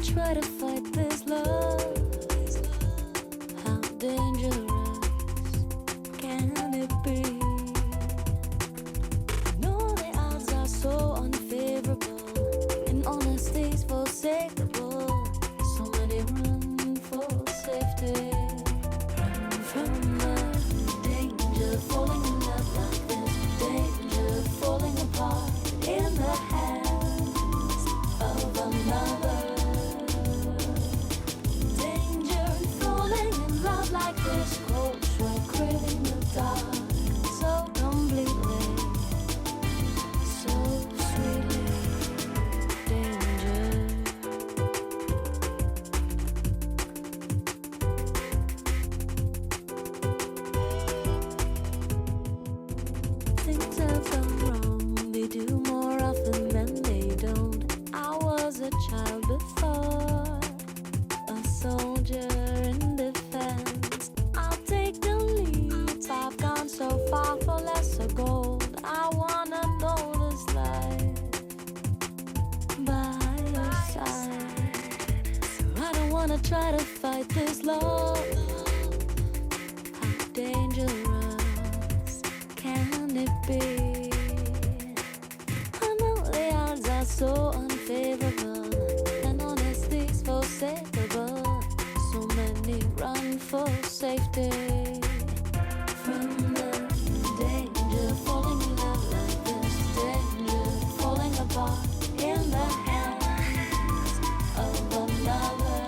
try to fight this love? How dangerous can it be? No, the odds are so unfavorable, and honesty's forsakable. So many run for safety. Run from the danger, falling in love like this. Danger, falling apart in the hands of another. Danger, falling in love like this. Cold sweat, craving the dark so completely, so sweetly. Danger. Things have gone wrong, they do more often than they don't. I was a child before, a soldier in defense. I'll take the leap, I've gone so far for lesser gold. I wanna know this life by your side. So I don't wanna try to fight this love. How dangerous can it be? I know the odds are so unfavorable, and honesty's forsakable. So many run for safety. From the danger, falling in love like this. Danger, falling apart in the hands of another.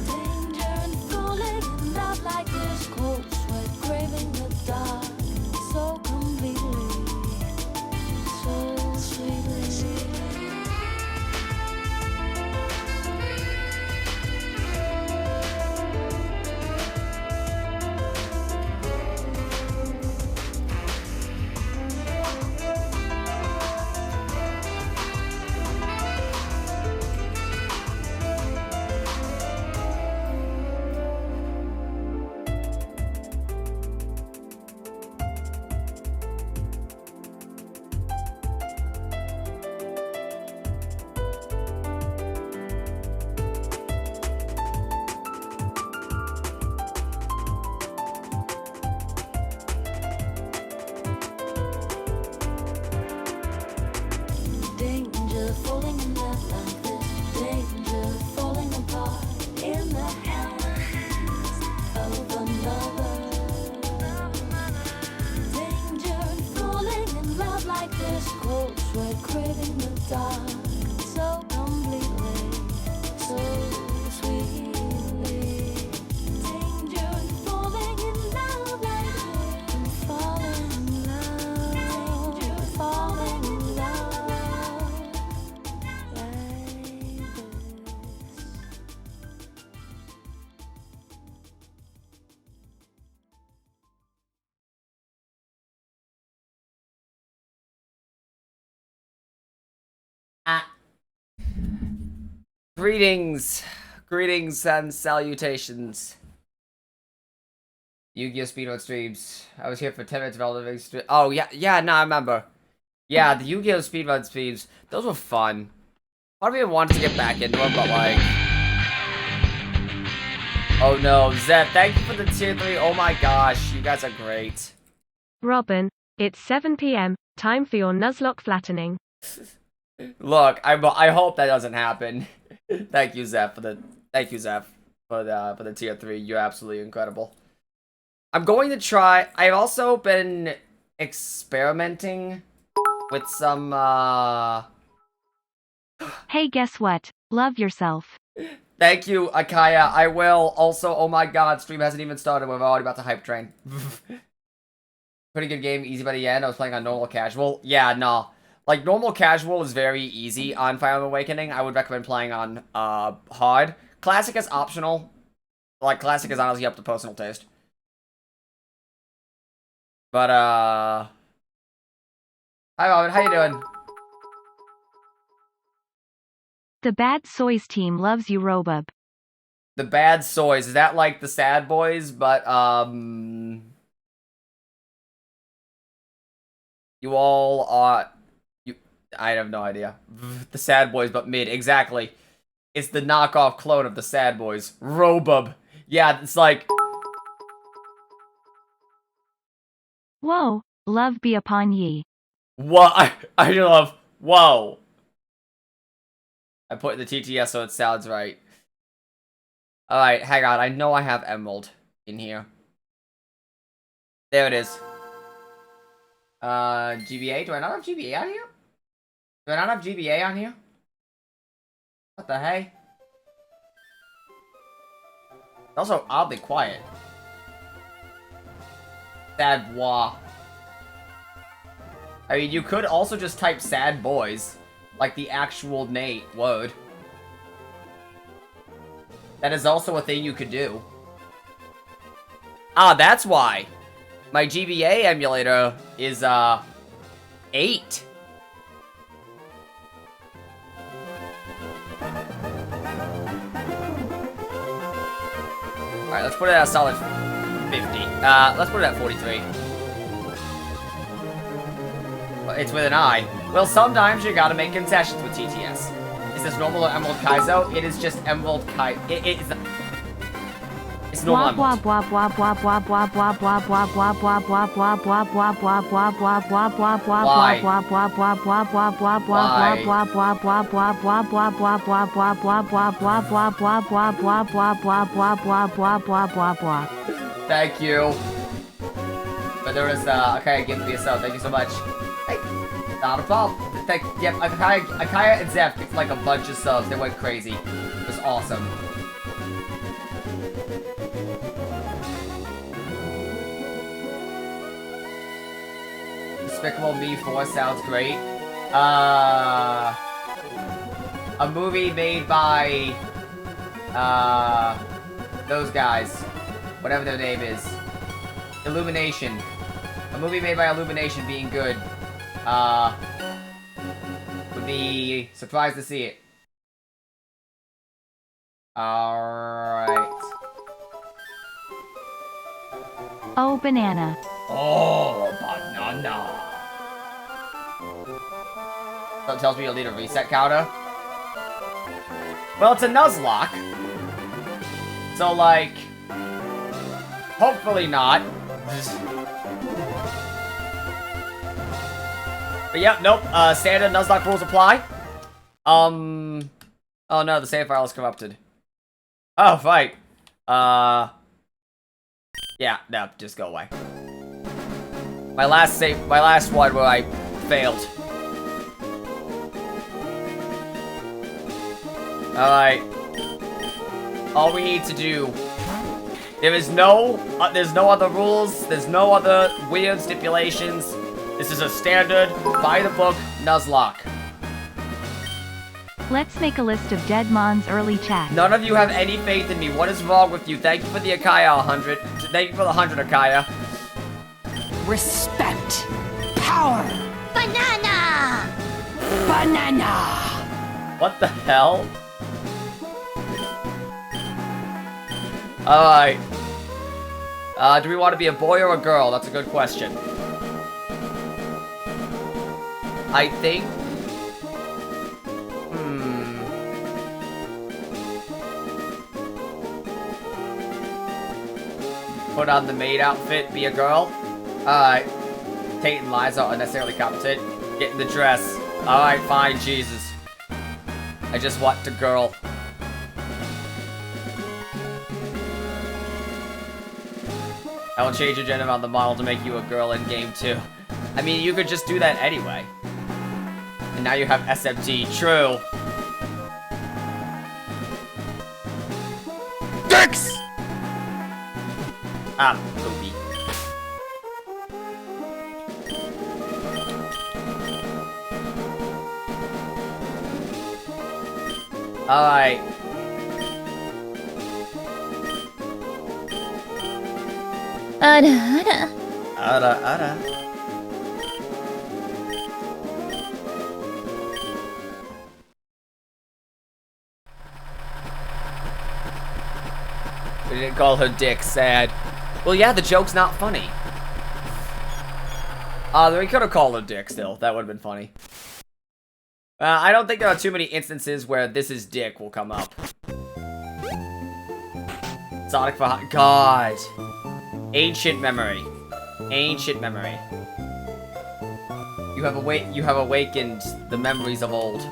Danger and falling in love like this. Cold sweat, craving the dark so completely, so sweetly. Danger, falling in love like this. Danger, falling apart in the hands of another. Danger, falling in love like this. Cold sweat, craving the dark so completely, so sweetly. Danger, falling in love like this. And falling in love. Danger, falling in love like this. Ah. Greetings and salutations. Yu-Gi-Oh! Speedrun streams. I was here for 10 minutes developing stream. Oh, yeah, no, I remember. Yeah, the Yu-Gi-Oh! Speedrun streams, those were fun. Part of me wanted to get back into them, but like... Oh no, Zeb, thank you for the tier 3. Oh my gosh, you guys are great. Robin, it's 7 p.m. Time for your Nuzlocke flattening. Look, I hope that doesn't happen. Thank you, Zeph, for the tier 3. You're absolutely incredible. I'm going to try. I've also been experimenting with some Hey, guess what? Love yourself. Thank you, Akaya. I will. Also, oh my god, stream hasn't even started. We're already about to hype train. Pretty good game, easy by the end. I was playing on normal casual. Yeah, no. Like, normal casual is very easy on Fire Emblem Awakening. I would recommend playing on hard. Classic is optional. Like, classic is honestly up to personal taste. But, hi, Robin. How you doing? The Bad Soys team loves you, Robub. The Bad Soys. Is that like the Sad Boys? But, you all are... I have no idea. The Sad Boys, but mid. Exactly. It's the knockoff clone of the Sad Boys. Robub. Yeah, it's like... Whoa, love be upon ye. What? I love... Whoa. I put in the TTS so it sounds right. Alright, hang on. I know I have Emerald in here. There it is. GBA? Do I not have GBA on here? Do I not have GBA on here? What the hey? Also oddly quiet. Sad bois. I mean, you could also just type sad boys. Like the actual word. That is also a thing you could do. Ah, that's why. My GBA emulator is, 8. Alright, let's put it at a solid 50. Let's put it at 43. It's with an I. Well, sometimes you gotta make concessions with TTS. Is this normal or Emerald Kaizo? It is just Emerald Kai. It's normal Emerald. Thank you. But there is, okay, give me a sub. Thank you so much. Hey, not a problem. Yep, Akaya and Zeph picked like a bunch of subs. They went crazy. It was awesome. Despicable Me 4 sounds great. A movie made by, those guys. Whatever their name is. Illumination. A movie made by Illumination being good. Would be surprised to see it. Alright. Oh, banana. Oh, banana. So it tells me you'll need a reset counter. Well, it's a Nuzlocke. So, like... hopefully not. But yeah, nope. Standard Nuzlocke rules apply. Oh no, the save file is corrupted. Oh, right. Yeah, no, just go away. My last one where I failed. Alright. All we need to do... there's no other rules, there's no other weird stipulations. This is a standard, by-the-book Nuzlocke. Let's make a list of Deadmon's early chat. None of you have any faith in me. What is wrong with you? Thank you for the Akaya 100. Thank you for the 100, Akaya. Respect. Power. Banana! Banana. What the hell? Alright. Do we want to be a boy or a girl? That's a good question. I think... Put on the maid outfit, be a girl. Alright. Tate and Liza are unnecessarily competent. Get in the dress. Alright, fine, Jesus. I just want to girl. I will change your gender on the model to make you a girl in game 2. I mean, you could just do that anyway. And now you have SMT. True. Dicks! Ah, poopy. Alright. Ara. We didn't call her dick, sad. Well, yeah, the joke's not funny. We could have called her dick still. That would have been funny. I don't think there are too many instances where this is dick will come up. Sonic for God. Ancient memory. Ancient memory. You have awakened the memories of old.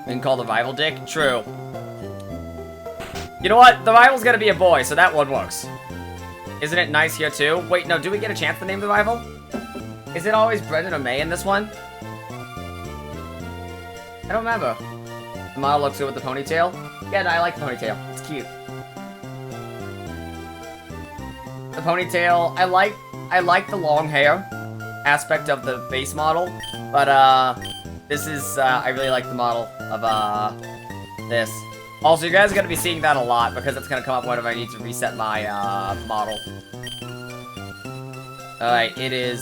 And call the rival dick? True. You know what? The rival's gonna be a boy, so that one works. Isn't it nice here too? Wait, no, do we get a chance to name the rival? Is it always Brendan or May in this one? I don't remember. The model looks good with the ponytail. Yeah, no, I like the ponytail. It's cute. The ponytail, I like the long hair aspect of the base model, but this is I really like the model of this. Also, you guys are gonna be seeing that a lot because it's gonna come up whenever I need to reset my model. All right, it is.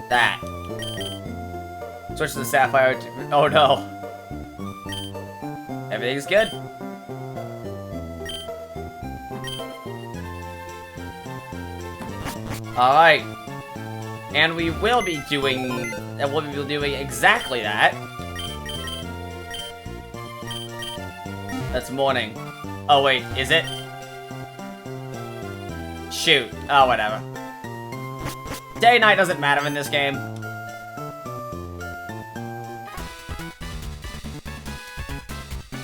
That. Switch to the Sapphire. Oh no. Everything's good. Alright. And we will be doing exactly that. That's morning. Oh wait, is it? Shoot. Oh, whatever. Day night doesn't matter in this game.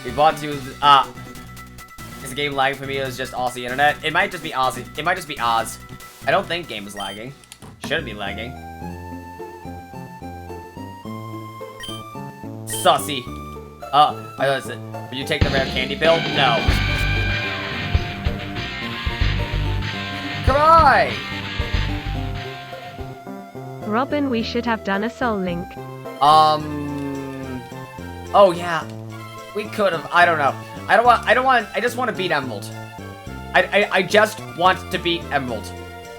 We bought to is the game lagging for me? Or is it just Aussie internet? It might just be Aussie. It might just be Oz. I don't think game is lagging. Shouldn't be lagging. Sussy. I thought it. Will you take the rare candy pill? No. Cry! Robin, we should have done a soul link. Oh yeah. We could have. I don't know. I just want to beat Emerald. I just want to beat Emerald.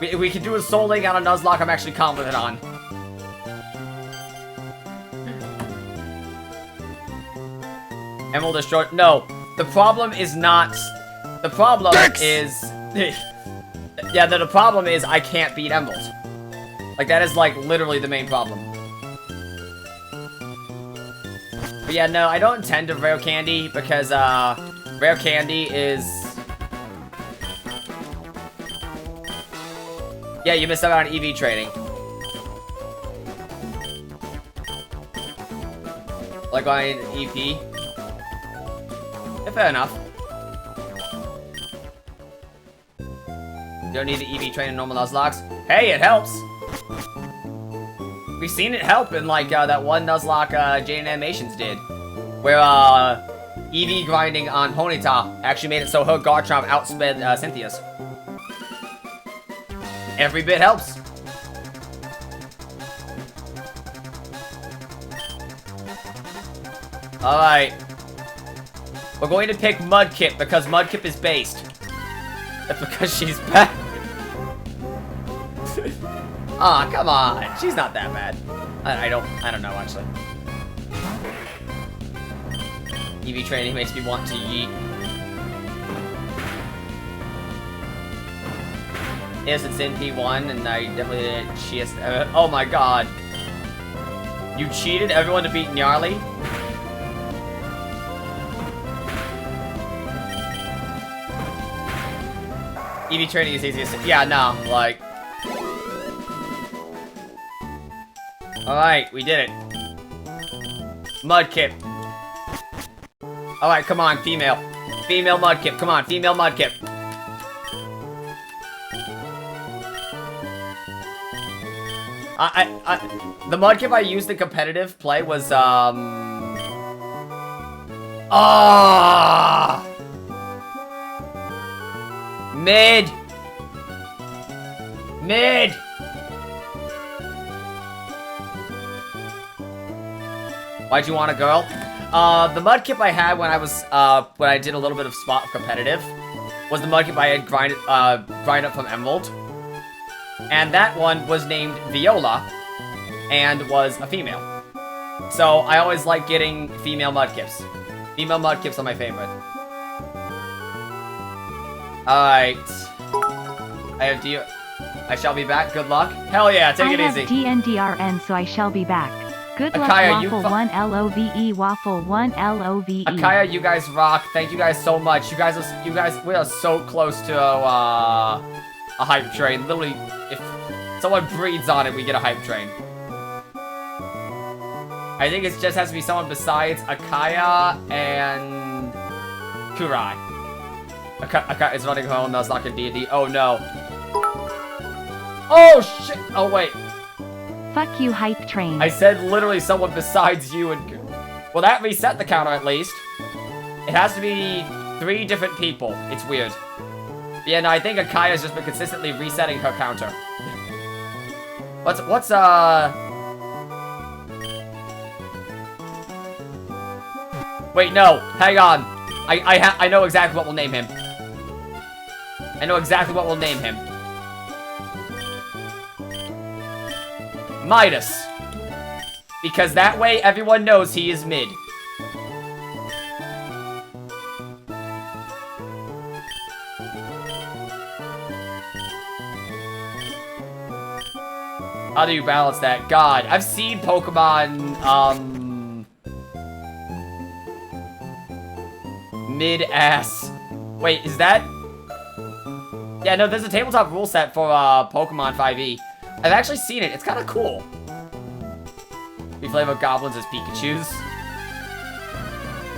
We can do a soul link on a Nuzlocke I'm actually confident on. Emerald is short. No. The problem is not. The problem is. Yeah, the problem is I can't beat Emerald. Like, that is, like, literally the main problem. But yeah, no, I don't intend to rare candy because, rare candy is... Yeah, you missed out on EV trading. Like on EP. Yeah, fair enough. You don't need the EV train in normal Nuzlocks. Hey, it helps! We've seen it help in, like, that one Nuzlocke Jane Animations did. Where, EV grinding on Ponyta actually made it so her Garchomp outsped Cynthia's. Every bit helps. Alright. We're going to pick Mudkip because Mudkip is based. That's because she's back. Aw, come on. She's not that bad. I don't know, actually. EV training makes me want to yeet. Yes, it's in P1, and I definitely didn't cheat. Oh my god. You cheated everyone to beat Gnarly? EV training is easiest. Yeah, no, like... Alright, we did it. Mudkip. Alright, come on, female. Female Mudkip, come on, female Mudkip. The Mudkip I used in competitive play was, Mid! Mid! Why'd you want a girl? The Mudkip I had when I was, when I did a little bit of spot competitive was the Mudkip I had grinded up from Emerald. And that one was named Viola and was a female. So I always like getting female Mudkips. Female Mudkips are my favorite. Alright. I have D. I shall be back. Good luck. Hell yeah, take it easy. I have DNDRN, so I shall be back. Good luck, Akaya, Waffle 1 LOVE, Waffle 1 LOVE. Akaya, you guys rock. Thank you guys so much. We are so close to a hype train. Literally, if someone breathes on it, we get a hype train. I think it just has to be someone besides Akaya and Kurai. Akaya is running home. That's not gonna D&D. Oh no. Oh shit. Oh wait. Fuck you, hype train. I said literally someone besides you and... Well, that reset the counter at least. It has to be 3 different people. It's weird. Yeah, no, I think Akaya's just been consistently resetting her counter. What's Wait, no. Hang on. I know exactly what we'll name him. I know exactly what we'll name him. Midas. Because that way everyone knows he is mid. How do you balance that? God, I've seen Pokemon, mid-ass. Wait, is that? Yeah, no, there's a tabletop rule set for, Pokemon 5e. I've actually seen it. It's kind of cool. We flavor goblins as Pikachus.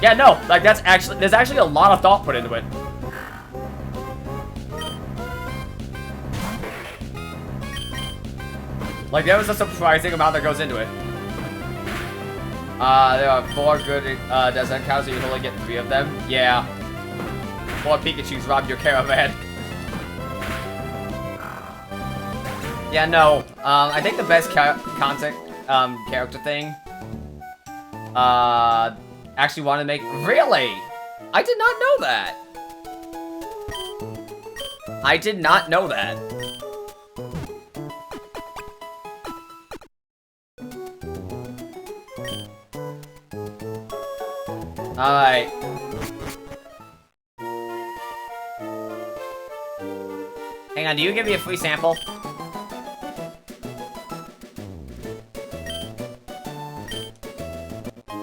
Yeah, no, like there's actually a lot of thought put into it. Like there was a surprising amount that goes into it. There are 4 good desert cows, so you can only get 3 of them. Yeah. 4 Pikachus robbed your caravan. Yeah, no. I think the best character thing. Actually want to make. Really? I did not know that. I did not know that. Alright. Hang on, do you give me a free sample?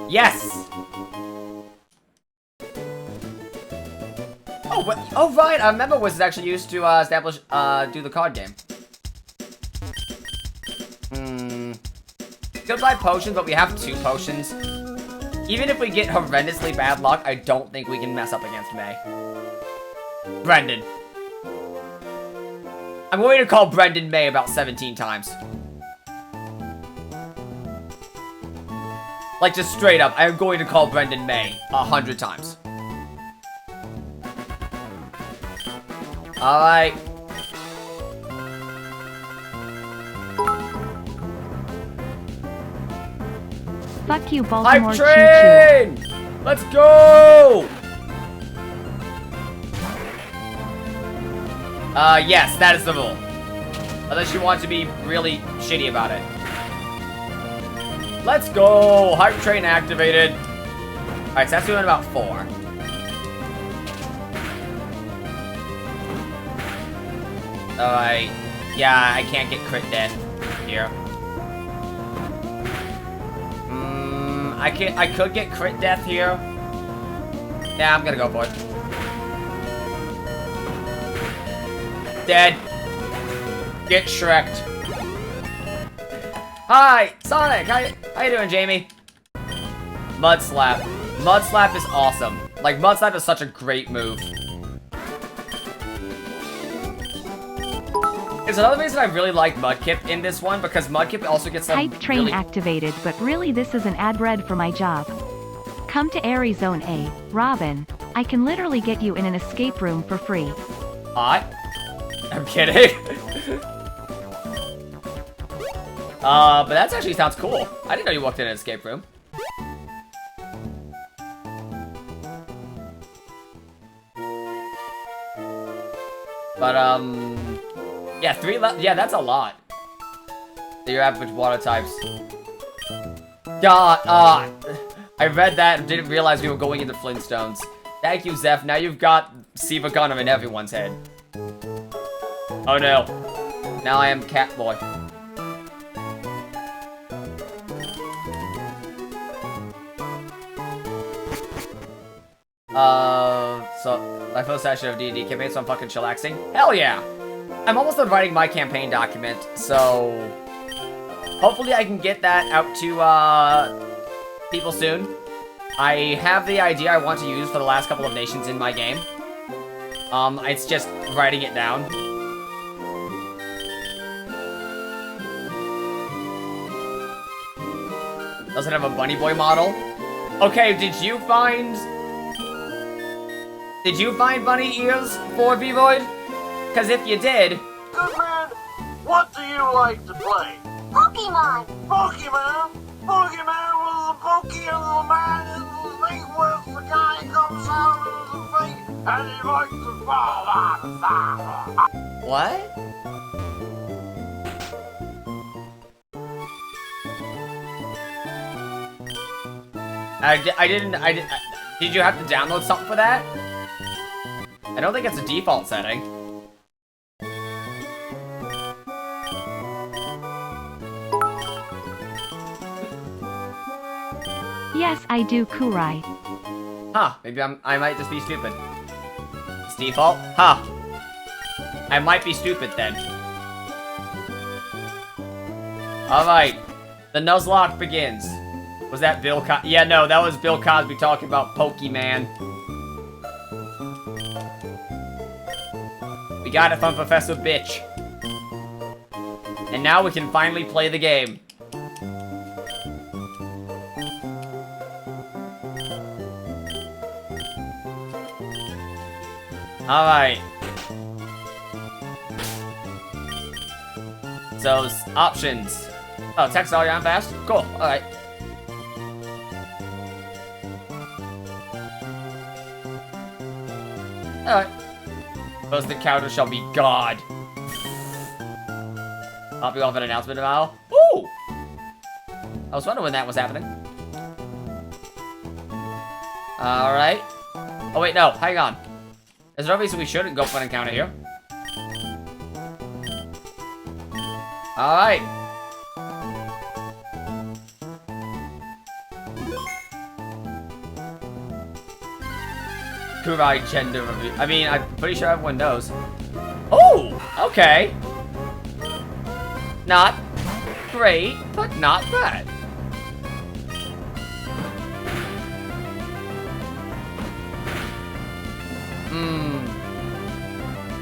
Yes! Oh, but, oh right, I remember was actually used to establish, do the card game. Could buy potions, but we have 2 potions. Even if we get horrendously bad luck, I don't think we can mess up against May. Brendan. I'm going to call Brendan May about 17 times. Like, just straight up, I am going to call Brendan May 100 times. Alright. Fuck you, Baltimore Hype train! choo-choo. Let's go! Yes, that is the rule. Unless you want to be really shitty about it. Let's go! Hype train activated. Alright, so that's doing about 4. Alright. Yeah, I can't get crit death here. I could get crit death here. Yeah, I'm gonna go for it. Dead. Get Shrek'd. Hi, Sonic. How you doing, Jamie? Mud Slap. Mud Slap is awesome. Like, Mud Slap is such a great move. It's another reason I really like Mudkip in this one, because Mudkip also gets some Hype train activated, but really this is an ad read for my job. Come to Arizona A, Robin. I can literally get you in an escape room for free. Hot? I'm kidding. But that actually sounds cool. I didn't know you walked in an escape room. But, yeah, 3 yeah, that's a lot. Your average water types. God, I read that and didn't realize we were going into Flintstones. Thank you, Zeph. Now you've got Siva Gunner in everyone's head. Oh no. Now I am Catboy. So, my first session of D&D campaign, so I'm fucking chillaxing. Hell yeah! I'm almost done writing my campaign document, so... hopefully I can get that out to, people soon. I have the idea I want to use for the last couple of nations in my game. It's just writing it down. Does it have a bunny boy model? Okay, did you find bunny ears for V-Void? Because if you did... Good man, what do you like to play? Pokemon! Pokemon? Pokemon was the pokey of the man in the thing where the guy comes out of the thing and he likes to fall out of the What? Did you have to download something for that? I don't think it's a default setting. Yes, I do, Kurai. Huh, maybe I might just be stupid. It's default? Huh. I might be stupid then. Alright. The Nuzlocke begins. Was that Bill Cosby? Yeah, no, that was Bill Cosby talking about Pokemon. We got it from Professor Bitch. And now we can finally play the game. Alright. So, options. Oh, text audio on fast? Cool, alright. Alright. First encounter shall be God. Popping off an announcement tomorrow. Ooh! I was wondering when that was happening. Alright. Oh wait, no, hang on. Is there a reason we shouldn't go for an encounter here? Alright. Kurai gender review. I mean, I'm pretty sure everyone knows. Oh, okay. Not great, but not bad.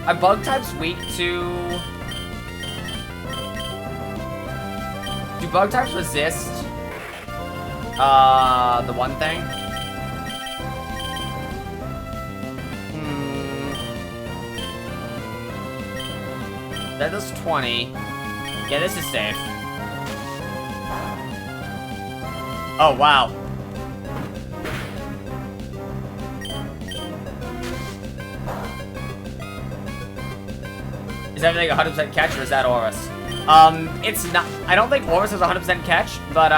Are bug types weak to... Do bug types resist the one thing? That does 20. Yeah, this is safe. Oh, wow. Is everything 100% catch, or is that Aurus? It's not... I don't think Aurus is 100% catch, but,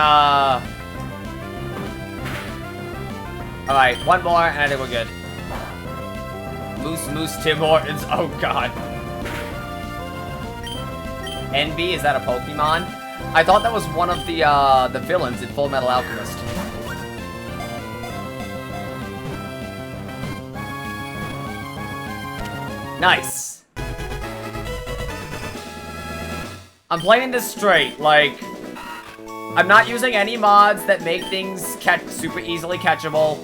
Alright, one more, and I think we're good. Moose, Tim Hortons. Oh, God. Envy, is that a Pokemon? I thought that was one of the villains in Full Metal Alchemist. Nice. I'm playing this straight, like... I'm not using any mods that make things super easily catchable.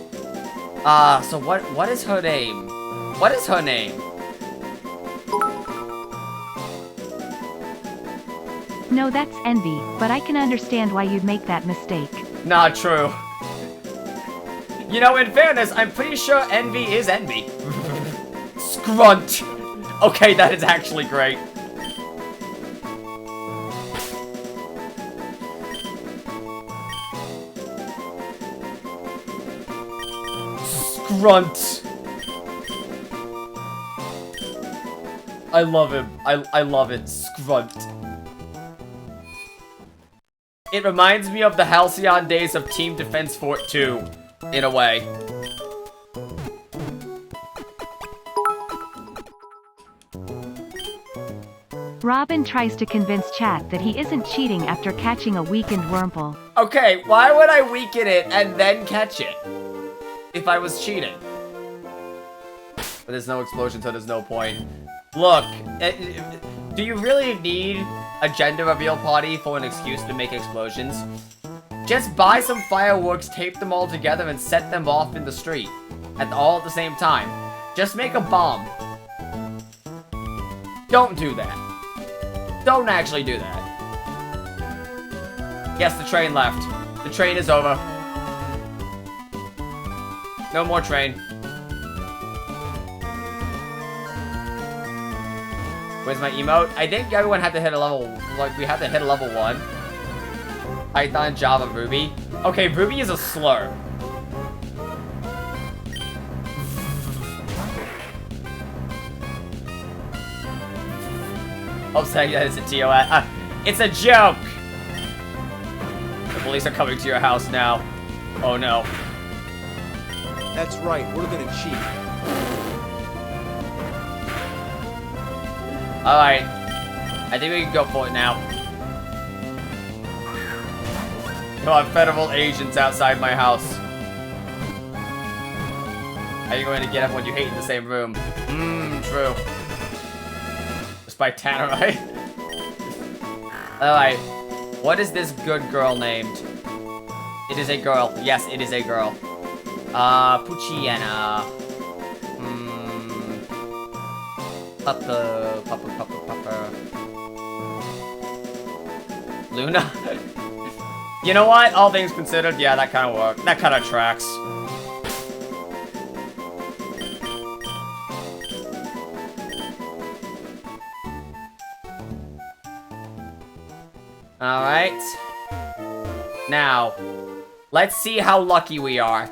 So what is her name? What is her name? No, that's Envy, but I can understand why you'd make that mistake. Not true. You know, in fairness, I'm pretty sure Envy is Envy. Scrunt. Okay, that is actually great. Scrunt. I love him. I love it. Scrunt. It reminds me of the Halcyon days of Team Defense Fort 2, in a way. Robin tries to convince chat that he isn't cheating after catching a weakened Wurmple. Okay, why would I weaken it and then catch it? If I was cheating. But there's no explosion, so there's no point. Look, do you really need a gender reveal party for an excuse to make explosions? Just buy some fireworks, tape them all together, and set them off in the street. All at the same time. Just make a bomb. Don't do that. Don't actually do that. Yes, the train left. The train is over. No more train. Where's my emote? I think everyone had to hit a level, like, we had to hit a level 1. Python, Java, Ruby. Okay, Ruby is a slur. I'm saying that it's a TOS. It's a joke! The police are coming to your house now. Oh no. That's right, we're gonna cheat. Alright. I think we can go for it now. There are federal agents outside my house. How are you going to get everyone you hate in the same room? True. Just by Tannerite. Alright. What is this good girl named? It is a girl. Yes, it is a girl. Puchiana. Papa. Luna? You know what? All things considered, yeah, that kind of works. That kind of tracks. Alright. Now, let's see how lucky we are.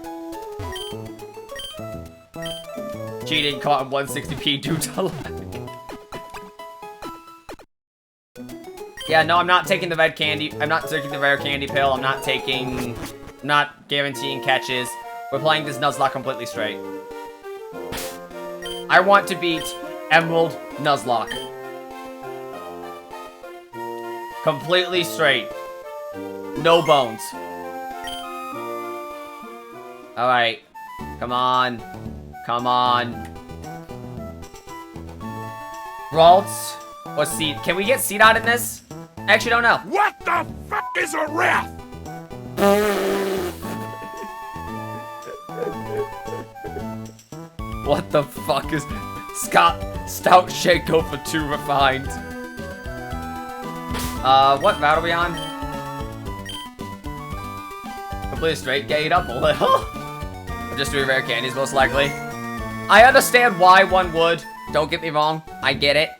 Cheating caught in 160p due to luck. Yeah, no, I'm not taking the red candy. I'm not taking the rare candy pill. I'm not guaranteeing catches. We're playing this Nuzlocke completely straight. I want to beat Emerald Nuzlocke. Completely straight. No bones. Alright. Come on. Come on. Ralts or Seed. Can we get Seed out in this? I actually don't know. What the fuck is a riff? What the fuck is Stout Shaco for 2 refined? What route are we on? Completely straight, gate up a little. I'm just doing rare candies, most likely. I understand why one would. Don't get me wrong. I get it.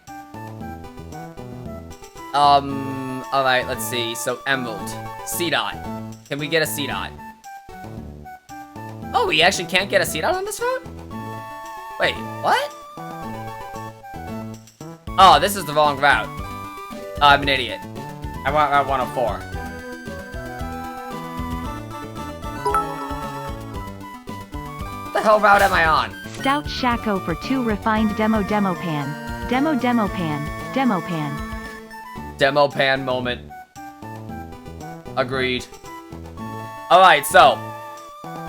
Alright, let's see. So, Emerald. C-Dot. Can we get a C-Dot? Oh, we actually can't get a C-Dot on this route? Wait, what? Oh, this is the wrong route. I'm an idiot. I want Route 104. What the hell route am I on? Stout Shaco for 2 refined Demo Pan. Demo Pan. Demo pan moment. Agreed. Alright, so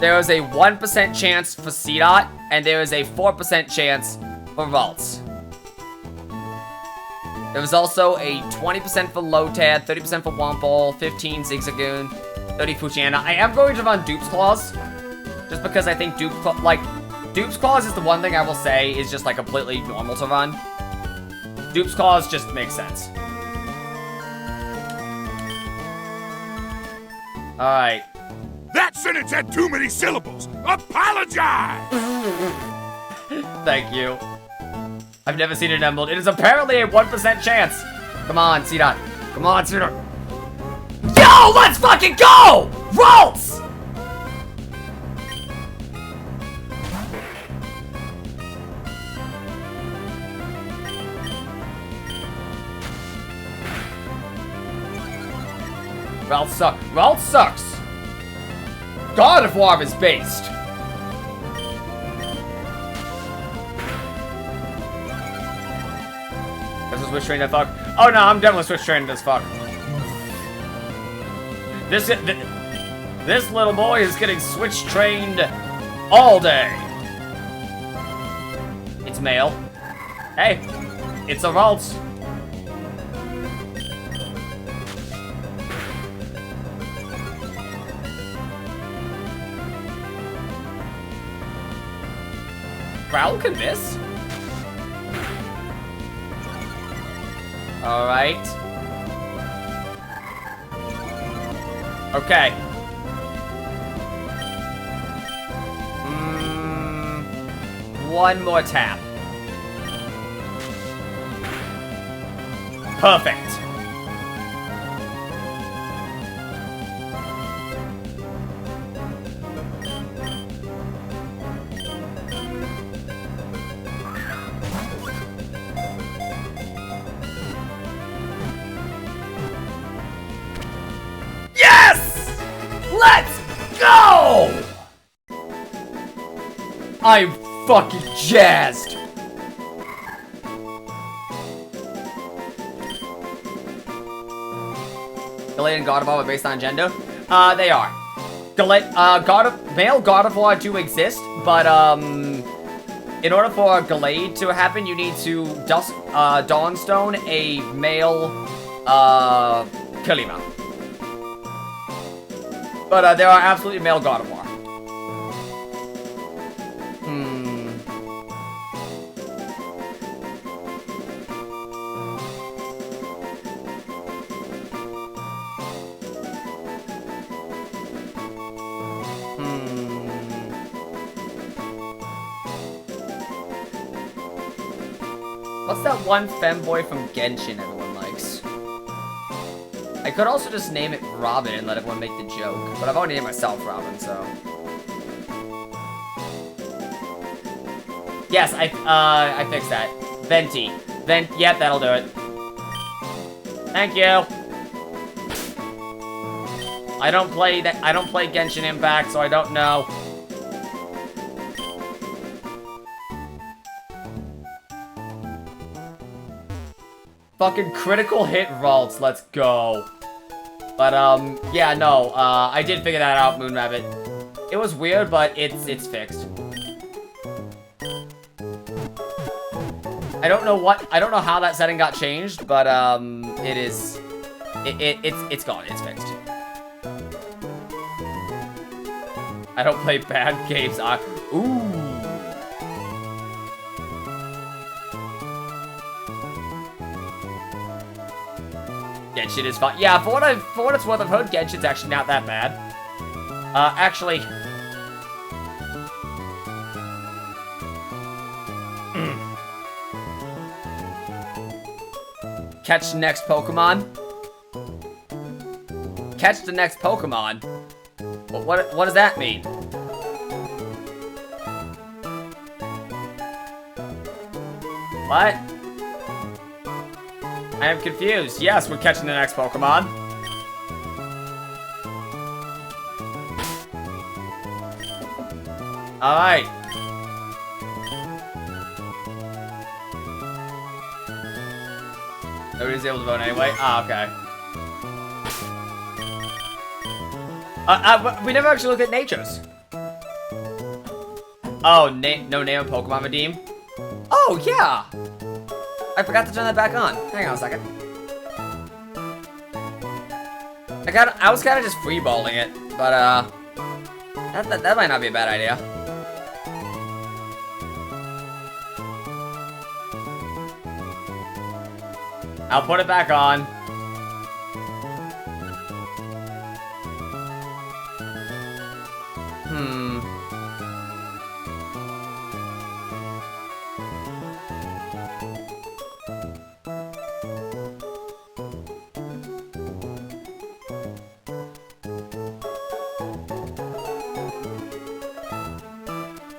there is a 1% chance for C-Dot, and there is a 4% chance for Vaults. There was also a 20% for Lotad, 30% for Womple, 15 Zigzagoon, 30 Fuchiana. I am going to run Dupe's Claws, just because I think Dupe's Claws is the one thing I will say is just like completely normal to run. Dupe's Claws just makes sense. Alright. That sentence had too many syllables. Apologize! Thank you. I've never seen an emerald. It is apparently a 1% chance. Come on, C-Dot. Come on, C-Dot. Yo, let's fucking go! Rolls! Ralph sucks. God of War is based. This is which train I thought. Oh no, I'm definitely switch trained as fuck. This little boy is getting switch trained all day. It's male. Hey, it's a Ralts. Growl can miss. Alright. Okay. One more tap. Perfect. Yes! Let's go! I'm fucking jazzed. Gallade and God of War are based on gender? They are. Male God of War do exist, but, in order for Gallade to happen, you need to Dawnstone a male, Kalima. But, there are absolutely male God of War. What's that one femboy from Genshin everyone likes? I could also just name it Robin and let everyone make the joke, but I've already named myself Robin, so. Yes, I fixed that. Venti. Yep, that'll do it. Thank you. I don't play Genshin Impact, so I don't know. Fucking critical hit Ralts, let's go. But, yeah, no, I did figure that out, Moon Rabbit. It was weird, but it's fixed. I don't know how that setting got changed, but, it's gone, it's fixed. I don't play bad games, ooh. Genshin is fun. Yeah, for what it's worth, I've heard Genshin's actually not that bad. Actually... Catch the next Pokemon? Catch the next Pokemon? What does that mean? What? I am confused. Yes, we're catching the next Pokemon. Alright. Nobody's able to vote anyway. Ah, okay. We never actually looked at Nature's. Oh, no name of Pokemon redeem? Oh, yeah! I forgot to turn that back on. Hang on a second. I was kind of just freeballing it, but, that might not be a bad idea. I'll put it back on.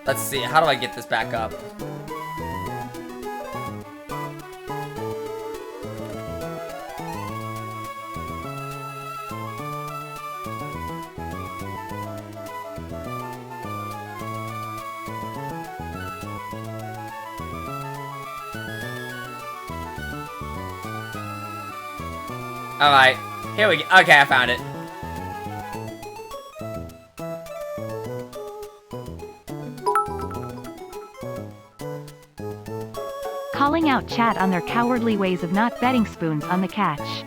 Let's see, how do I get this back up? Alright, here we go. Okay, I found it. Calling out chat on their cowardly ways of not betting spoons on the catch.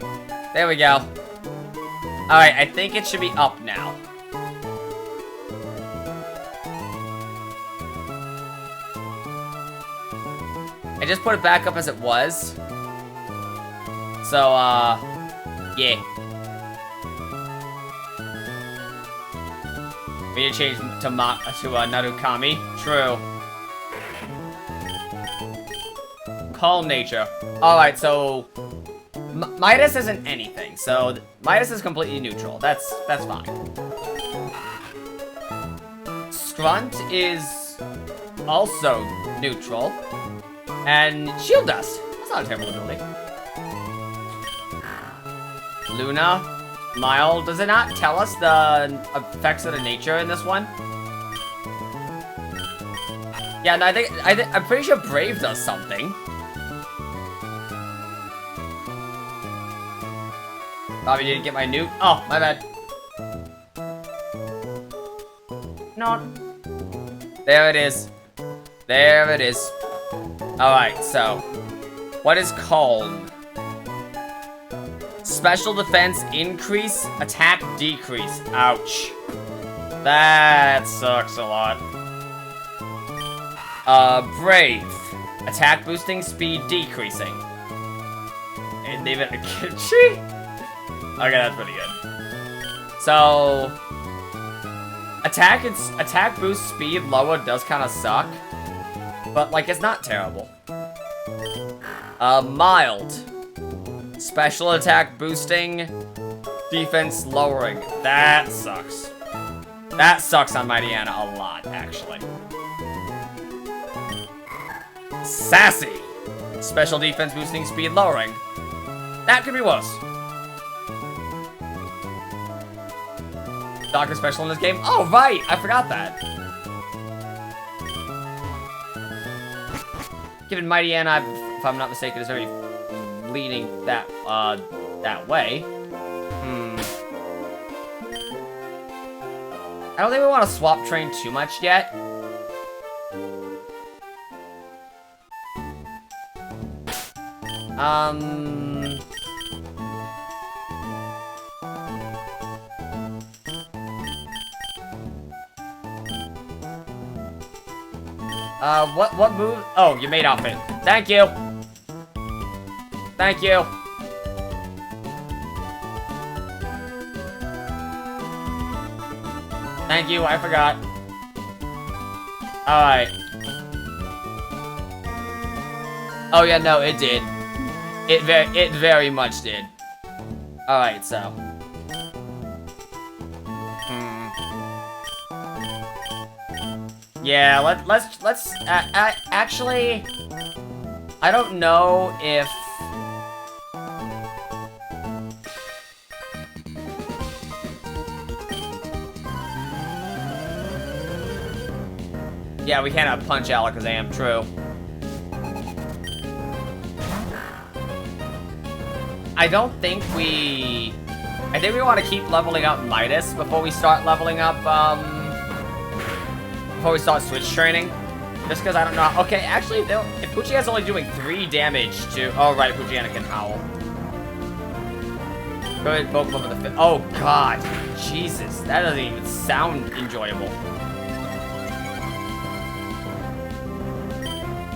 There we go. Alright, I think it should be up now. I just put it back up as it was. So, yeah. We need to change to Narukami. True. Calm nature. Alright, so... Midas isn't anything, so... Midas is completely neutral. That's fine. Scrunt is... also neutral. And Shield Dust. That's not a terrible ability. Luna, mild. Does it not tell us the effects of the nature in this one? Yeah, no, I'm pretty sure Brave does something. Probably didn't get my newt. Oh, my bad. No. There it is. There it is. Alright, so. What is Calm? Special defense increase, attack decrease. Ouch. That sucks a lot. Brave. Attack boosting, speed decreasing. And even a Kitchi? Okay, that's pretty good. So... Attack boost speed lower does kind of suck. But, like, it's not terrible. Mild. Special attack boosting, defense lowering. That sucks. That sucks on Mighty Anna a lot, actually. Sassy. Special defense boosting, speed lowering. That could be worse. Doctor special in this game? Oh, right! I forgot that. Given Mighty Anna, if I'm not mistaken, is very leaning that way. I don't think we want to swap train too much yet. What move? Oh, you made outfit. Thank you. Thank you. Thank you, I forgot. Alright. Oh yeah, no, it did. It very much did. Alright, so. Yeah, let's actually, I don't know if yeah, we cannot punch Alakazam, true. I think we want to keep leveling up Midas before we start leveling up, before we start switch training. Just because I don't know. Okay, actually, if Poochyana's only doing 3 damage to... Oh, right, Poochyana can howl. Good Pokemon with the... Oh, God. Jesus, that doesn't even sound enjoyable.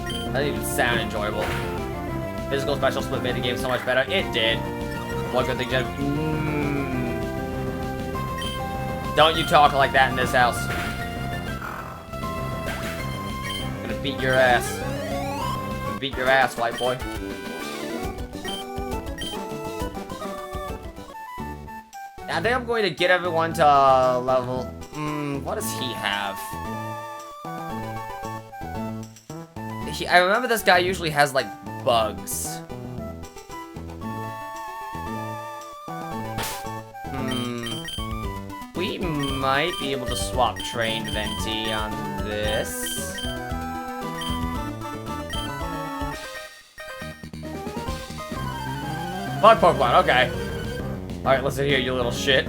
That doesn't even sound enjoyable. Physical special split made the game so much better. It did. One good thing, Jen. Don't you talk like that in this house. Gonna beat your ass. Gonna beat your ass, white boy. I think I'm going to get everyone to level... what does he have? I remember this guy usually has, like, bugs. We might be able to swap Trained Venti on this. Bug Pokemon, okay. Alright, listen here, you little shit.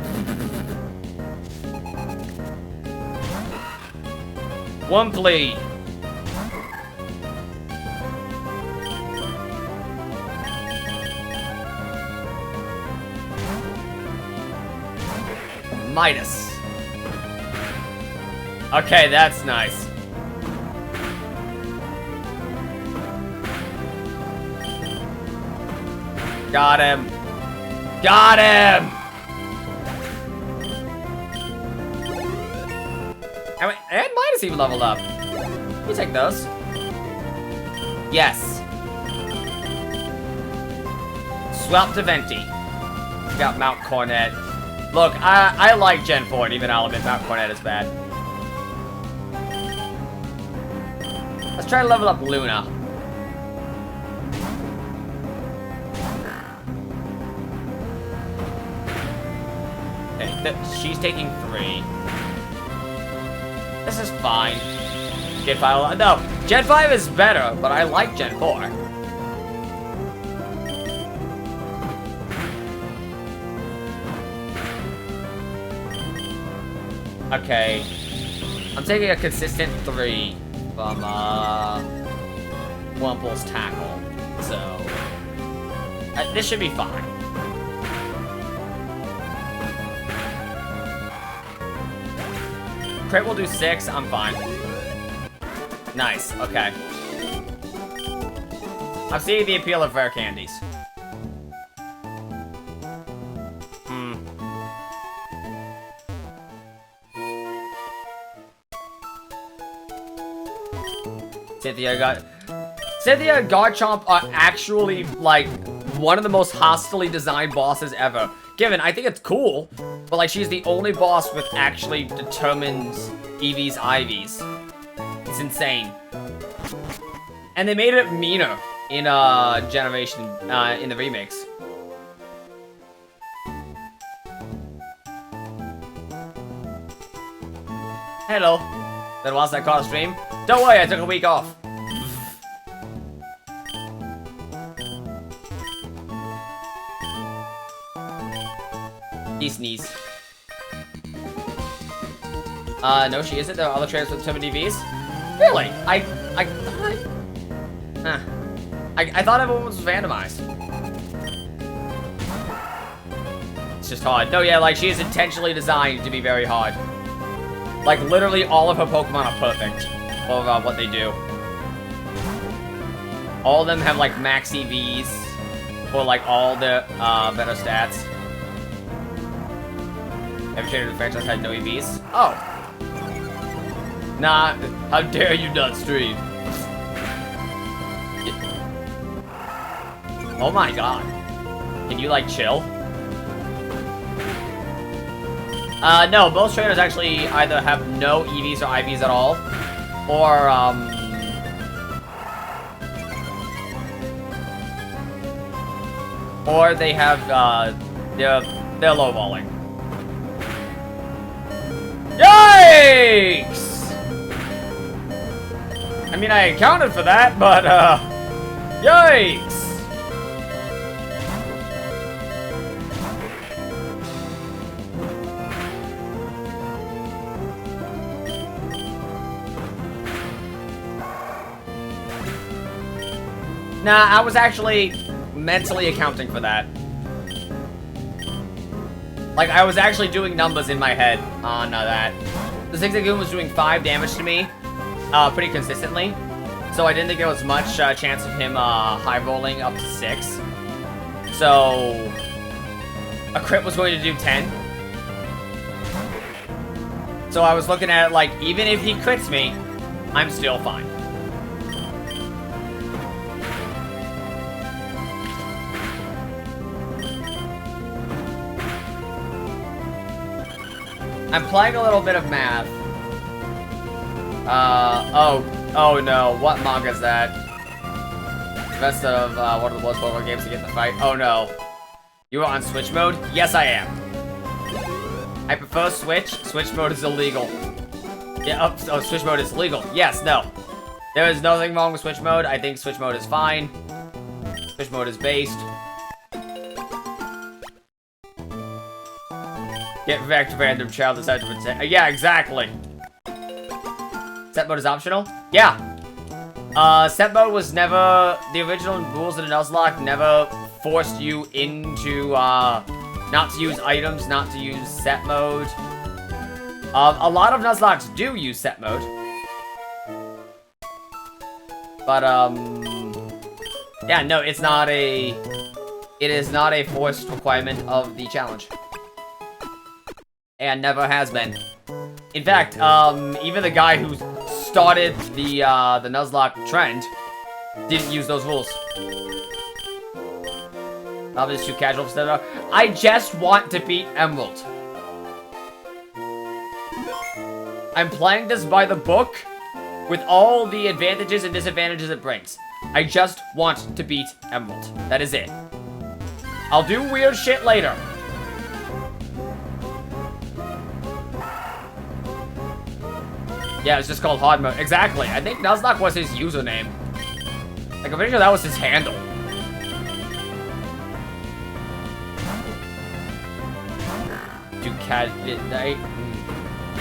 One plea. Midas. Okay, that's nice. Got him. Got him! And Midas even leveled up. You take those. Yes. Swap to Venti. Got Mount Cornet. Look, I like Gen 4, and even I'll admit Mount Cornet is bad. Let's try to level up Luna. Okay, she's taking 3. This is fine. Gen 5, no, Gen 5 is better, but I like Gen 4. Okay. I'm taking a consistent 3 from, Wumple's tackle. So, this should be fine. Crit will do 6, I'm fine. Nice, okay. I'm seeing the appeal of rare candies. Cynthia and Garchomp are actually, like, one of the most hostily designed bosses ever. Given, I think it's cool, but, like, she's the only boss with actually determined EVs, IVs. It's insane. And they made it meaner in, Generation, in the remakes. Hello. That was that caught a stream? Don't worry, I took a week off. He sneeze. No, she isn't. There are other trainers with determined EVs. Really? I thought everyone was randomized. It's just hard. No, yeah, like, she is intentionally designed to be very hard. Like, literally all of her Pokemon are perfect for what they do. All of them have, like, max EVs for, like, all the better stats. Every trainer in the franchise had no EVs. Oh. Nah, how dare you not stream? Oh my god. Can you, like, chill? No, most trainers actually either have no EVs or IVs at all, or they have, they're low-balling. Yikes! I mean, I accounted for that, but, yikes! Nah, I was actually mentally accounting for that. Like, I was actually doing numbers in my head on that. The Zigzagoon was doing 5 damage to me, pretty consistently. So I didn't think there was much chance of him high-rolling up to 6. So a crit was going to do 10. So I was looking at it like, even if he crits me, I'm still fine. I'm playing a little bit of math. Oh no, what manga is that? Best of, one of the most popular games to get in the fight. Oh no. You are on Switch mode? Yes, I am. I prefer Switch. Switch mode is illegal. Yeah, oh, Switch mode is legal. Yes, no. There is nothing wrong with Switch mode. I think Switch mode is fine. Switch mode is based. Get wrecked, random child decided to say. Yeah, exactly. Set mode is optional? Yeah. Set mode was never... The original rules of the Nuzlocke never forced you into, not to use items, not to use set mode. A lot of Nuzlockes do use set mode. But, yeah, no, it's not a... It is not a forced requirement of the challenge. And never has been. In fact, even the guy who started the Nuzlocke trend didn't use those rules. Probably just too casual for that. I just want to beat Emerald. I'm playing this by the book with all the advantages and disadvantages it brings. I just want to beat Emerald. That is it. I'll do weird shit later. Yeah, it's just called hard mode. Exactly. I think Nuzlocke was his username. Like, I'm pretty sure that was his handle.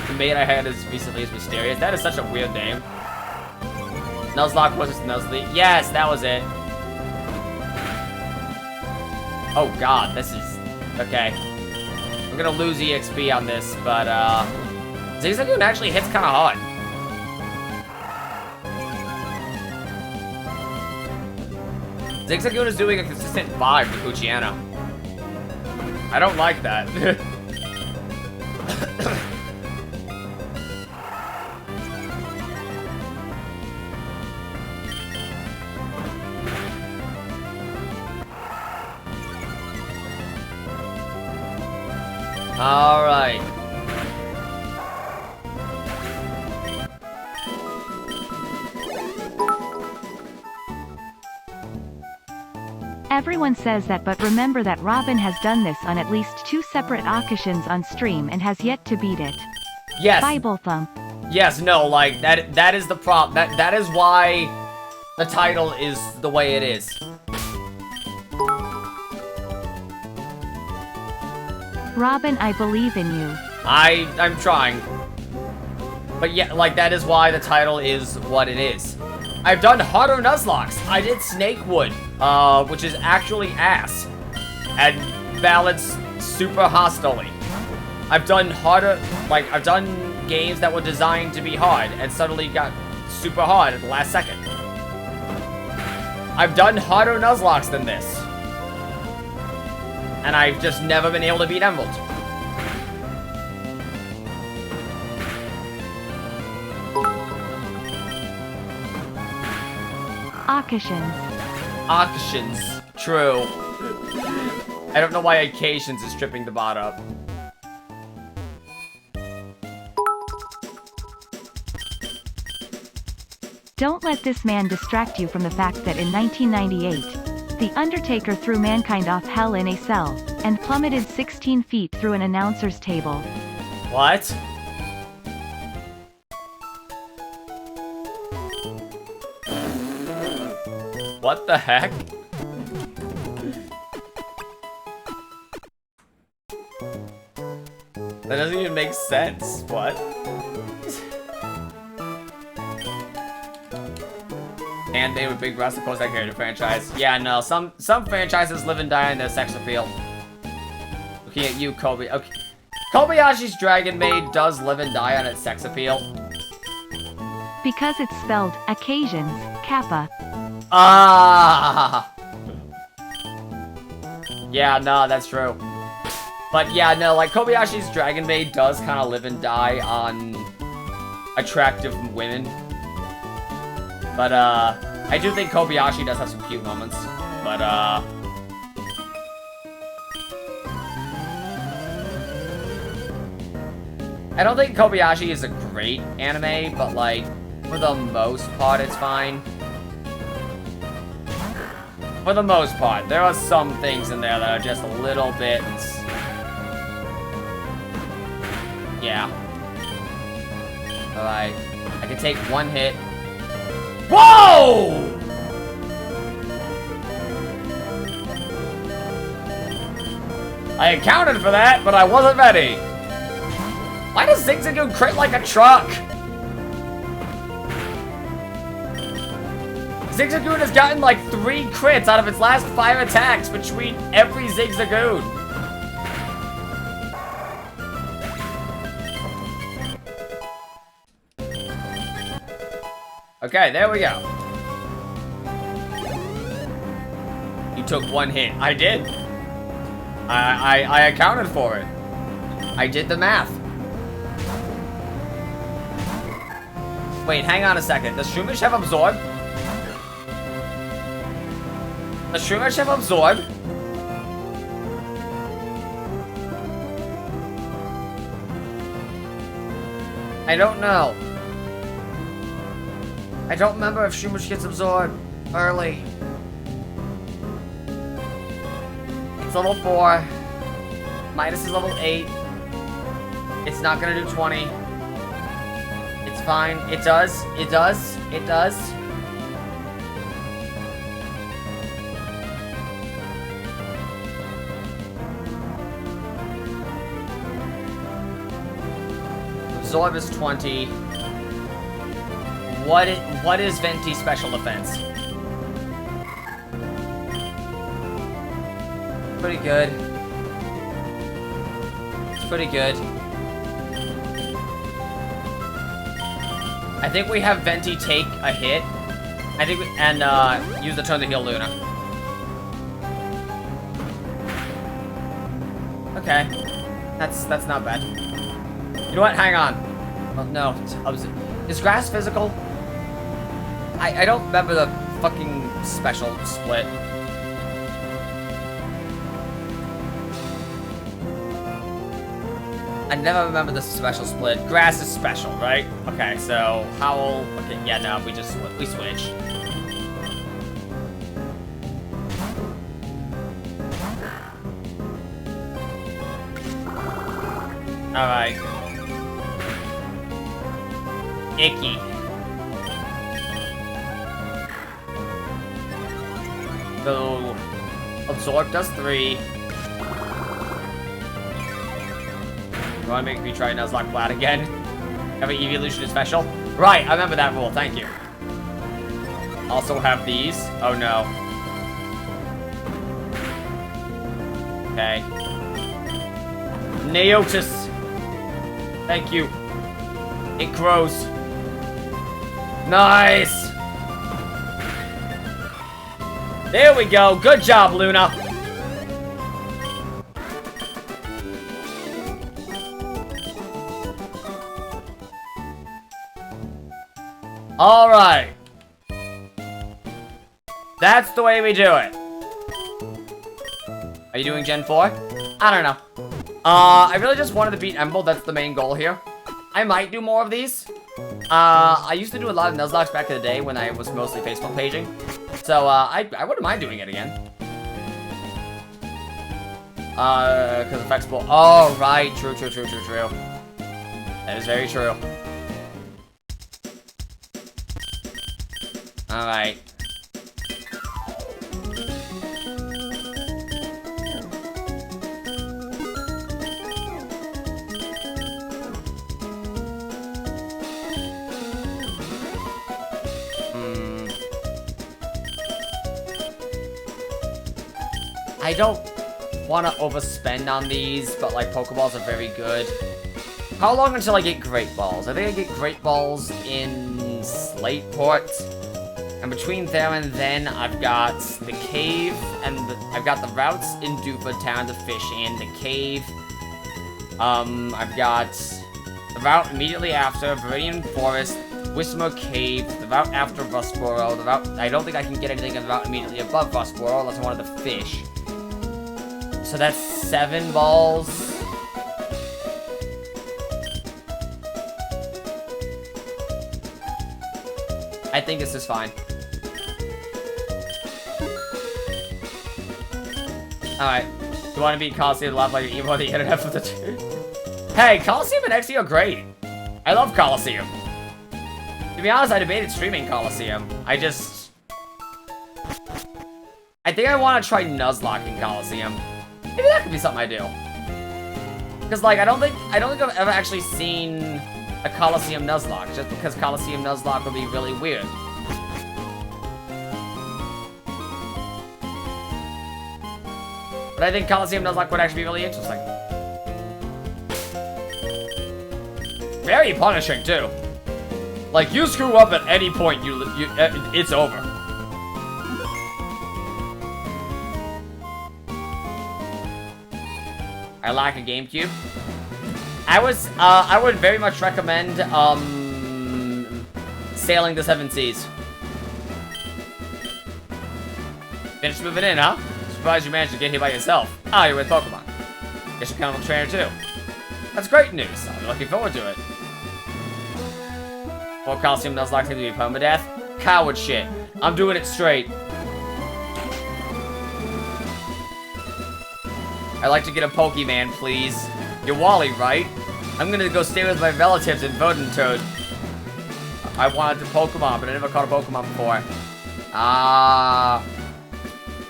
The mate I had as recently as Mysterious. That is such a weird name. Nuzlocke was Nuzly. Yes, that was it. Oh god, this is... Okay. I'm gonna lose EXP on this, but, Zigzagoon actually hits kinda hard. Zigzagoon is doing a consistent 5 with Luciana. I don't like that. Alright. Everyone says that, but remember that Robin has done this on at least 2 separate occasions on stream and has yet to beat it. Yes. Bible thump. Yes, no, like, that is the problem. That is why the title is the way it is. Robin, I believe in you. I'm trying. But yeah, like, that is why the title is what it is. I've done harder Nuzlocks. I did Snakewood, which is actually ass. And balanced super hostily. I've done harder, like, I've done games that were designed to be hard and suddenly got super hard at the last second. I've done harder Nuzlocks than this. And I've just never been able to beat Emerald. Occasions. Occasions. True. I don't know why occasions is tripping the bot up. Don't let this man distract you from the fact that in 1998, The Undertaker threw mankind off hell in a cell, and plummeted 16 feet through an announcer's table. What? What the heck? That doesn't even make sense. What? And they were big Russ, of course, that character franchise. Yeah, no, some franchises live and die on their sex appeal. Looking at you, Kobe. Okay. Kobayashi's Dragon Maid does live and die on its sex appeal. Because it's spelled occasions, Kappa. Ah! Yeah, no, that's true. But yeah, no, like, Kobayashi's Dragon Maid does kind of live and die on attractive women. But, I do think Kobayashi does have some cute moments. But, I don't think Kobayashi is a great anime, but, like, for the most part, it's fine. For the most part, there are some things in there that are just a little bit... Yeah. Alright. I can take one hit. Whoa! I accounted for that, but I wasn't ready. Why does Zigzagoon crit like a truck? Zigzagoon has gotten like 3 crits out of its last 5 attacks between every Zigzagoon. Okay, there we go. You took 1 hit. I did. I accounted for it. I did the math. Wait, hang on a second. Does Shroomish have Absorb? Does Shroomish have Absorb? I don't know. I don't remember if Shroomish gets Absorbed early. It's level 4. Midas is level 8. It's not gonna do 20. It's fine. It does. It does. It does. Absorb is 20. What is Venti's special defense? Pretty good. It's pretty good. I think we have Venti take a hit. I think use the turn to heal Luna. Okay. That's not bad. You know what? Hang on. Well, no. Is grass physical? I don't remember the fucking special split. I never remember the special split. Grass is special, right? Okay, so Howl. Okay, yeah, no, we switch. All right. Icky. So Absorb does 3. You wanna make me try Nuzlocke flat again? Every evolution is special? Right, I remember that rule, thank you. Also have these. Oh no. Okay. Neotis. Thank you. It grows. Nice! There we go. Good job, Luna. All right. That's the way we do it. Are you doing Gen 4? I don't know. I really just wanted to beat Emerald. That's the main goal here. I might do more of these. I used to do a lot of Nuzlocke back in the day when I was mostly Facebook paging. So, I wouldn't mind doing it again. Because effects will... Oh, right. True. That is very true. Alright. I don't want to overspend on these, but like Pokeballs are very good. How long until I get Great Balls? I think I get Great Balls in Slateport. And between there and then, I've got the cave, and I've got the routes in Dupa Town to fish in, the cave. I've got the route immediately after, Viridian Forest, Wismer Cave, the route after Rustboro, the route... I don't think I can get anything in the route immediately above Rustboro unless I wanted to fish. So that's 7 balls. I think this is fine. Alright. You want to beat Coliseum Love like emo the internet for the two? Hey, Coliseum and XD are great. I love Coliseum. To be honest, I debated streaming Coliseum. I think I want to try Nuzlocke in Coliseum. Maybe that could be something I do. Because Because, like, I don't think I've ever actually seen a Coliseum Nuzlocke, just because Coliseum Nuzlocke would be really weird. But I think Coliseum Nuzlocke would actually be really interesting. Very punishing, too. Like, you screw up at any point, it's over. I lack a GameCube. I would very much recommend, Sailing the Seven Seas. Finished moving in, huh? Surprised you managed to get here by yourself. Ah, you're with Pokemon. Guess you're kind of a trainer, too. That's great news. I'll be looking forward to it. Well, Coliseum Nuzlocke seems to be permadeath. Coward shit. I'm doing it straight. I'd like to get a Pokemon, please. You're Wally, right? I'm gonna go stay with my relatives in Verduntoad. I wanted a Pokemon, but I never caught a Pokemon before.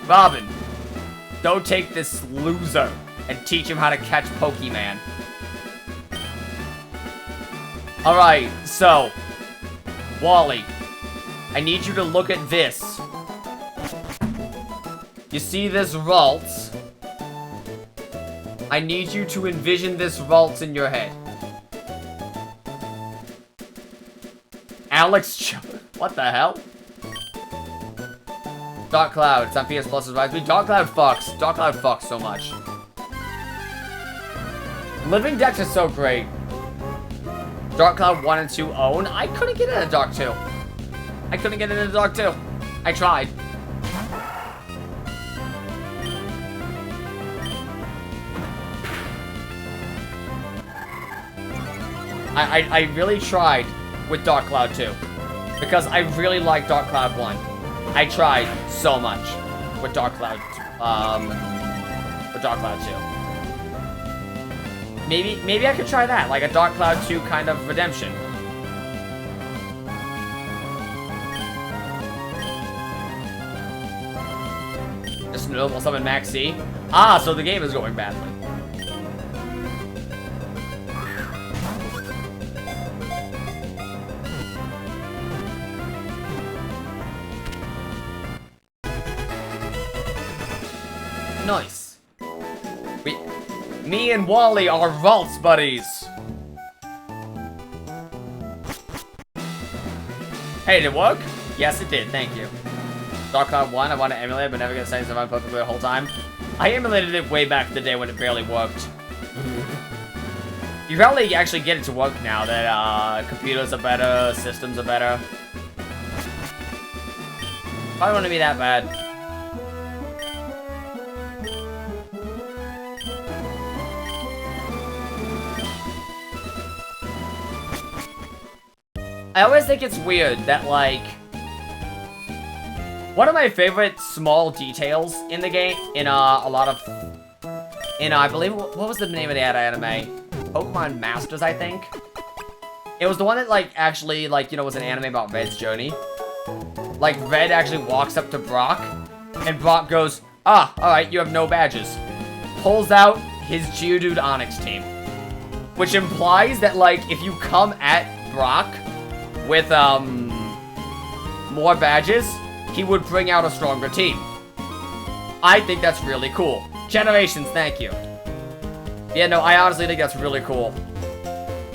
Robin, don't take this loser and teach him how to catch Pokemon. Alright, so, Wally, I need you to look at this. You see this Ralts? I need you to envision this Ralts in your head. Alex, what the hell? Dark Cloud, it's on PS Plus as well. Dark Cloud fucks. Dark Cloud fucks so much. Living Dex is so great. Dark Cloud 1 and 2 own. I couldn't get into Dark 2. I couldn't get into Dark 2. I tried. I really tried with Dark Cloud 2. Because I really like Dark Cloud 1. I tried so much with Dark Cloud 2. Maybe I could try that, like a Dark Cloud 2 kind of redemption. Just normal summon Max C. Ah, so the game is going badly. Nice. Me and Wally are Ralts buddies. Hey, did it work? Yes, it did. Thank you. Dark Cloud 1, I want to emulate it, but never get a sense of perfectly the whole time. I emulated it way back in the day when it barely worked. You probably actually get it to work now that computers are better, systems are better. Probably wouldn't be that bad. I always think it's weird that, like, one of my favorite small details in the game, I believe, what was the name of that anime? Pokemon Masters, I think? It was the one that, like, actually, like, you know, was an anime about Red's journey. Like, Red actually walks up to Brock, and Brock goes, ah, alright, you have no badges. Pulls out his Geodude Onix team. Which implies that, like, if you come at Brock with, more badges, he would bring out a stronger team. I think that's really cool. Generations, thank you. Yeah, no, I honestly think that's really cool.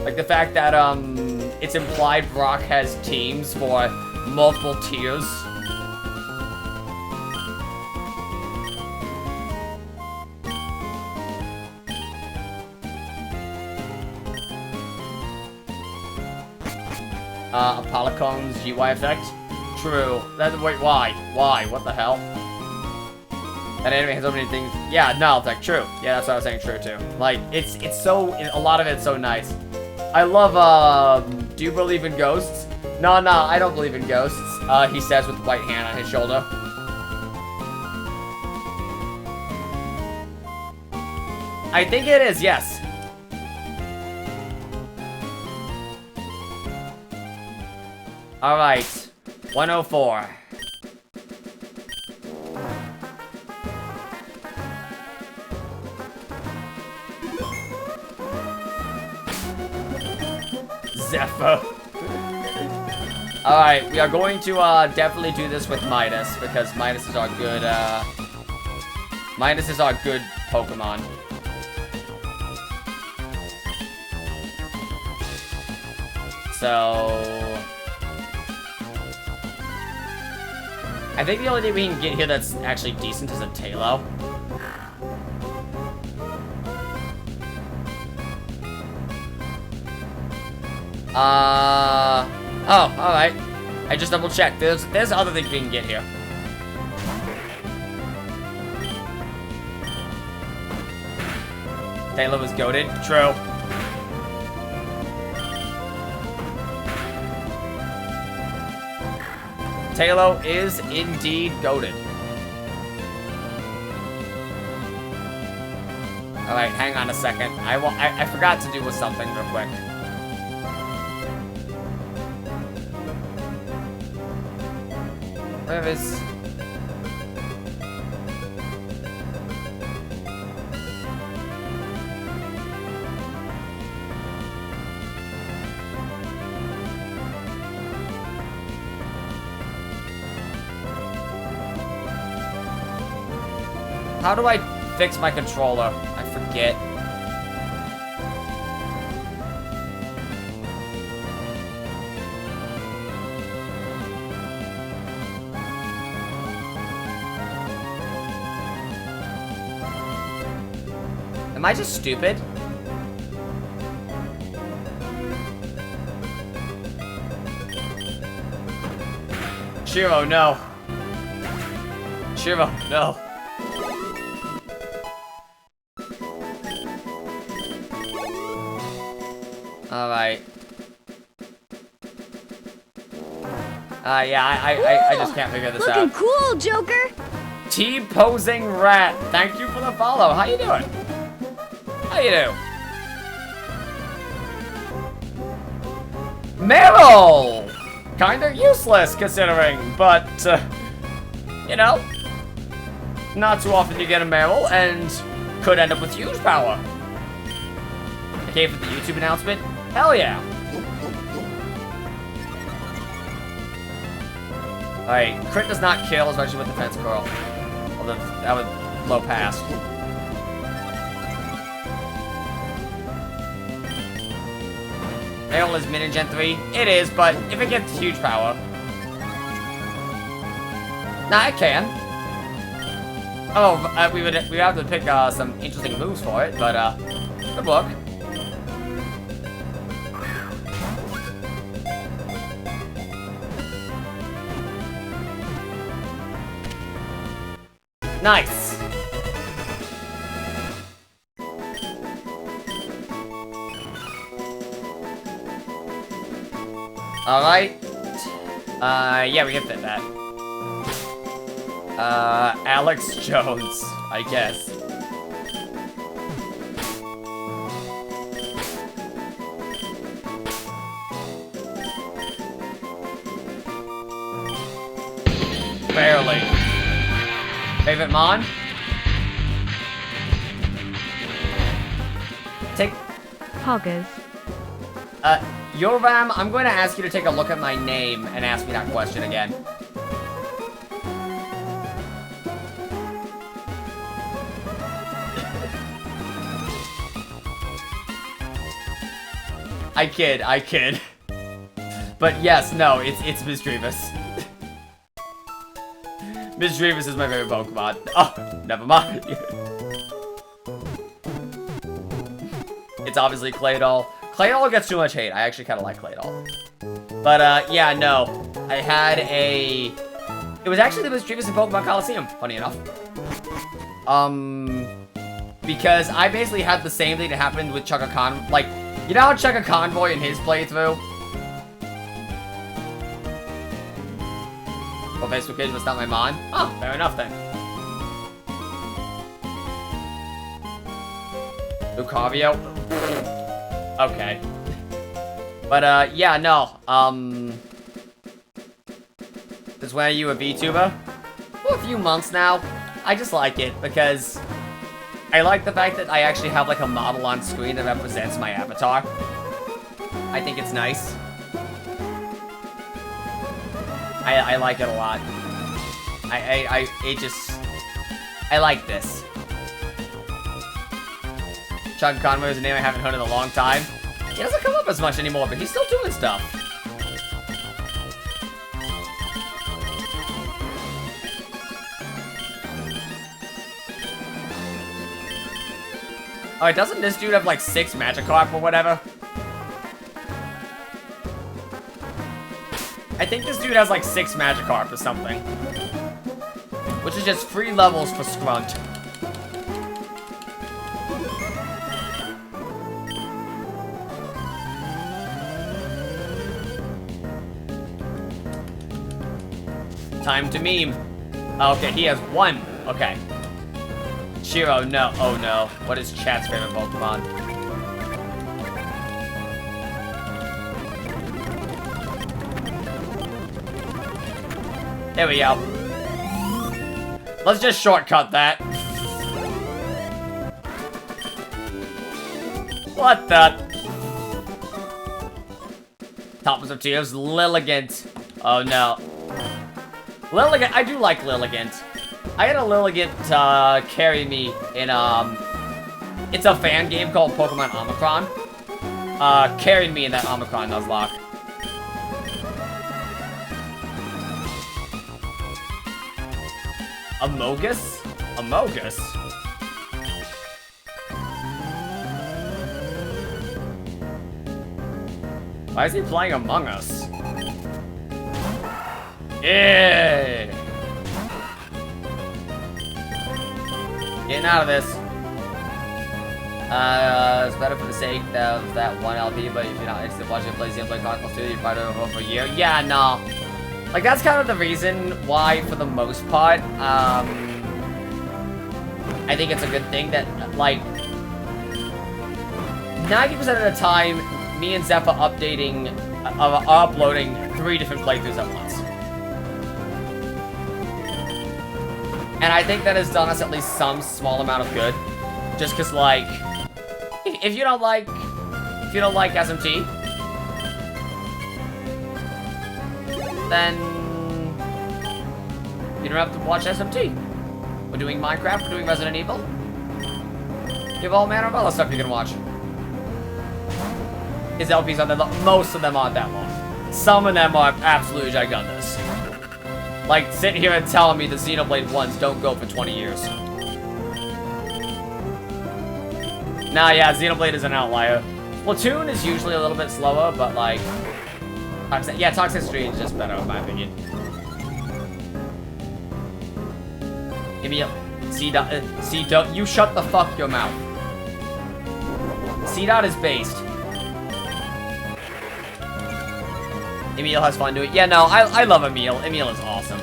Like, the fact that, it's implied Brock has teams for multiple tiers. Apollicon's GY effect? True. Wait, why? Why? What the hell? That anime has so many things. Yeah, no, it's like, true. Yeah, that's what I was saying, true, too. Like, it's so, a lot of it's so nice. I love, do you believe in ghosts? No, I don't believe in ghosts, he says with the white hand on his shoulder. I think it is, yes. Alright, 104. Zephyr. Alright, we are going to definitely do this with Midas, because Midas is our good Pokemon. So I think the only thing we can get here that's actually decent is a Tailo. Oh, alright. I just double checked. There's other things we can get here. Taylor was goated. True. Taylor is indeed goated. Alright, hang on a second. I forgot to do something real quick. Where is... How do I fix my controller? I forget. Am I just stupid? Shiro, no. Shiro, no. Alright. Yeah, I just can't figure this Looking out. cool, Joker. T-posing rat. Thank you for the follow. How you doing? How you do? Meryl! Kinda useless considering, but, you know, not too often you get a Meryl and could end up with huge power. Okay, for the YouTube announcement? Hell yeah! Alright, crit does not kill, especially with Defense Curl. Although that would low pass. Meryl is mid in Gen 3? It is, but if it gets huge power. Nah, it can. Oh, we would have to pick some interesting moves for it, but good luck. Nice. Alright. Yeah, we can fit that. Alex Jones, I guess. Barely. Favorite Mon? Take... Poggers. Yoram, I'm going to ask you to take a look at my name and ask me that question again. I kid. But yes, no, it's Misdreavus. Misdreavus is my favorite Pokemon. Oh, never mind. It's obviously Claydol. Claydol gets too much hate. I actually kind of like Claydol. But, yeah, no. I had a... It was actually the Misdreavus in Pokemon Coliseum, funny enough. Because I basically had the same thing that happened with Chugga Convoy. Like, you know how Chugga Convoy in his playthrough? Well, Facebook page was not my Mon. Oh, fair enough then. Lucario? Okay. But, yeah, no. Since when are you a VTuber? For a few months now. I just like it because I like the fact that I actually have, like, a model on screen that represents my avatar. I think it's nice. I like it a lot. I like this. Chuck Conway is a name I haven't heard in a long time. He doesn't come up as much anymore, but he's still doing stuff. Alright, doesn't this dude have like 6 Magikarp or whatever? I think this dude has like 6 Magikarp or something. Which is just 3 levels for Scrunt. Time to meme. Okay, he has 1. Okay. Shiro, no. Oh no. What is chat's favorite Pokemon? There we go. Let's just shortcut that. What the? Toppers of Tears, Lilligant. Oh no. Lilligant, I do like Lilligant. I had a Lilligant carry me in, it's a fan game called Pokemon Omicron. Carried me in that Omicron Nuzlocke. Amogus? Amogus? Why is he playing Among Us? Yeah! Getting out of this. It's better for the sake of that one LP, but if you're not interested in watching play Xenoblade Chronicles 2, you probably don't go for a year. Yeah, no. Like, that's kind of the reason why, for the most part, I think it's a good thing that, like, 90% of the time, me and Zeph are uploading 3 different playthroughs at once. And I think that has done us at least some small amount of good. Just cause, like, if you don't like SMT, then you don't have to watch SMT. We're doing Minecraft, we're doing Resident Evil. You have all manner of other stuff you can watch. His LPs are most of them aren't that long. Some of them are absolutely gigantous. Like, sit here and telling me the Xenoblade ones don't go for 20 years. Nah, yeah, Xenoblade is an outlier. Splatoon is usually a little bit slower, but like... Toxicity is just better, in my opinion. Emil, C-Dot, you shut the fuck your mouth. C-Dot is based. Emil has fun doing it. Yeah, no, I love Emil. Emil is awesome.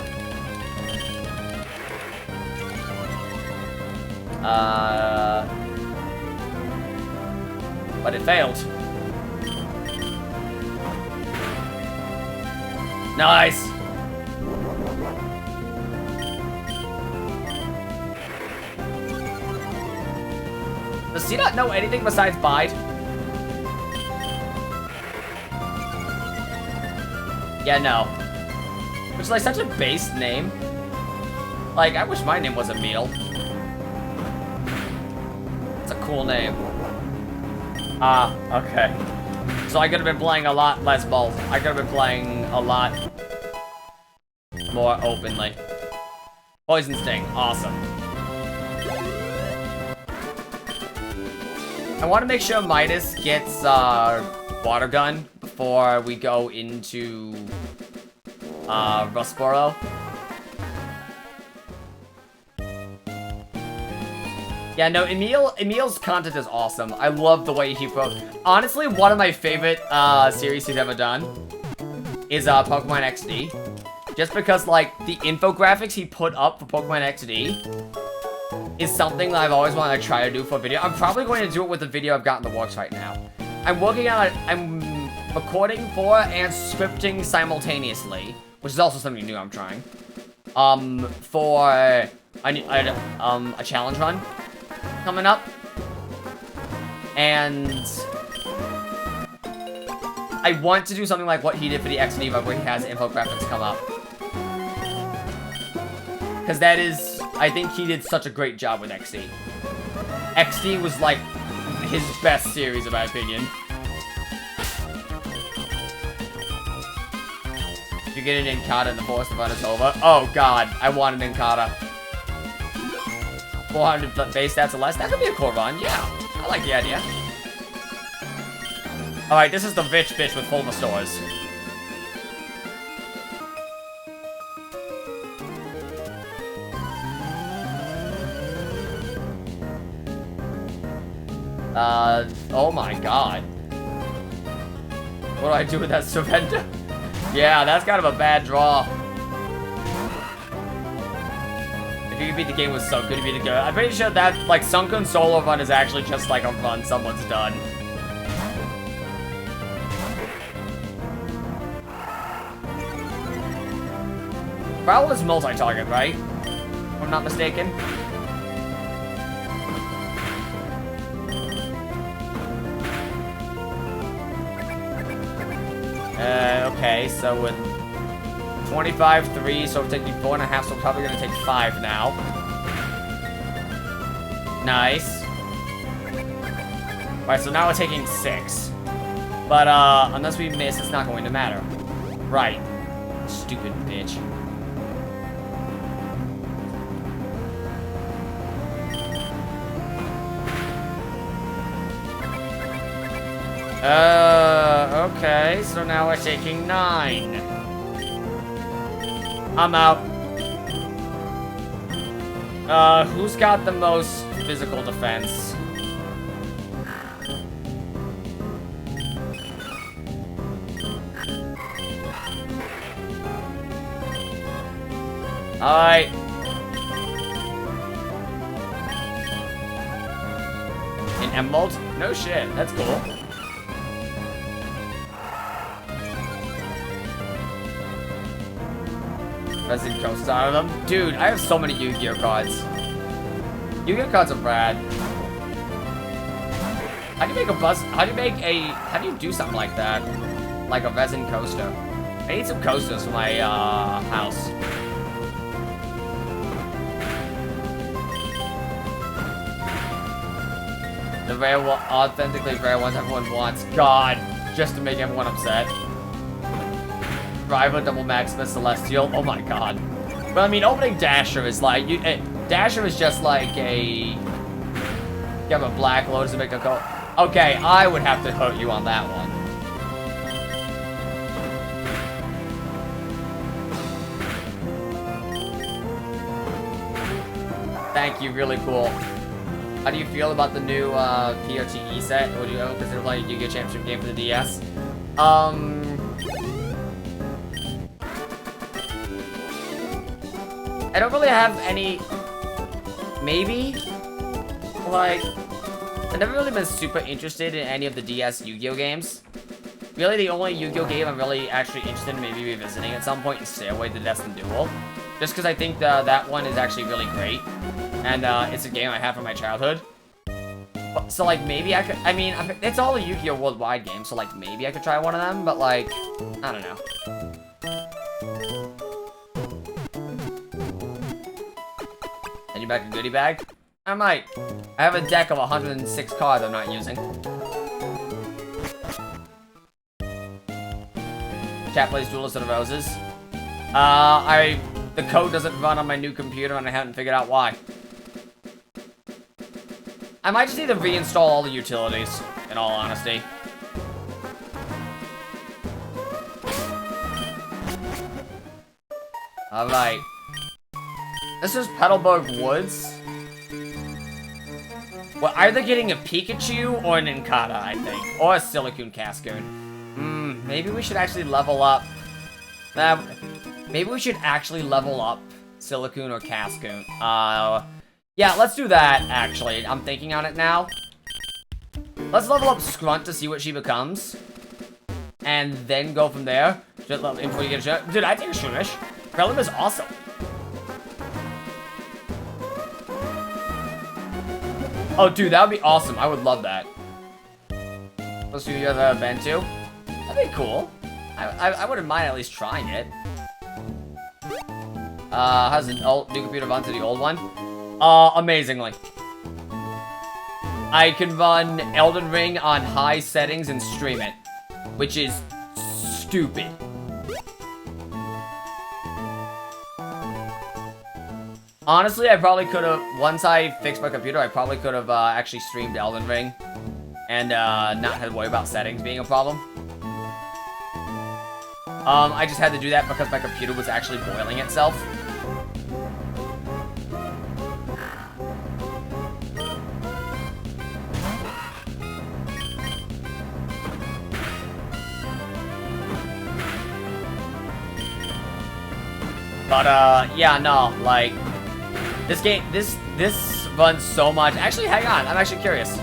But it failed. Nice. Does C-Dot know anything besides Bide? Yeah, no. Which is like such a base name. Like, I wish my name was Emil. It's a cool name. Ah, okay. So I could have been playing a lot less balls. I could have been playing a lot more openly. Poison Sting, awesome. I want to make sure Midas gets Water Gun before we go into Rustboro. Yeah, no, Emil's content is awesome. I love the way he honestly, one of my favorite series he's ever done is Pokemon XD. Just because, like, the infographics he put up for Pokemon XD is something that I've always wanted to try to do for a video. I'm probably going to do it with the video I've got in the works right now. I'm working on it. I'm recording for and scripting simultaneously, which is also something new I'm trying. For a challenge run coming up, and I want to do something like what he did for the XD, but where he has infographics come up. Because that is, I think he did such a great job with XD. XD was like his best series, in my opinion. You get an Inkata and the forest run is over. Oh god, I want an Inkata. 400 base stats or less. That could be a cool run. Yeah, I like the idea. Alright, this is the rich bitch with full stores. Oh my god. What do I do with that surrender? Yeah, that's kind of a bad draw. If you could beat the game with Sunken, you beat the game. I'm pretty sure that, like, Sunken solo run is actually just like a run someone's done. Prowl is multi-target, right? If I'm not mistaken. Okay, so with 25-3, so we're taking 4.5, so we're probably gonna take 5 now. Nice. Alright, so now we're taking 6. But, unless we miss, it's not going to matter. Right. Stupid bitch. Okay, so now we're taking 9. I'm out. Who's got the most physical defense? Alright. An emerald? No shit, that's cool. Resin coast out of them. Dude, I have so many Yu-Gi-Oh cards. Yu-Gi-Oh cards are rad. How do you make a buzz? How do you do something like that? Like a resin coaster. I need some coasters for my house. The rare one, authentically rare ones everyone wants. God, just to make everyone upset. Rival, Double Maximus, Celestial. Oh my god. But I mean, opening Dasher is like, Dasher is just like a, you have a Black Lotus to make a call. Okay, I would have to hurt you on that one. Thank you, really cool. How do you feel about the new PRTE set? Would you ever consider playing a Yu-Gi-Oh! Championship game for the DS? I don't really have any... Maybe? Like, I've never really been super interested in any of the DS Yu-Gi-Oh! Games. Really, the only Yu-Gi-Oh! Game I'm really actually interested in maybe revisiting at some point is Stairway to Destined Duel. Just because I think that one is actually really great. And it's a game I have from my childhood. So, like, maybe I could... I mean, it's all a Yu-Gi-Oh! Worldwide game, so, like, maybe I could try one of them, but, like, I don't know. And you back a goodie bag? I might. I have a deck of 106 cards I'm not using. Cat plays Duelist of the Roses. The code doesn't run on my new computer and I haven't figured out why. I might just need to reinstall all the utilities, in all honesty. Alright. This is Petalburg Woods. We're either getting a Pikachu or an Inkata, I think. Or a Silicune Cascoon. Maybe we should actually level up. Maybe we should actually level up Silicune or Cascoon. Yeah, let's do that, actually. I'm thinking on it now. Let's level up Scrunt to see what she becomes. And then go from there. Just before you get a shot. Dude, I take a Shroomish. Prelim is awesome. Oh, dude, that would be awesome. I would love that. Let's do the other event, too. That'd be cool. I wouldn't mind at least trying it. How's the new computer run to the old one? Amazingly. I can run Elden Ring on high settings and stream it, which is stupid. Honestly, I probably could have, once I fixed my computer, I probably could have actually streamed Elden Ring and not had to worry about settings being a problem. I just had to do that because my computer was actually boiling itself. But, yeah, no, like, this game, this runs so much. Actually, hang on, I'm actually curious.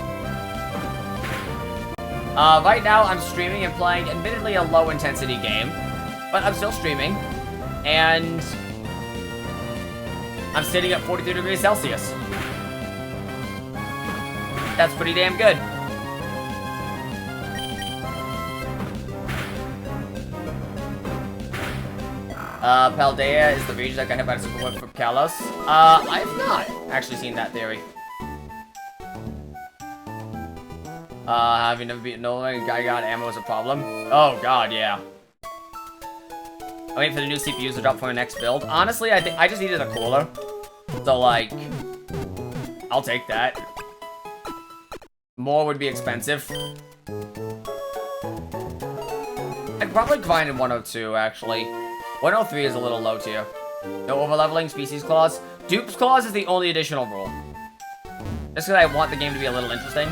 Right now, I'm streaming and playing, admittedly, a low-intensity game, but I'm still streaming, and I'm sitting at 43 degrees Celsius. That's pretty damn good. Paldea is the region that got hit by the super whip from Kalos. I have not actually seen that theory. Have you never beaten Nolan? Guy got ammo is a problem. Oh god, yeah. I'm waiting for the new CPUs to drop for my next build. Honestly, I think I just needed a cooler. So like, I'll take that. More would be expensive. I'd probably grind in 102 actually. 103 is a little low tier. No overleveling, species clause. Dupes clause is the only additional rule. Just because I want the game to be a little interesting.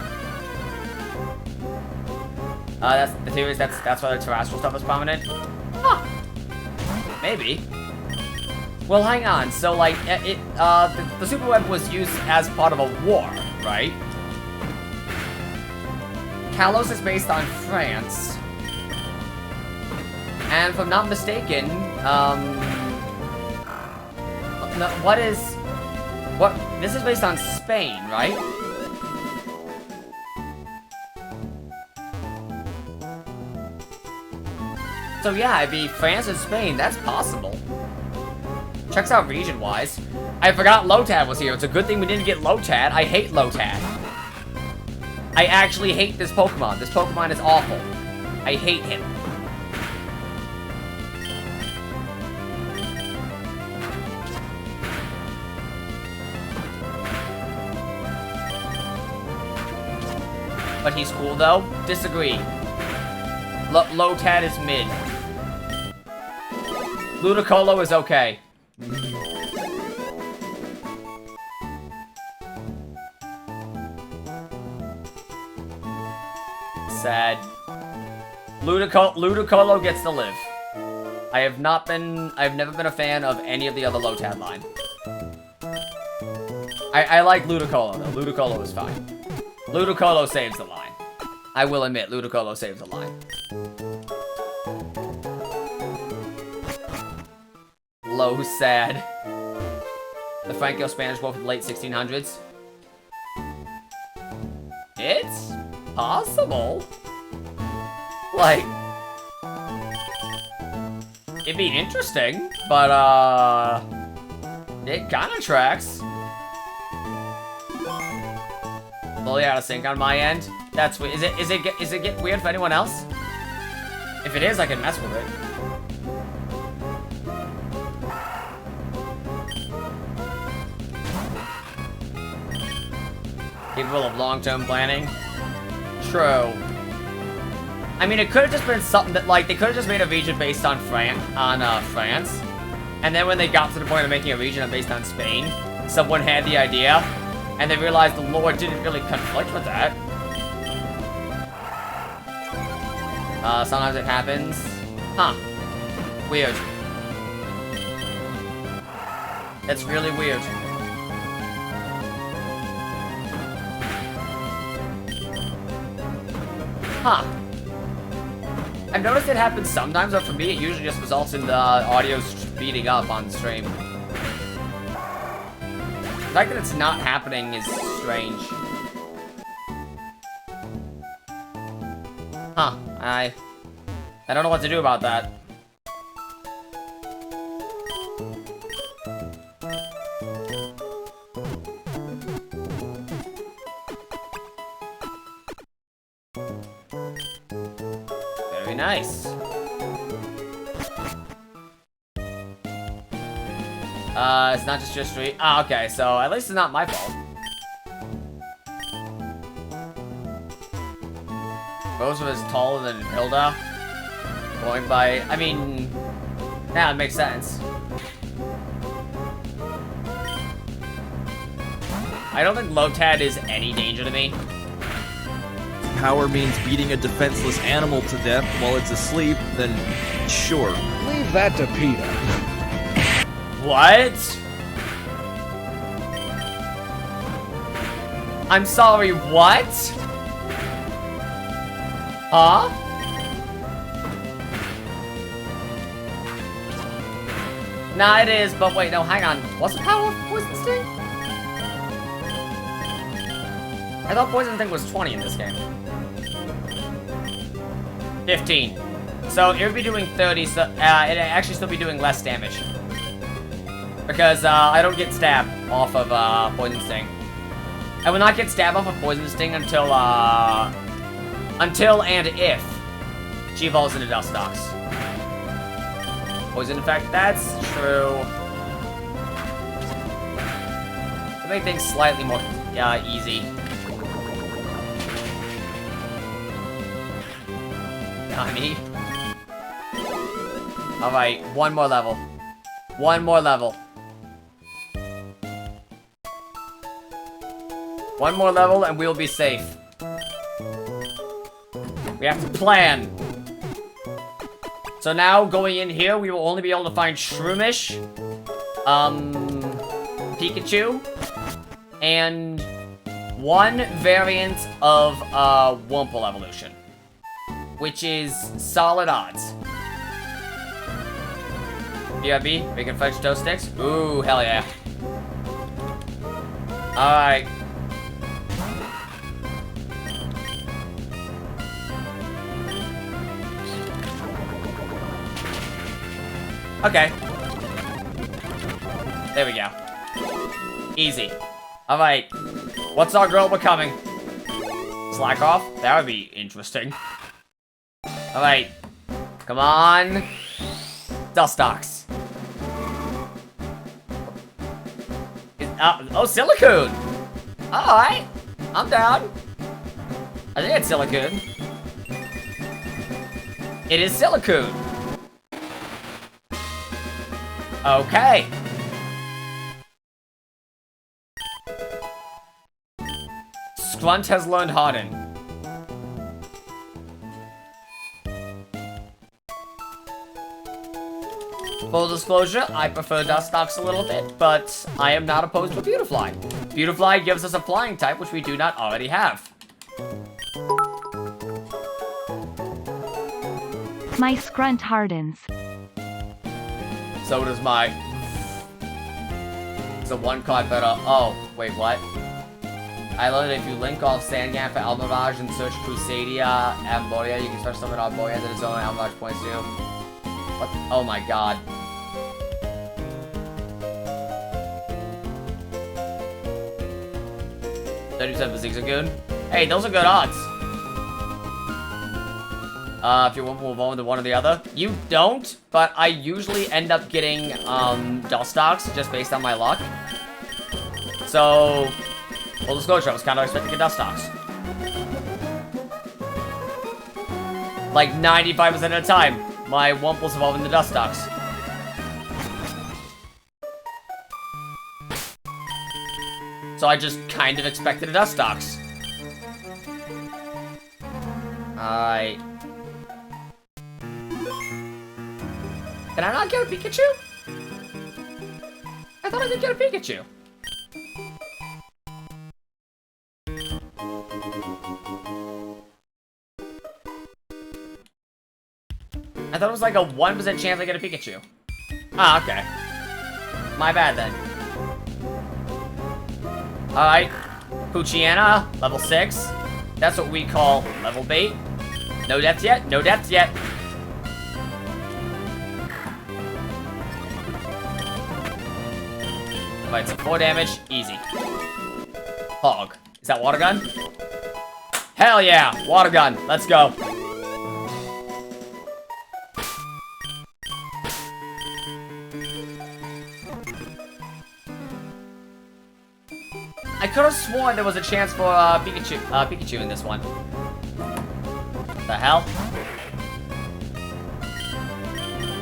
That's the theory is that's why the terrestrial stuff is prominent. Huh. Maybe. Well, hang on. So like the super web was used as part of a war, right? Kalos is based on France. And if I'm not mistaken, this is based on Spain, right? So yeah, it'd be France and Spain, that's possible. Checks out region-wise. I forgot Lotad was here, it's a good thing we didn't get Lotad. I hate Lotad. I actually hate this Pokemon. This Pokemon is awful. I hate him. But he's cool though? Disagree. Lotad is mid. Ludicolo is okay. Sad. Ludicolo gets to live. I've never been a fan of any of the other Lotad line. I like Ludicolo though. Ludicolo is fine. Ludicolo saves the line. I will admit, Ludicolo saves the line. Low sad. The Franco-Spanish War from the late 1600s. It's possible. Like, it'd be interesting, but it kinda tracks. Fully out of sync on my end. That's weird. Is it get weird for anyone else? If it is, I can mess with it. Capable of long-term planning. True. I mean, it could have just been something that, like, they could have just made a region based on France, and then when they got to the point of making a region based on Spain, someone had the idea, and they realized the lore didn't really conflict with that. Sometimes it happens. Huh. Weird. That's really weird. Huh. I've noticed it happens sometimes, but for me, it usually just results in the audio speeding up on stream. The fact that it's not happening is strange. Huh. I don't know what to do about that. Very nice. It's not just your street. Ah, okay, so at least it's not my fault. Rose was taller than Hilda. Going by, I mean, yeah, it makes sense. I don't think Lotad is any danger to me. Power means beating a defenseless animal to death while it's asleep, then sure. Leave that to Peter. What? I'm sorry, what? Huh? Nah, it is, but wait, no, hang on. What's the power of Poison Sting? I thought Poison Sting was 20 in this game. 15. So it would be doing 30, so it'd actually still be doing less damage. Because I don't get stabbed off of Poison Sting. I will not get stabbed off of Poison Sting until and if she evolves into Dustox. Poison effect, that's true. To make things slightly more easy. Nani? Alright, one more level. One more level. One more level and we'll be safe. We have to plan. So now, going in here, we will only be able to find Shroomish, Pikachu, and one variant of Wurmple evolution, which is solid odds. BRB, bacon fudge toast sticks. Ooh, hell yeah. Alright. Okay. There we go. Easy. Alright. What's our girl becoming? Slack off? That would be interesting. Alright. Come on. Dustox. Oh, Silicoon! Alright. I'm down. I think it's Silicoon. It is Silicoon. Okay. Scrunt has learned Hoenn. Full disclosure, I prefer Dustox a little bit, but I am not opposed to Beautifly. Beautifly gives us a flying type, which we do not already have. My Scrunt hardens. So does my... It's a one card better. Oh, wait, what? I learned that if you link off Sandgan for Almirage and search Crusadia and Boria, you can special summon on Boria that his own Almirage points to. What? Oh my god. $37 for Zigzagoon. Hey, those are good odds. If you want to move on to one or the other. You don't, but I usually end up getting, Dustox just based on my luck. So, full disclosure, I was kind of expecting to get Dustox. Like 95% of the time, my Wumples evolve into Dustox. So I just kind of expected a Dustox. Alright. Can I not get a Pikachu? I thought I could get a Pikachu. I thought it was like a 1% chance I get a Pikachu. Ah, okay. My bad then. Alright. Poochyena, level 6. That's what we call level bait. No deaths yet? No deaths yet. Right, so 4 damage, easy. Hog. Is that water gun? Hell yeah, water gun. Let's go. I could have sworn there was a chance for Pikachu in this one. The hell?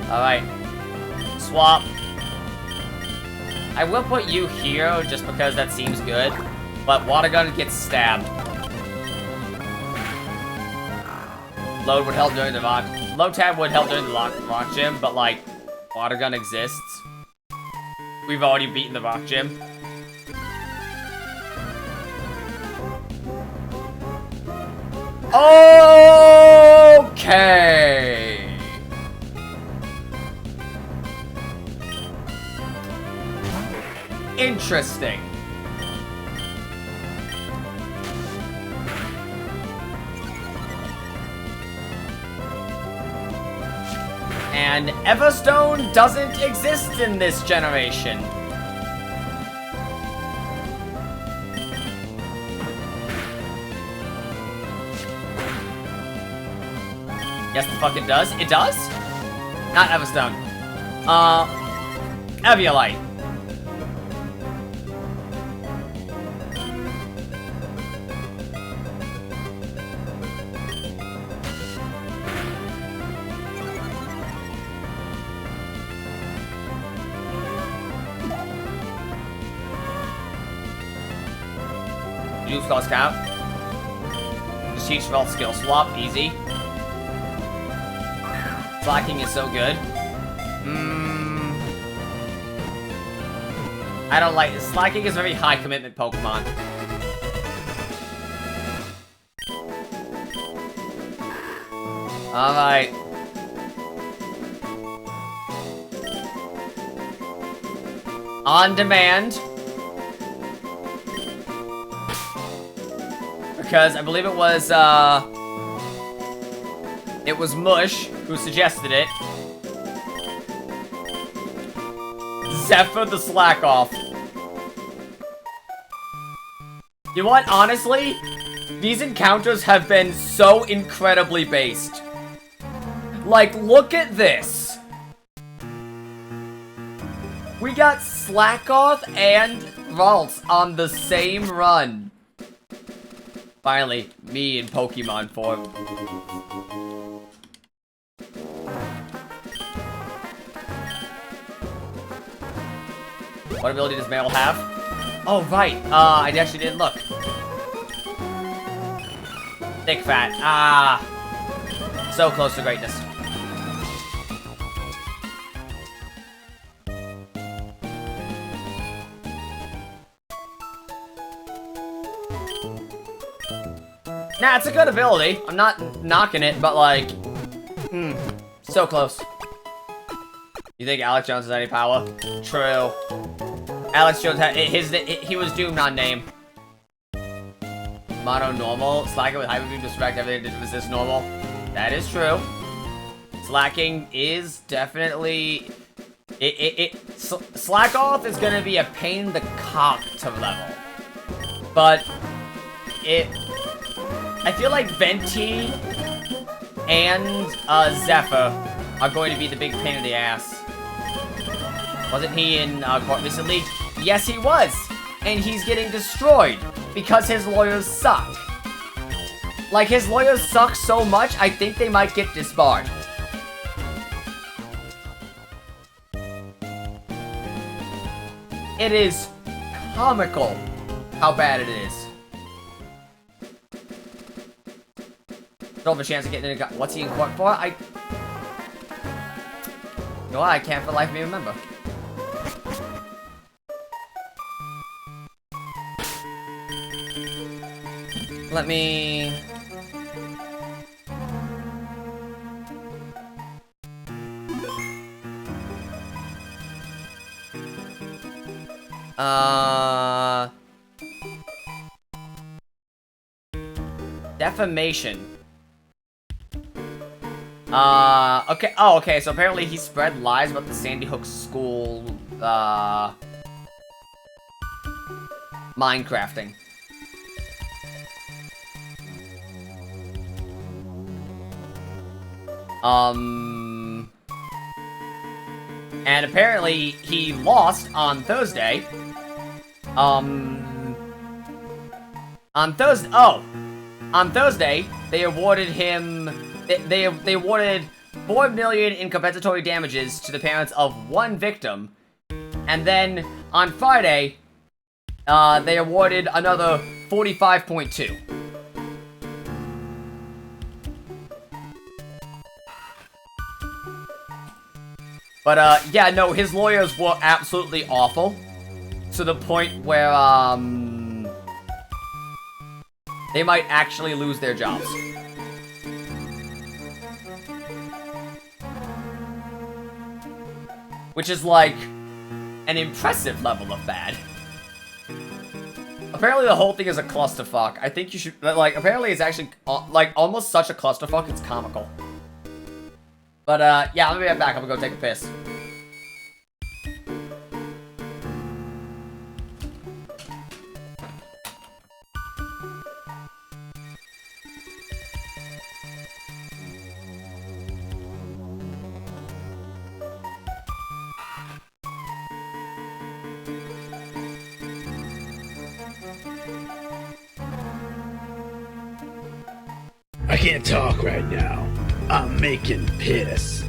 Alright. Swap. I will put you here just because that seems good. But water gun gets stabbed. Load would help during the rock. Low tab would help during the rock gym, but like, water gun exists. We've already beaten the rock gym. Okay. Interesting. And Everstone doesn't exist in this generation. Yes, the fuck it does. It does? Not Everstone. Eviolite. Use cost count. Just teach Vault skill swap, easy. Slacking is so good. I don't like it. Slacking is a very high commitment Pokemon. Alright. On demand. Because I believe it was Mush who suggested it. Zephyr the Slack Off. You know what? Honestly, these encounters have been so incredibly based. Like, look at this. We got Slack Off and Ralts on the same run. Finally, me in Pokemon form. What ability does Meryl have? Oh, right. I actually didn't look. Thick Fat. Ah. So close to greatness. Nah, it's a good ability. I'm not knocking it, but like... so close. You think Alex Jones has any power? True. Alex Jones had he was doomed on name. Mono normal. Slacking with Hyper Beam distract everything to resist normal. That is true. Slacking is definitely Slack Off is gonna be a pain in the cock to level. But I feel like Venti and Zephyr are going to be the big pain in the ass. Wasn't he in court recently? Yes, he was! And he's getting destroyed because his lawyers suck. Like, his lawyers suck so much, I think they might get disbarred. It is comical how bad it is. Don't have a chance of getting in. What's he in court for? You know what? I can't for the life of me remember. Let me... Defamation. Okay. Oh, okay. So apparently he spread lies about the Sandy Hook school, Minecrafting. And apparently he lost on Thursday. On Thursday, they awarded him, they awarded 4 million in compensatory damages to the parents of one victim. And then, on Friday, they awarded another 45.2. But, yeah, no, his lawyers were absolutely awful. To the point where, they might actually lose their jobs. Which is, like, an impressive level of bad. Apparently the whole thing is a clusterfuck. I think you should, like, apparently it's actually, like, almost such a clusterfuck, it's comical. But, yeah, I'm gonna be right back. I'm gonna go take a piss. I can't talk right now. I'm making piss.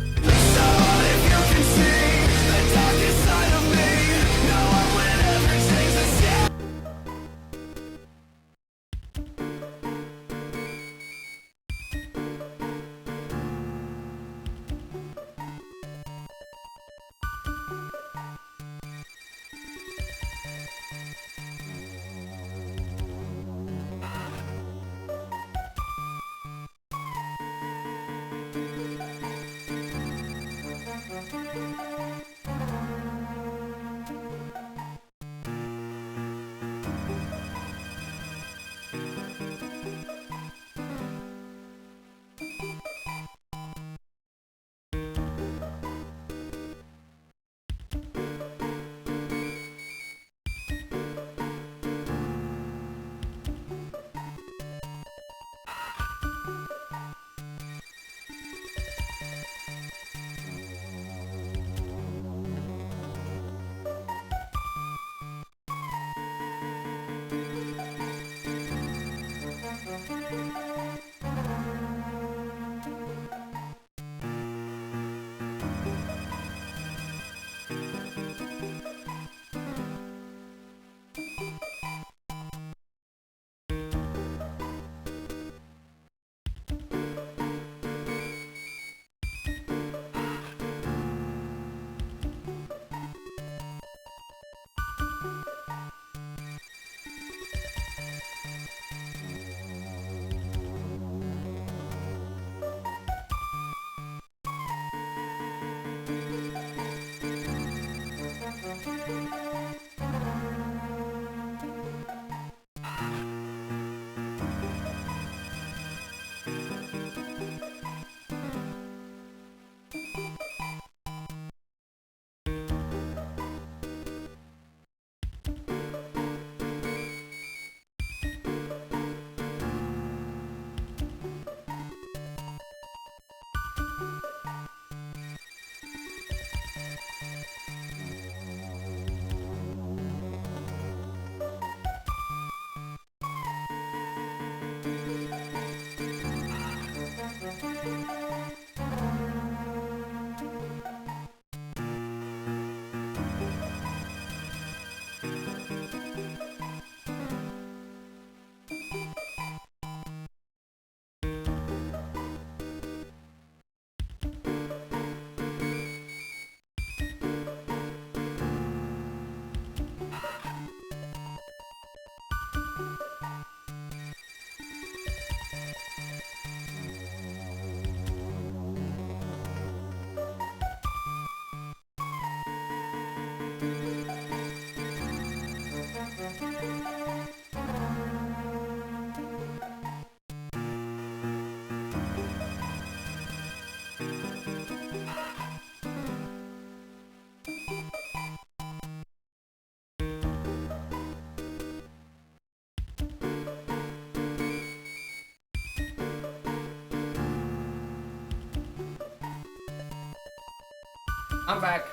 I'm back.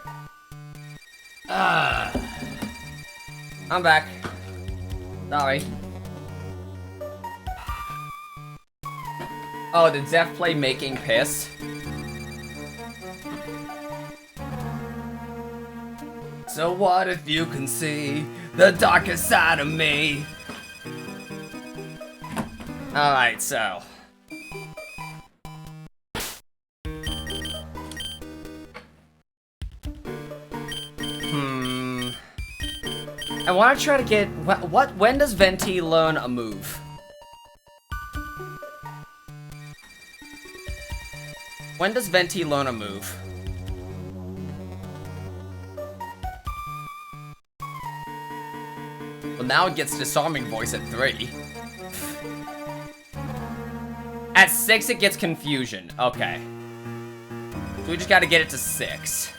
I'm back. Sorry. Oh, did Zeph play Making Piss? So what if you can see the darkest side of me? Alright, so. I want to try to get... when does Venti learn a move? When does Venti learn a move? Well, now it gets Disarming Voice at 3. At 6, it gets Confusion. Okay. So we just gotta get it to 6.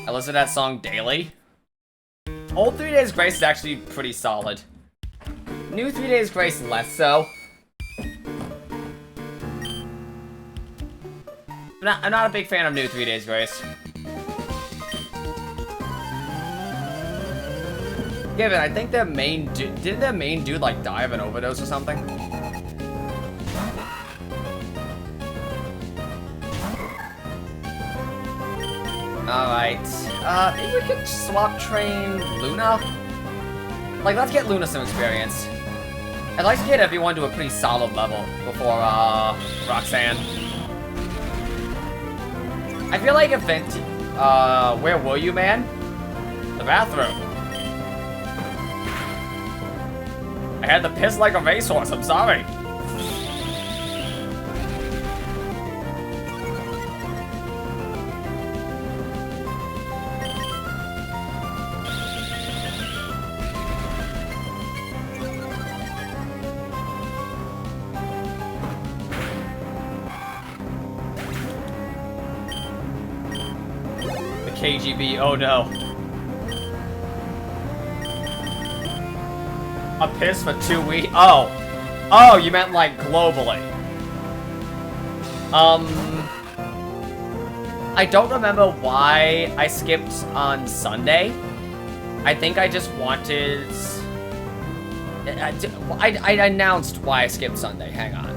I listen to that song daily. Old 3 Days Grace is actually pretty solid. New 3 Days Grace less so. I'm not a big fan of New 3 Days Grace. Given, I think their main dude... Didn't their main dude, like, die of an overdose or something? Alright. Maybe we could swap train Luna? Like, let's get Luna some experience. I'd like to get everyone to a pretty solid level before, Roxanne. I feel like if Venti... where were you, man? The bathroom. I had to piss like a racehorse, I'm sorry. KGB, oh no. A piss for 2 weeks? Oh. Oh, you meant like globally. I don't remember why I skipped on Sunday. I think I just wanted... I announced why I skipped Sunday, hang on.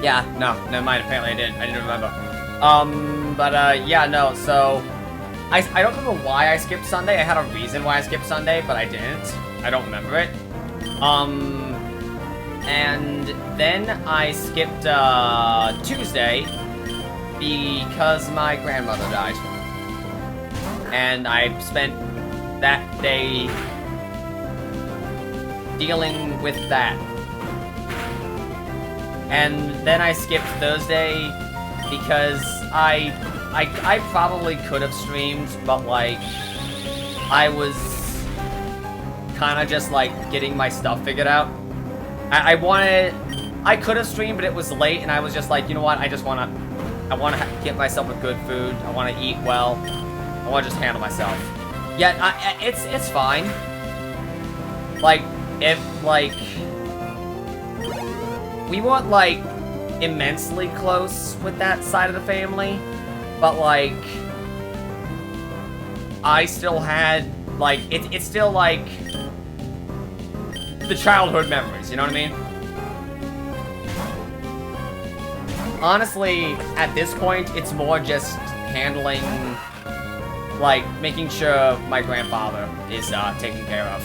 Yeah, no, never mind. Apparently I didn't remember. Yeah, no, so... I don't remember why I skipped Sunday. I had a reason why I skipped Sunday, but I didn't. I don't remember it. And then I skipped, Tuesday because my grandmother died. And I spent that day dealing with that. And then I skipped Thursday because I probably could have streamed, but like I was kind of just like getting my stuff figured out. I could have streamed, but it was late, and I was just like, you know what? I want to get myself a good food. I want to eat well. I want to just handle myself. Yeah, it's fine. Like if like. We weren't, like, immensely close with that side of the family, but, like, I still had, like, it's still, like, the childhood memories, you know what I mean? Honestly, at this point, it's more just handling, like, making sure my grandfather is, taken care of,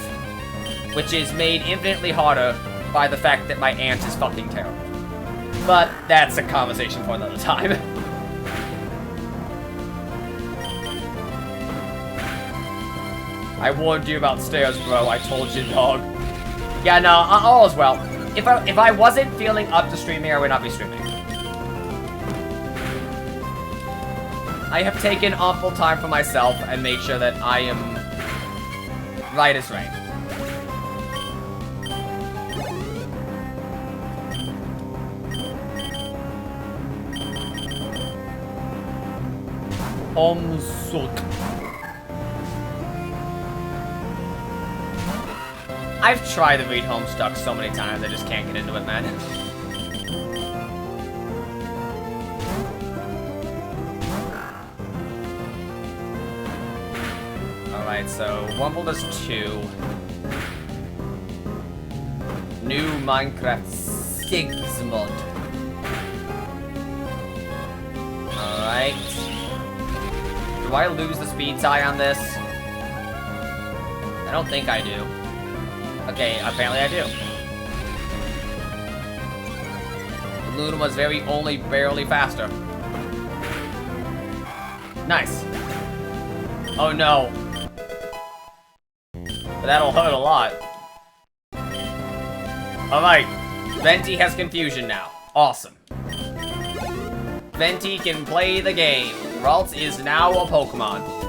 which is made infinitely harder by the fact that my aunt is fucking terrible. But that's a conversation for another time. I warned you about stairs, bro. I told you, dog. Yeah, no, all is well. If I wasn't feeling up to streaming, I would not be streaming. I have taken ample time for myself and made sure that I am right as rain. I've tried to read Homestuck so many times, I just can't get into it, man. Alright, so Wumble does 2. New Minecraft 6 mod. Alright. Do I lose the speed tie on this? I don't think I do. Okay, apparently I do. Luna was only barely faster. Nice. Oh no. But that'll hurt a lot. Alright. Venti has confusion now. Awesome. Venti can play the game. Ralts is now a Pokemon.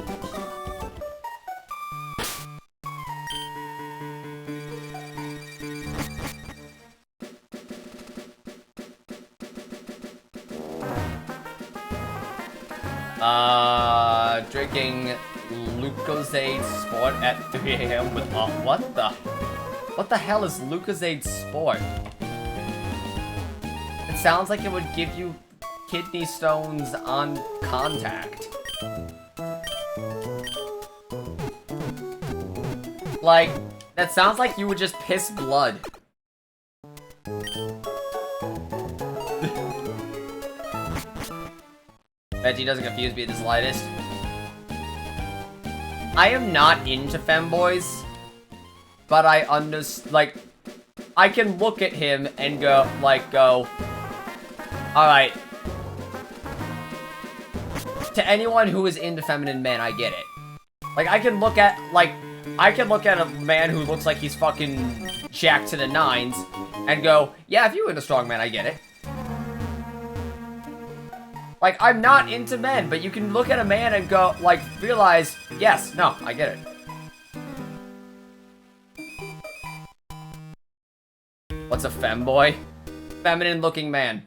Drinking Lucozade Sport at 3 AM with what the hell is Lucozade Sport? It sounds like it would give you kidney stones on contact. Like, that sounds like you would just piss blood. Veggie doesn't confuse me the slightest. I am not into femboys, but I like, I can look at him and go, alright. To anyone who is into feminine men, I get it. Like, I can look at a man who looks like he's fucking jacked to the nines and go, yeah, if you're into strong men, I get it. Like, I'm not into men, but you can look at a man and go, like, realize, yes, no, I get it. What's a femboy? Feminine-looking man.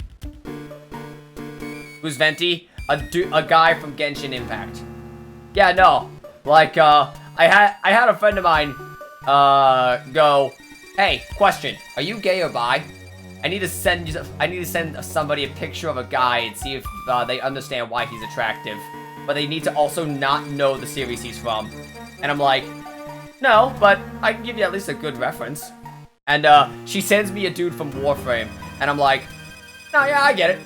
Who's Venti? A guy from Genshin Impact. Yeah, no. Like, I had a friend of mine, go, hey, question, are you gay or bi? I need to send somebody a picture of a guy and see if they understand why he's attractive. But they need to also not know the series he's from. And I'm like, no, but I can give you at least a good reference. And she sends me a dude from Warframe. And I'm like, no, yeah, I get it.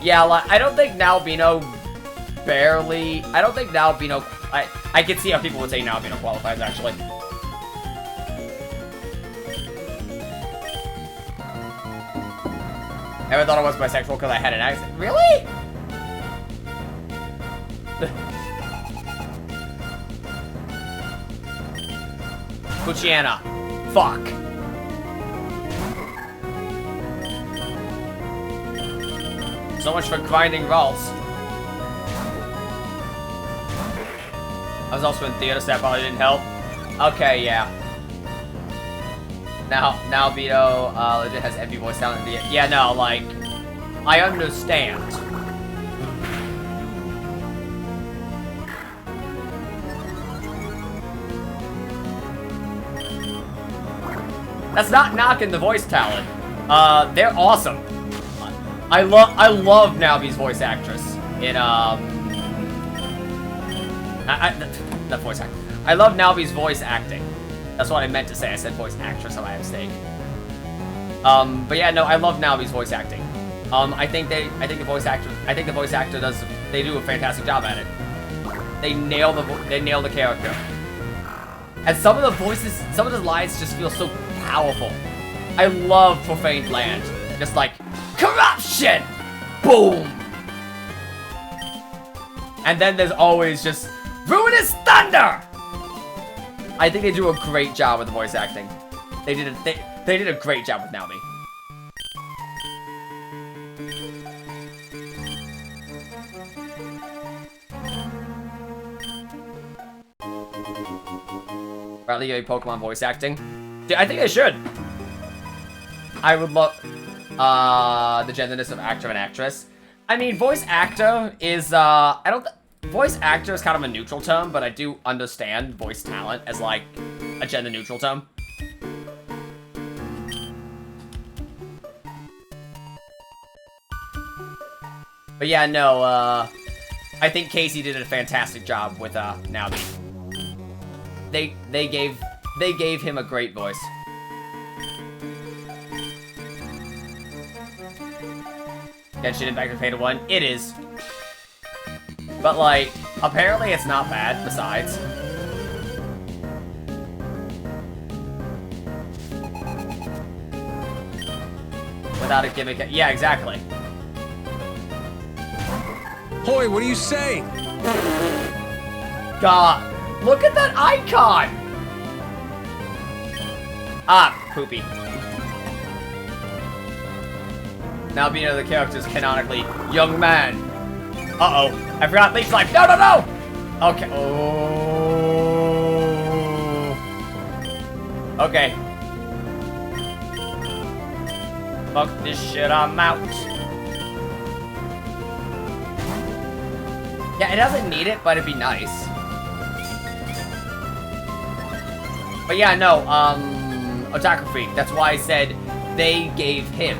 Yeah, like, I don't think Nalbino barely... I don't think Nalbino... I can see how people would say Nalbino qualifies, actually. Never thought I was bisexual because I had an accent. Really? Luciana. Fuck. So much for grinding rolls. I was also in theater, so that probably didn't help. Okay, yeah. Now Vito legit has empty voice talent. Yeah, no, like, I understand. That's not knocking the voice talent. They're awesome. I love Nalby's voice actress in not voice actor. I love Nalby's voice acting. That's what I meant to say. I said voice actress on my mistake. But yeah, no, I love Nalby's voice acting. I think the voice actor does. They do a fantastic job at it. They nail the character. And some of the voices, some of the lines just feel so powerful. I love Profaned Land. Just like, corruption! Boom! And then there's always just, ruinous thunder! I think they do a great job with the voice acting. They did a great job with Naomi. Bradley, you Pokemon voice acting? Dude, I think I should. I would love... the genderness of actor and actress. I mean, voice actor is, voice actor is kind of a neutral term, but I do understand voice talent as, like, a gender-neutral term. But yeah, no, I think Casey did a fantastic job with, Navi. They gave him a great voice. Genshin Impact of Pay to 1? It is. But, like, apparently it's not bad, besides. Without a gimmick. Yeah, exactly. Hoy, what are you saying? God, look at that icon! Ah, poopy. Now being another characters canonically, young man. Uh-oh, I forgot Leaf's life. No, no, no! Okay, oh. Okay. Fuck this shit, I'm out. Yeah, it doesn't need it, but it'd be nice. But yeah, no, Otaku Freak. That's why I said they gave him.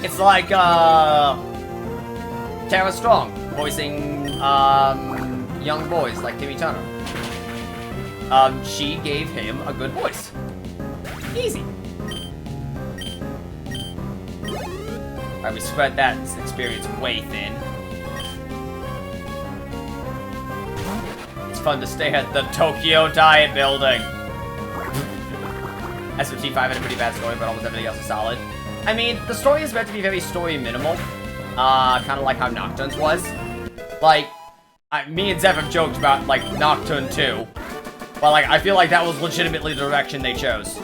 It's like, Tara Strong voicing, young boys like Timmy Turner. She gave him a good voice. Easy. Alright, we spread that experience way thin. It's fun to stay at the Tokyo Diet Building. SMT5 had a pretty bad story, but almost everything else is solid. I mean, the story is meant to be very story minimal. Kind of like how Nocturne's was. Like, me and Zev have joked about, like, Nocturne 2. But, like, I feel like that was legitimately the direction they chose.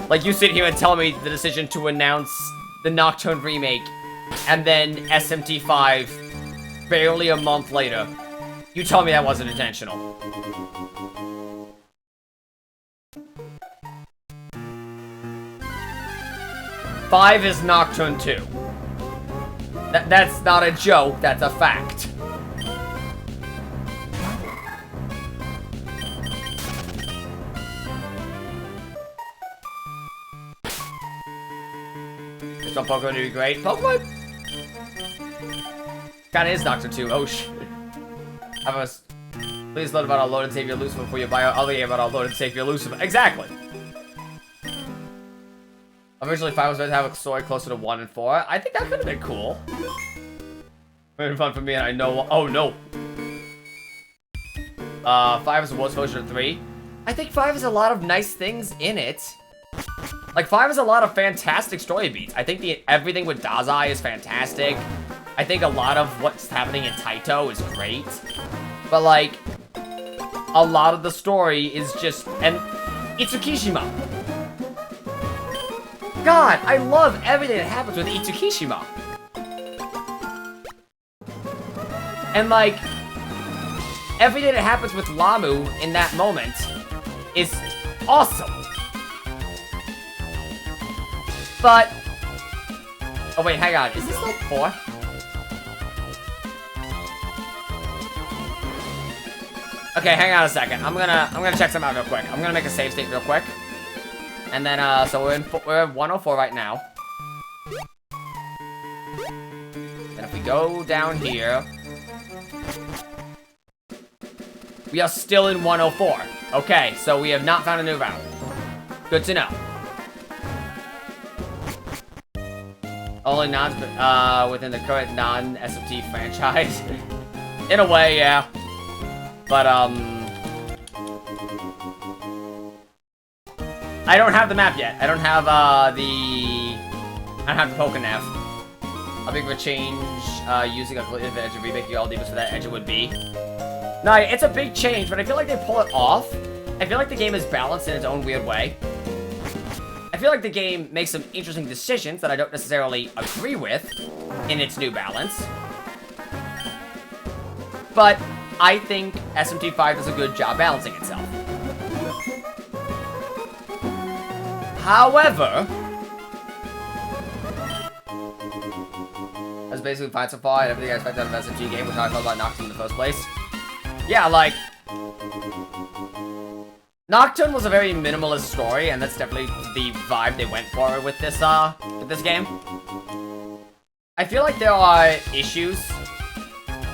Like, you sit here and tell me the decision to announce the Nocturne remake, and then SMT5 barely a month later. You tell me that wasn't intentional. Five is Nocturne 2. That's not a joke, that's a fact. Is some Pokemon to be great? Pokemon? Kinda is Nocturne 2. Oh shit. Please learn about our Lord and Savior Lucifer before you buy our other game about our Lord and Savior Lucifer. Exactly. Originally, 5 was meant to have a story closer to 1 and 4. I think that could have been cool. Been fun for me, and I know. Oh no. 5 is the world's closer to 3. I think 5 has a lot of nice things in it. Like 5 has a lot of fantastic story beats. I think everything with Dazai is fantastic. I think a lot of what's happening in Taito is great. But like, a lot of the story is just Itsukishima. God, I love everything that happens with Itsukishima. And like, everything that happens with Lamu in that moment is awesome. But, oh wait, hang on, is this like 4? Okay, hang on a second. I'm gonna check something out real quick. I'm gonna make a save state real quick. And then, so we're at 104 right now. And if we go down here, we are still in 104. Okay, so we have not found a new route. Good to know. Only within the current non-SFT franchise. In a way, yeah. But, I don't have the map yet. I don't have, the Pokenav. How big of a change, using a completely different engine remake all deepest for that engine would be? No, it's a big change, but I feel like they pull it off. I feel like the game is balanced in its own weird way. I I feel like the game makes some interesting decisions that I don't necessarily agree with in its new balance. But I think SMT5 does a good job balancing itself. However, that's basically fine so far, and everything I expect out of an SMT game, which is how I felt about Nocturne in the first place. Yeah, like, Nocturne was a very minimalist story, and that's definitely the vibe they went for with this game. I feel like there are issues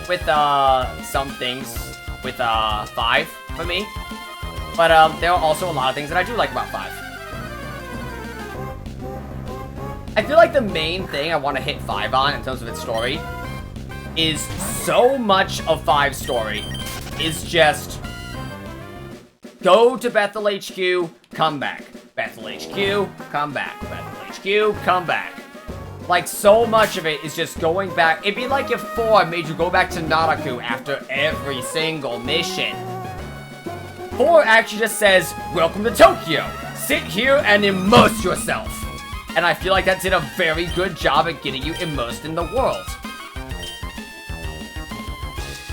with, some things with, 5 for me. But, there are also a lot of things that I do like about 5. I feel like the main thing I want to hit 5 on in terms of its story is so much of 5's story is just go to Bethel HQ, come back. Bethel HQ, come back. Bethel HQ, come back. Like, so much of it is just going back. It'd be like if 4 made you go back to Naraku after every single mission. 4 actually just says, welcome to Tokyo. Sit here and immerse yourself. And I feel like that did a very good job at getting you immersed in the world.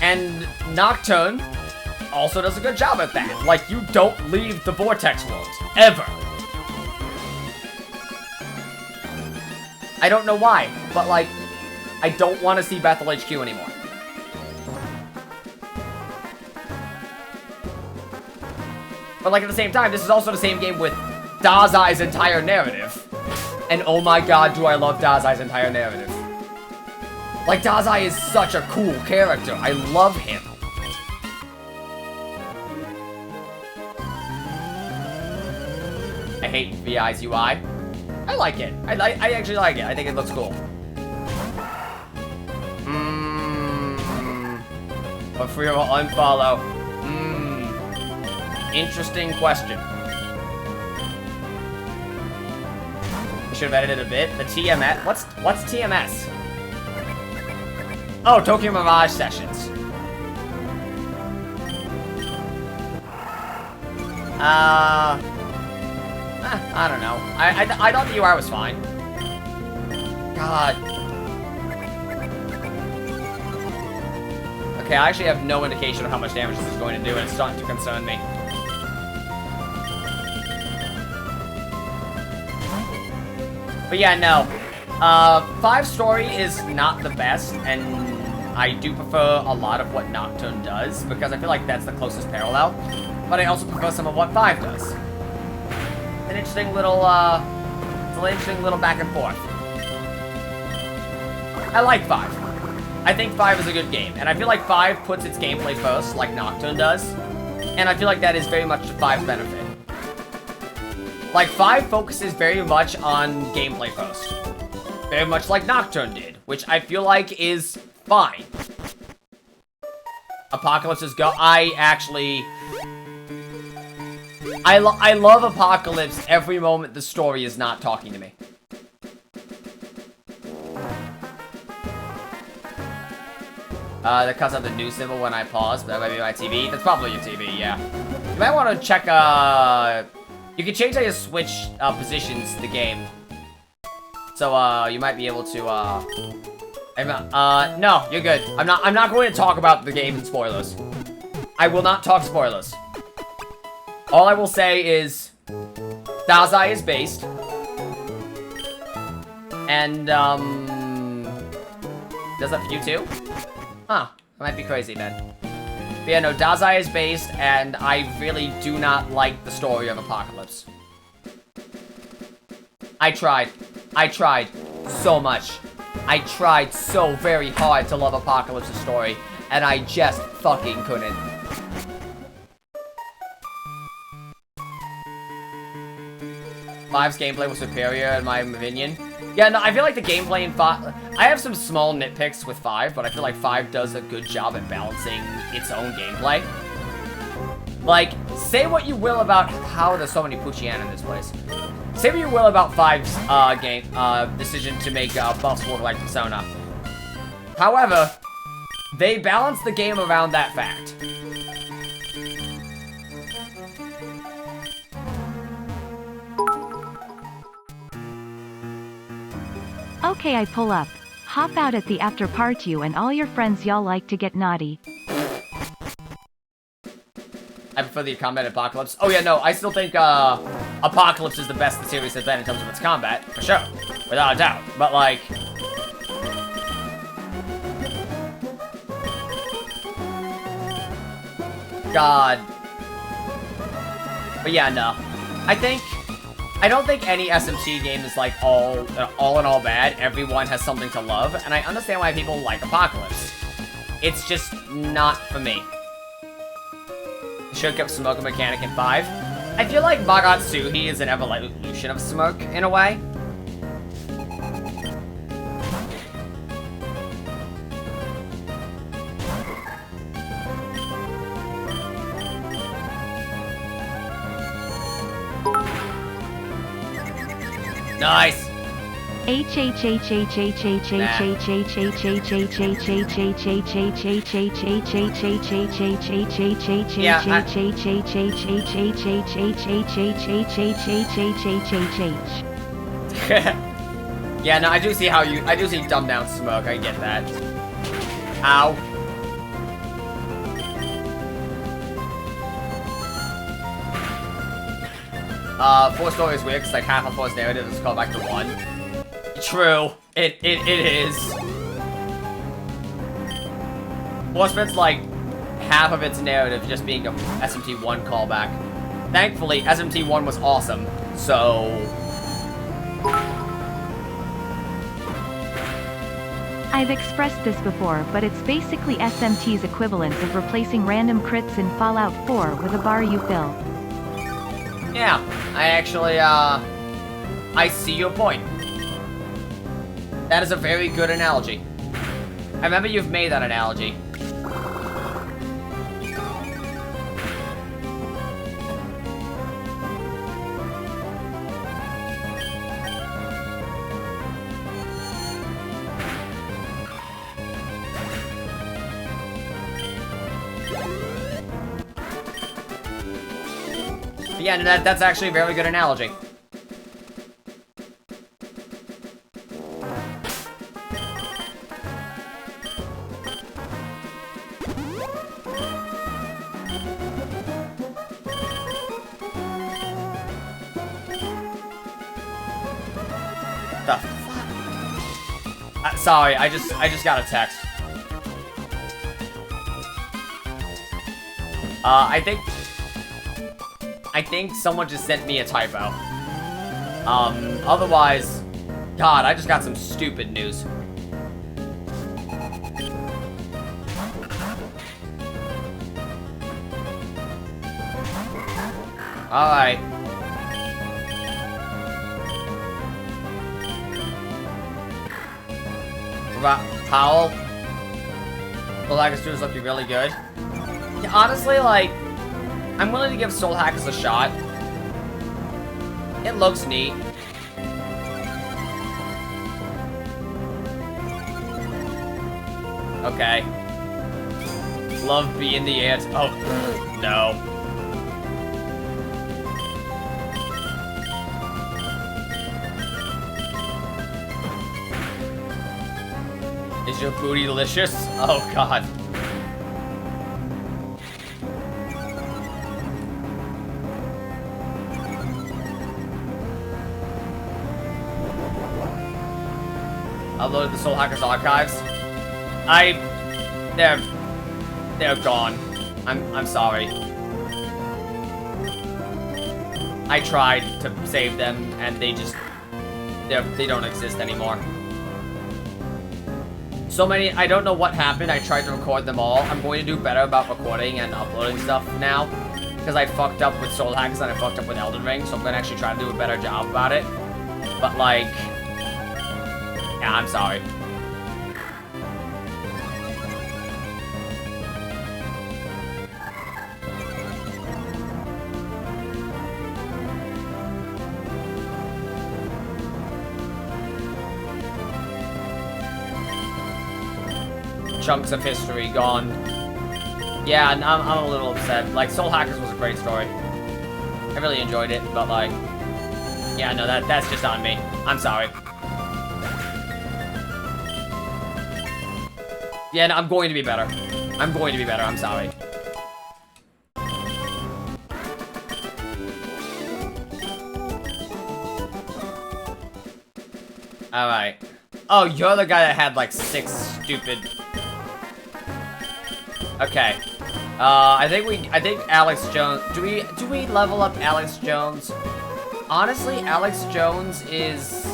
And Nocturne also does a good job at that. Like, you don't leave the Vortex world. Ever. I don't know why, but, like, I don't want to see Bethel HQ anymore. But, like, at the same time, this is also the same game with Dazai's entire narrative. And oh my god, do I love Dazai's entire narrative. Like, Dazai is such a cool character. I love him. I hate VI's UI. I like it. I actually like it. I think it looks cool. But free or unfollow? Interesting question. Should have edited a bit. The TMS. What's TMS? Oh, Tokyo Mirage Sessions. I don't know. I thought the UI was fine. God. Okay, I actually have no indication of how much damage this is going to do, and it's starting to concern me. But yeah, no. 5 story is not the best, and I do prefer a lot of what Nocturne does, because I feel like that's the closest parallel. But I also prefer some of what 5 does. An interesting little, it's an interesting little back and forth. I like 5. I think 5 is a good game, and I feel like 5 puts its gameplay first, like Nocturne does. And I feel like that is very much to 5's benefit. Like, 5 focuses very much on gameplay first. Very much like Nocturne did, which I feel like is fine. Apocalypse is I love Apocalypse every moment the story is not talking to me. That cuts out the new symbol when I pause, but that might be my TV. That's probably your TV, yeah. You might want to check, you can change how you switch positions in the game. So, you might be able to, no, you're good. I'm not going to talk about the game in spoilers. I will not talk spoilers. All I will say is, Dazai is based. And, does that for you too? Huh, I might be crazy then. But yeah, no, Dazai is based, and I really do not like the story of Apocalypse. I tried so much. I tried so very hard to love Apocalypse's story, and I just fucking couldn't. Five's gameplay was superior in my opinion. Yeah, no, I feel like the gameplay in 5... I have some small nitpicks with 5, but I feel like 5 does a good job at balancing its own gameplay. Like, say what you will about how there's so many Puchian in this place. Say what you will about 5's decision to make buffs work like Persona. However, they balance the game around that fact. Okay, I pull up. Hop out at the after party, you and all your friends, y'all like to get naughty. I prefer the combat Apocalypse. Oh yeah, no, I still think Apocalypse is the best the series has been in terms of its combat, for sure. Without a doubt. But like... God. But yeah, no. I don't think any SMT game is like all in all bad. Everyone has something to love, and I understand why people like Apocalypse. It's just not for me. Should have kept Smoke mechanic in 5. I feel like Magatsuhi is an evolution of Smoke in a way. Nice. Yeah, no, I do see dumb down Smoke, I get that. Ow. Four story is weird, because like half of 4's narrative is called back to 1. True. It is. 4 spends like half of its narrative just being a SMT1 callback. Thankfully, SMT1 was awesome, so... I've expressed this before, but it's basically SMT's equivalent of replacing random crits in Fallout 4 with a bar you fill. Yeah, I actually, I see your point. That is a very good analogy. I remember you've made that analogy. Yeah, no, that's actually a very good analogy. The fuck? Sorry, I just got a text. I think someone just sent me a typo. Otherwise, God, I just got some stupid news. Alright. Powell? The Lager students looking really good. Yeah, honestly, like, I'm willing to give Soul Hackers a shot. It looks neat. Okay. Love being the ant. Oh, no. Is your booty delicious? Oh, God. Uploaded the Soul Hackers archives. They're gone. I'm sorry. I tried to save them, and they don't exist anymore. So many, I don't know what happened. I tried to record them all. I'm going to do better about recording and uploading stuff now, because I fucked up with Soul Hackers and I fucked up with Elden Ring, so I'm going to actually try to do a better job about it. But like, yeah, I'm sorry. Chunks of history gone. Yeah, and I'm a little upset. Like, Soul Hackers was a great story. I really enjoyed it, but like, yeah, no, that's just on me. I'm sorry. Yeah, no, I'm going to be better. I'm going to be better, I'm sorry. Alright. Oh, you're the guy that had like 6 stupid... Okay. I think Alex Jones... Do we level up Alex Jones? Honestly, Alex Jones is...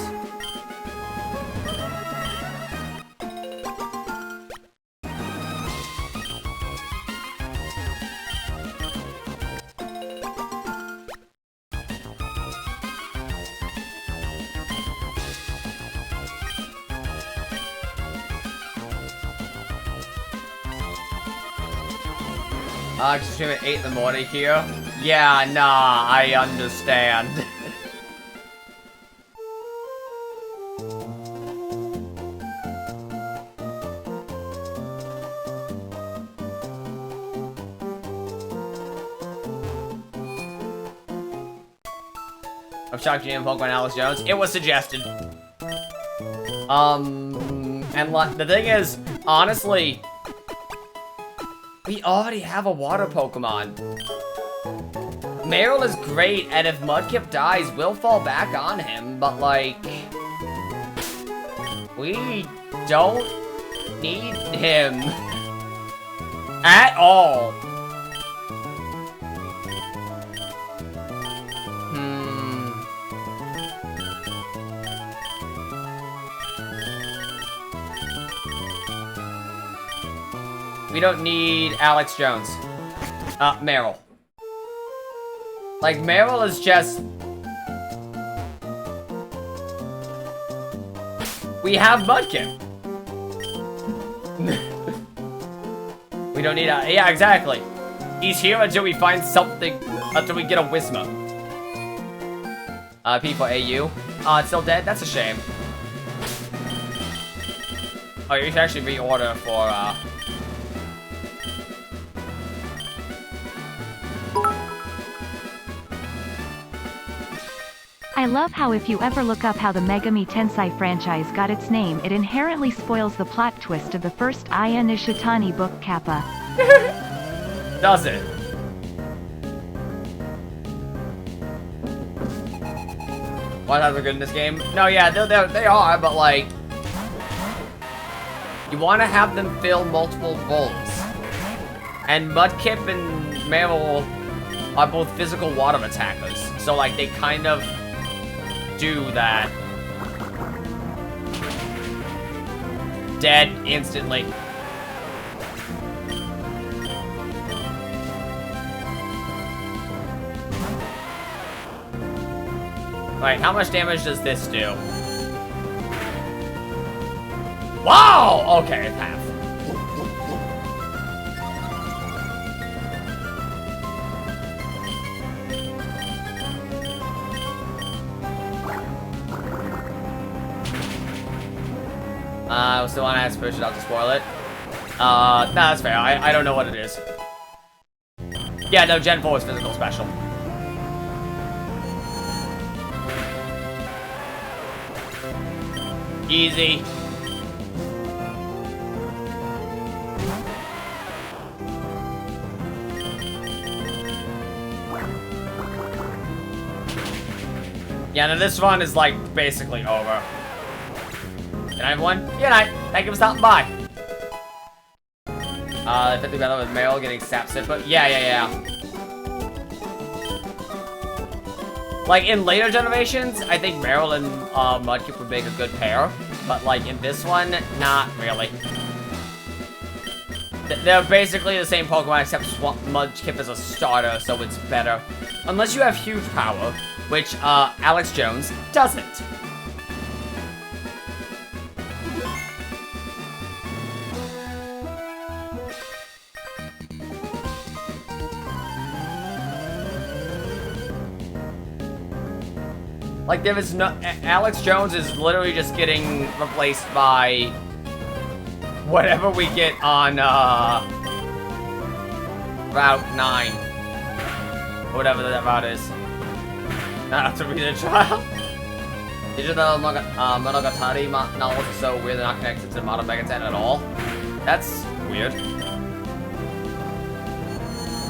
Stream at 8 in the morning here. Yeah, nah, I understand. I'm shocked you didn't Pokemon Alex Jones. It was suggested. And the thing is, honestly, we already have a water Pokemon. Meryl is great, and if Mudkip dies, we'll fall back on him, but like... we don't need him. At all. We don't need Alex Jones. Meryl. Like, Meryl is just... we have Mudkip. We don't need a... yeah, exactly. He's here until we find something... until we get a Whismur. P for AU. It's still dead? That's a shame. Oh, you should actually reorder for, I love how if you ever look up how the Megami Tensei franchise got its name, it inherently spoils the plot twist of the first Aya Nishitani book, Kappa. Does it? What are good in this game? No, yeah, they are, but like... you want to have them fill multiple roles. And Mudkip and Meryl are both physical water attackers. So like, they kind of... do that. Dead instantly. Right, how much damage does this do? Wow! Okay, it's half. I still want to ask push it out to spoil it. Nah, that's fair. I don't know what it is. Yeah, no, Gen 4 is physical special. Easy. Yeah, now this run is like basically over. Can I have one? Good night. Thank you for stopping by. 50 battle with Meryl getting sap sip, but yeah. Like in later generations, I think Meryl and Mudkip would make a good pair, but like in this one, not really. They're basically the same Pokemon except Mudkip is a starter, so it's better. Unless you have huge power, which Alex Jones doesn't. Like, there is no... Alex Jones is literally just getting replaced by... whatever we get on, Route 9. Whatever that route is. Not have to read the trial. Digital Monogatari novels are so weird they're not connected to the modern Mega 10 at all. That's weird.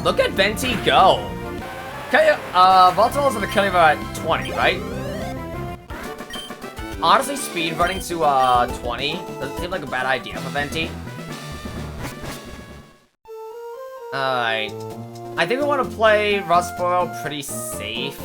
Look at Venti go. Volatiles are the Killiver at 20, right? Honestly, speed running to 20 doesn't seem like a bad idea for Venti. Alright. I think we want to play Rustboro pretty safe.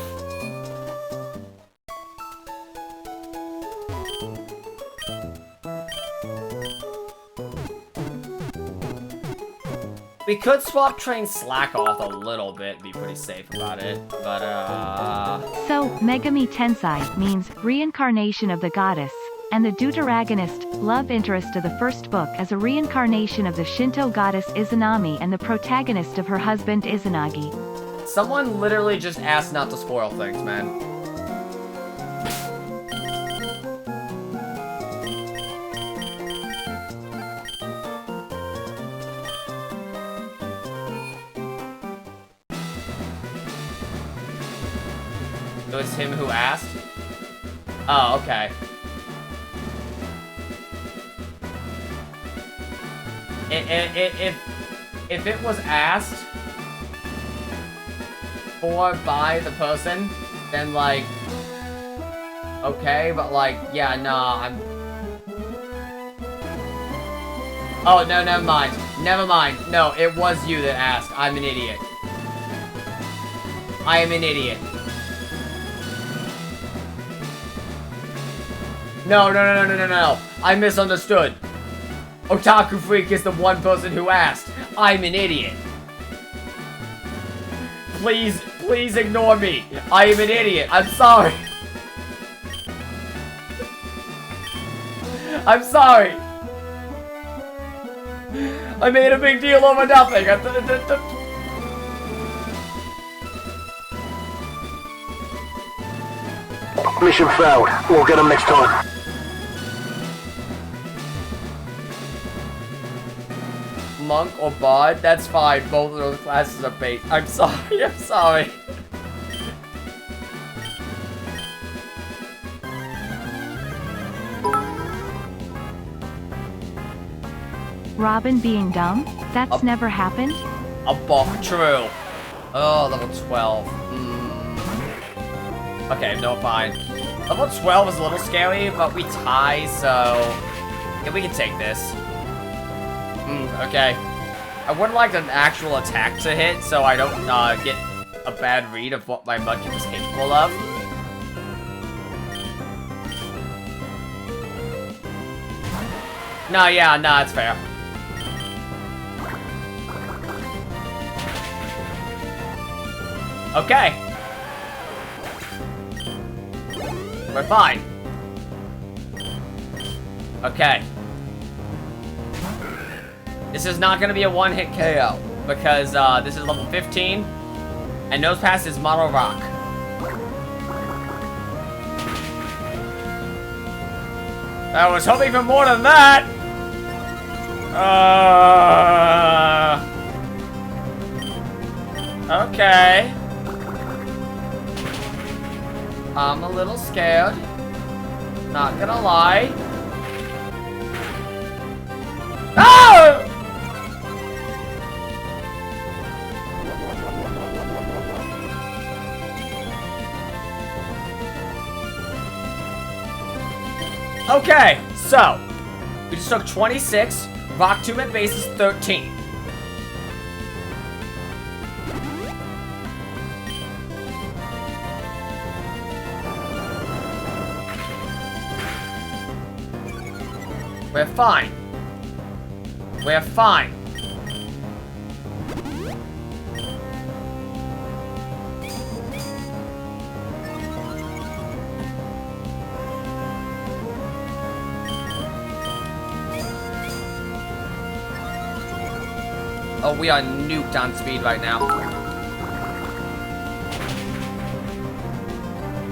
We could swap train Slack off a little bit, be pretty safe about it, but So, Megami Tensei means reincarnation of the goddess, and the deuteragonist, love interest of the first book is a reincarnation of the Shinto goddess Izanami and the protagonist of her husband Izanagi. Someone literally just asked not to spoil things, man. It was him who asked? Oh, okay. If it was asked for by the person, then like, okay, but like, yeah, nah, I'm... Oh, no, never mind. Never mind. No, it was you that asked. I'm an idiot. I am an idiot. No. I misunderstood. Otaku Freak is the one person who asked. I'm an idiot. Please ignore me. I am an idiot. I'm sorry. I'm sorry. I made a big deal over nothing. Mission failed. We'll get them next time. Monk or bard? That's fine. Both of those classes are bait. I'm sorry. I'm sorry. Robin being dumb? That's never happened? A bok. True. Oh, level 12. Okay, no, fine. Level 12 is a little scary, but we tie, so... yeah, we can take this. Okay. I would like an actual attack to hit, so I don't get a bad read of what my Mudkip is capable of. No, yeah, no, it's fair. Okay. We're fine. Okay. This is not gonna be a one-hit KO, because this is level 15, and Nose Pass is Mono Rock. I was hoping for more than that! Okay. I'm a little scared. Not gonna lie. Oh! Okay, so we just took 26. Rock 2 at base is 13. We're fine. We're fine. Oh, we are nuked on speed right now.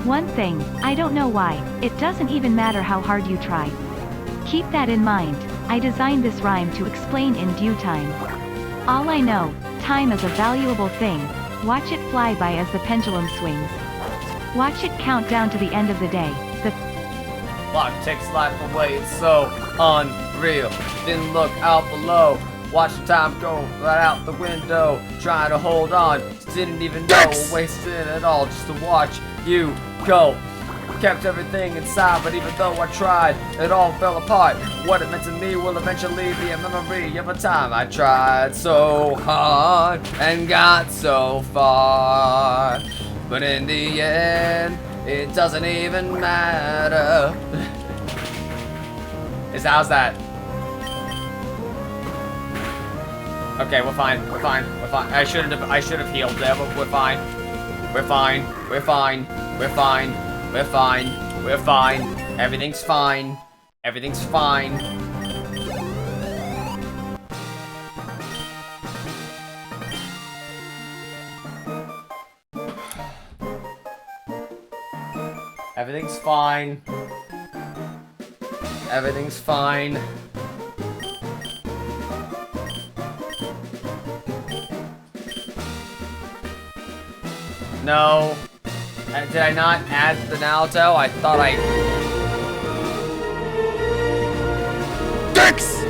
One thing, I don't know why, it doesn't even matter how hard you try. Keep that in mind. I designed this rhyme to explain in due time. All I know, time is a valuable thing. Watch it fly by as the pendulum swings. Watch it count down to the end of the day. Clock takes life away, it's so unreal. Didn't look out below. Watch the time go right out the window. Trying to hold on, didn't even know. Wasted it all just to watch you go. Kept everything inside, but even though I tried, it all fell apart. What it meant to me will eventually be a memory of a time I tried so hard and got so far. But in the end, it doesn't even matter. How's that? Okay, we're fine. We're fine. We're fine. I should have healed there, but we're fine. We're fine. We're fine. We're fine. We're fine. We're fine. Everything's fine. Everything's fine. Everything's fine. Everything's fine. No. Did I not add the Naruto? I thought I... Dicks!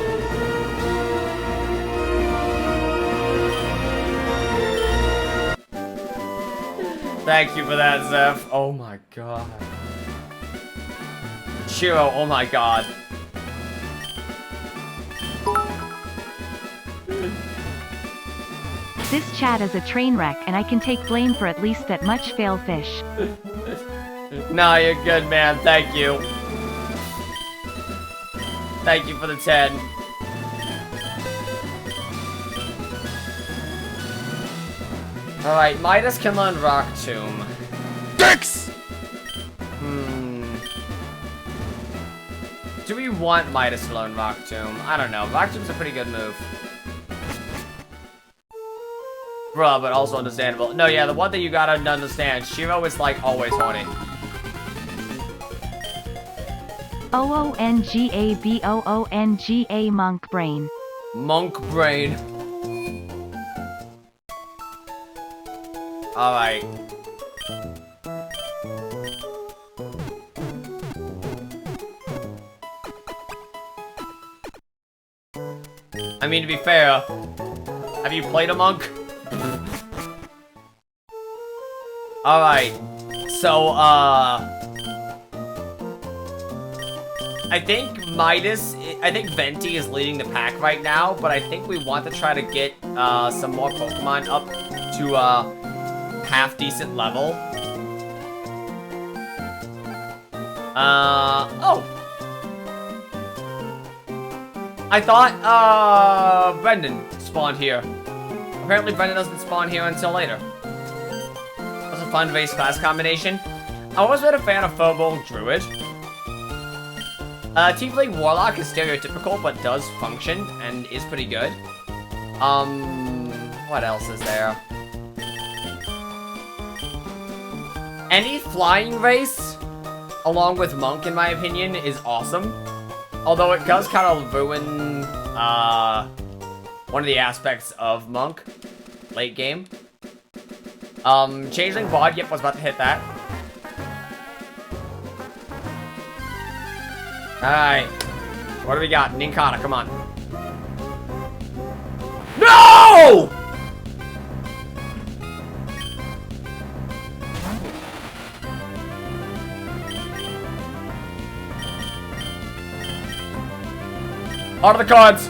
Thank you for that, Zeph. Oh my god. Shiro, oh my god. This chat is a train wreck and I can take blame for at least that much fail fish. Nah, you're good, man. Thank you. Thank you for the 10. Alright, Midas can learn Rock Tomb. Dicks! Do we want Midas to learn Rock Tomb? I don't know. Rock Tomb's a pretty good move. Bruh, but also understandable. No, yeah, the one thing you gotta understand, Shiro is like always horny. OONGABOONGA monk brain. Monk brain. Alright. I mean, to be fair, have you played a monk? Alright. So, I think Venti is leading the pack right now, but I think we want to try to get, some more Pokemon up to, half-decent level. Oh! I thought, Brendan spawned here. Apparently Brendan doesn't spawn here until later. That's a fun base class combination. I always been a fan of Furball Druid. Tiefling Warlock is stereotypical, but does function, and is pretty good. What else is there? Any flying race, along with Monk, in my opinion, is awesome. Although it does kind of ruin, one of the aspects of Monk, late game. Changeling Bod, yep, was about to hit that. Alright. What do we got? Ninkata, come on. No! Out of the cards!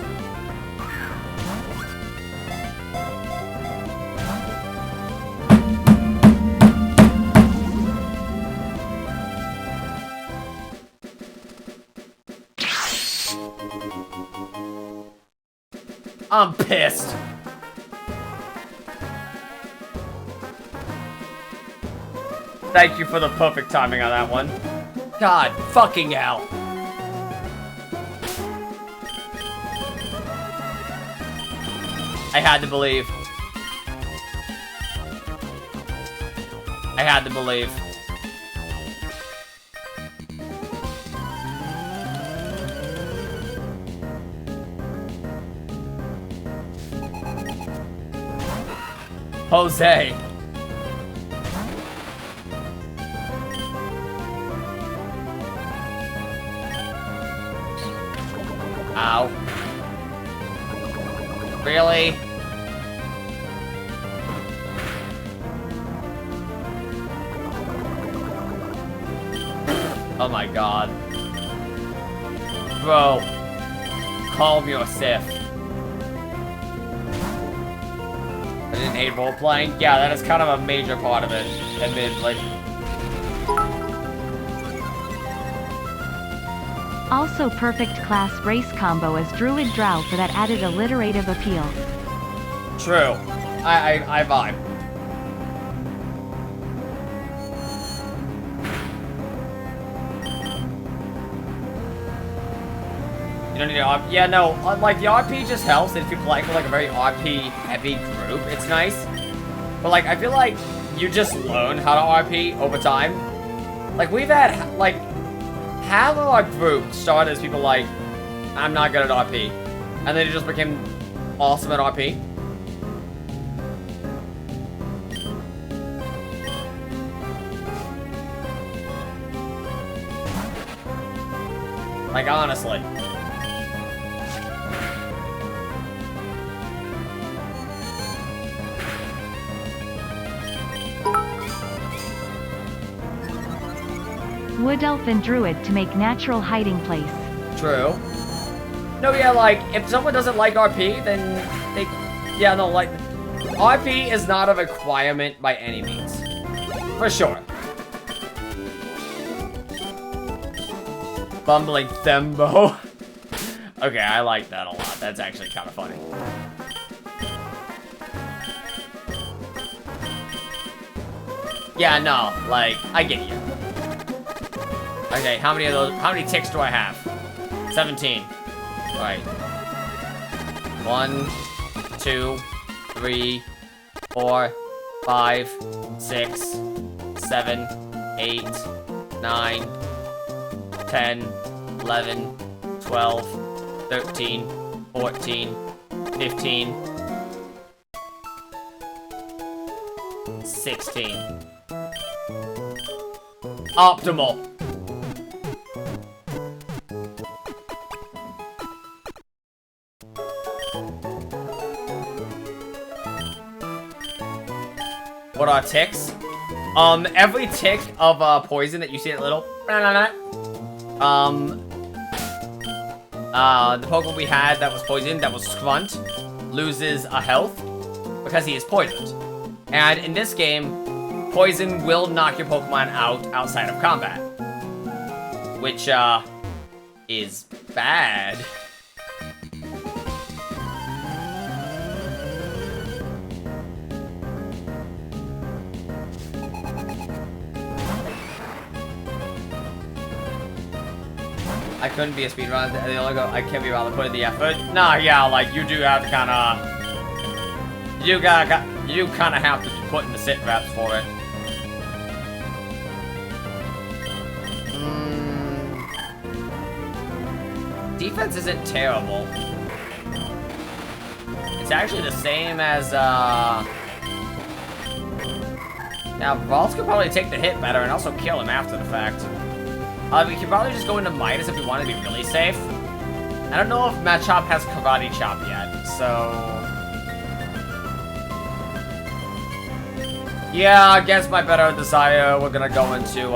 I'm pissed. Thank you for the perfect timing on that one. God fucking hell. I had to believe. I had to believe. Jose. Ow. Really? Oh my god. Bro. Calm your Sith. I didn't hate role-playing. Yeah, that is kind of a major part of it, admittedly. Also perfect class race combo as Druid Drow for that added alliterative appeal. True. I vibe. You don't need to RP. Yeah, no, like, the RP just helps if you play with, like, a very RP-heavy group. It's nice. But, like, I feel like you just learn how to RP over time. Like, we've had, like, half of our group started as people like, I'm not good at RP. And then it just became awesome at RP. Like, honestly. Wood Elf and Druid to make natural hiding place. True. No, yeah, like, if someone doesn't like RP, then they... Yeah, no, like, RP is not a requirement by any means. For sure. Bumbling Thembo. Okay, I like that a lot. That's actually kind of funny. Yeah, no, like, I get you. Okay, how many of those, how many ticks do I have? 17. Alright. 1, 2, 3, 4, 5, 6, 7, 8, 9, 10, 11, 12, 13, 14, 15, 16. Optimal. What are ticks? Every tick of poison that you see that little the Pokemon we had that was poisoned, that was Scrunt, loses a health because he is poisoned. And in this game, poison will knock your Pokemon out outside of combat, which is bad. I couldn't be a speedrunner. They only go, I can't be around to put in the effort. Nah, yeah, like, you do have to kinda... You kinda have to put in the sit reps for it. Defense isn't terrible. It's actually the same as, Now, Balls could probably take the hit better and also kill him after the fact. We could probably just go into Midas if we want to be really safe. I don't know if Machop has Karate Chop yet, so... Yeah, against my better desire, we're gonna go into,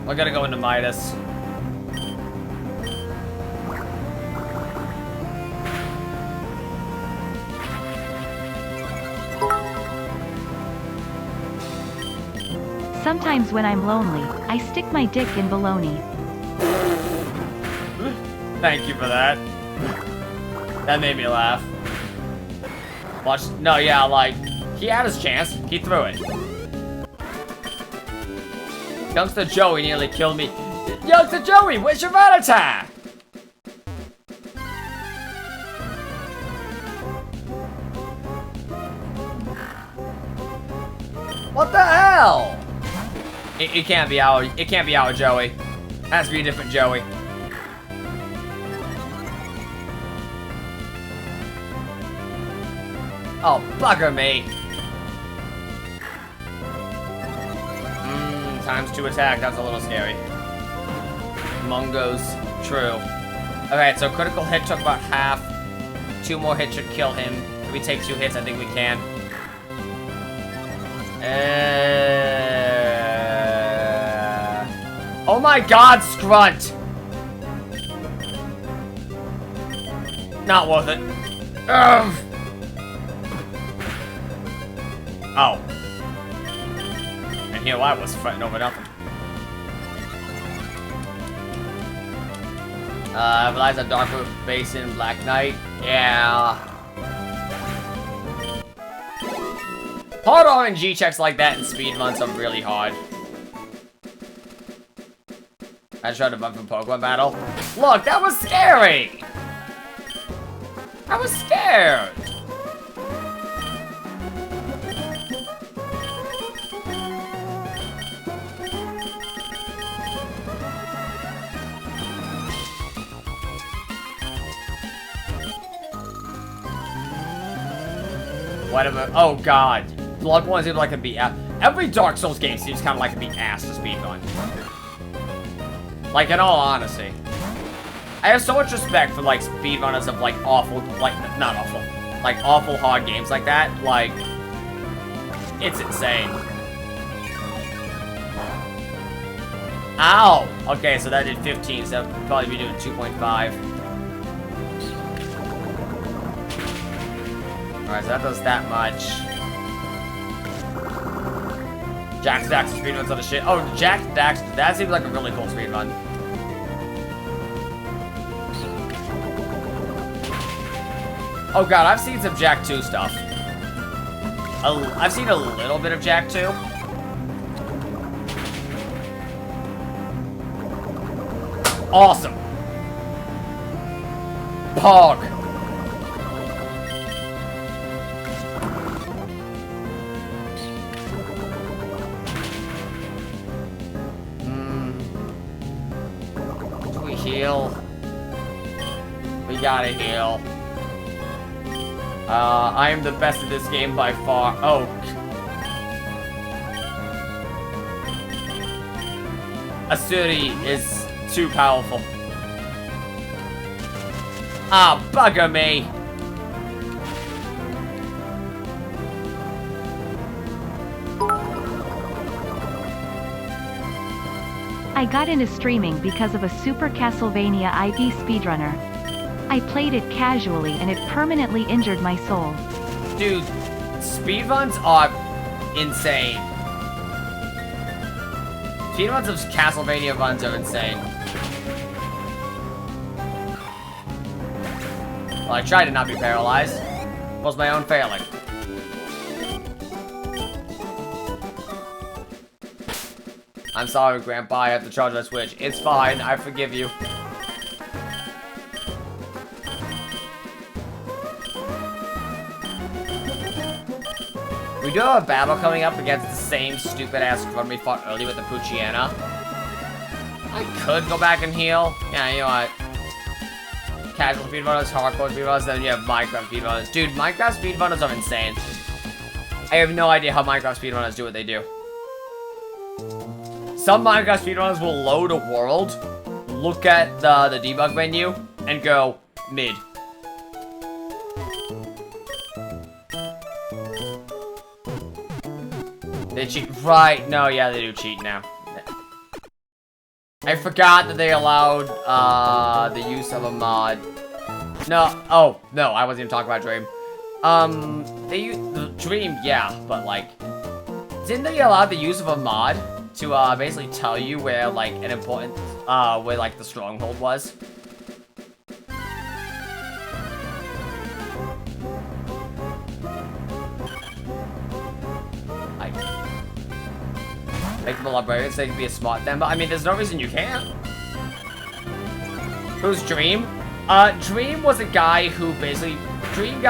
We're gonna go into Midas. Sometimes when I'm lonely, I stick my dick in baloney. Thank you for that. That made me laugh. Watch. No, yeah, like, he had his chance. He threw it. Youngster Joey nearly killed me. Youngster Joey, where's your Rattata? What the hell? It can't be our Joey. It has to be a different Joey. Oh, bugger me. Times 2 attack, that's a little scary. Mungo's. True. Okay, so critical hit took about half. 2 more hits should kill him. If we take 2 hits, I think we can. Oh my god, Scrunt! Not worth it. Ugh. Oh. And here I was fretting over nothing. Eliza Darkwood Basin, Black Knight. Yeah. Hard RNG checks like that in speedruns are really hard. I tried to run from Pokemon battle. Look, that was scary! I was scared! Whatever. Oh god. Bloodborne seems like a beat. Every Dark Souls game seems kind of like a beat ass to speedrun. Like, in all honesty. I have so much respect for, like, speedrunners of, like, awful, like, not awful, like, awful hard games like that. Like, it's insane. Ow! Okay, so that did 15, so that would probably be doing 2.5. Alright, so that does that much. Jack Stacks speedruns on the shit. Oh, Jack Stacks, that seems like a really cool speedrun. Oh god, I've seen some Jak 2 stuff. I've seen a little bit of Jak 2. Awesome. Pog. Do we heal? We gotta heal. I am the best at this game by far. Oh. Asuri is too powerful. Ah, bugger me. I got into streaming because of a Super Castlevania IV speedrunner. I played it casually and it permanently injured my soul. Dude, speedruns are insane. Speedruns of Castlevania runs are insane. Well, I tried to not be paralyzed. It was my own failing. I'm sorry, Grandpa, I have to charge my Switch. It's fine, I forgive you. We do have a battle coming up against the same stupid-ass one we fought earlier with the Puchiana. I could go back and heal. Yeah, you know what? Casual speedrunners, hardcore speedrunners, then you have Minecraft speedrunners. Dude, Minecraft speedrunners are insane. I have no idea how Minecraft speedrunners do what they do. Some Minecraft speedrunners will load a world, look at the debug menu, and go, mid. They cheat. Right. No, yeah, they do cheat now. I forgot that they allowed, the use of a mod. No. Oh, no, I wasn't even talking about Dream. They use Dream, yeah, but, like, didn't they allow the use of a mod to, basically tell you where, like, an important, where, like, the stronghold was? Make them a librarian so they can be a smart then, but I mean, there's no reason you can't. Who's Dream? Dream was a guy who basically, Dream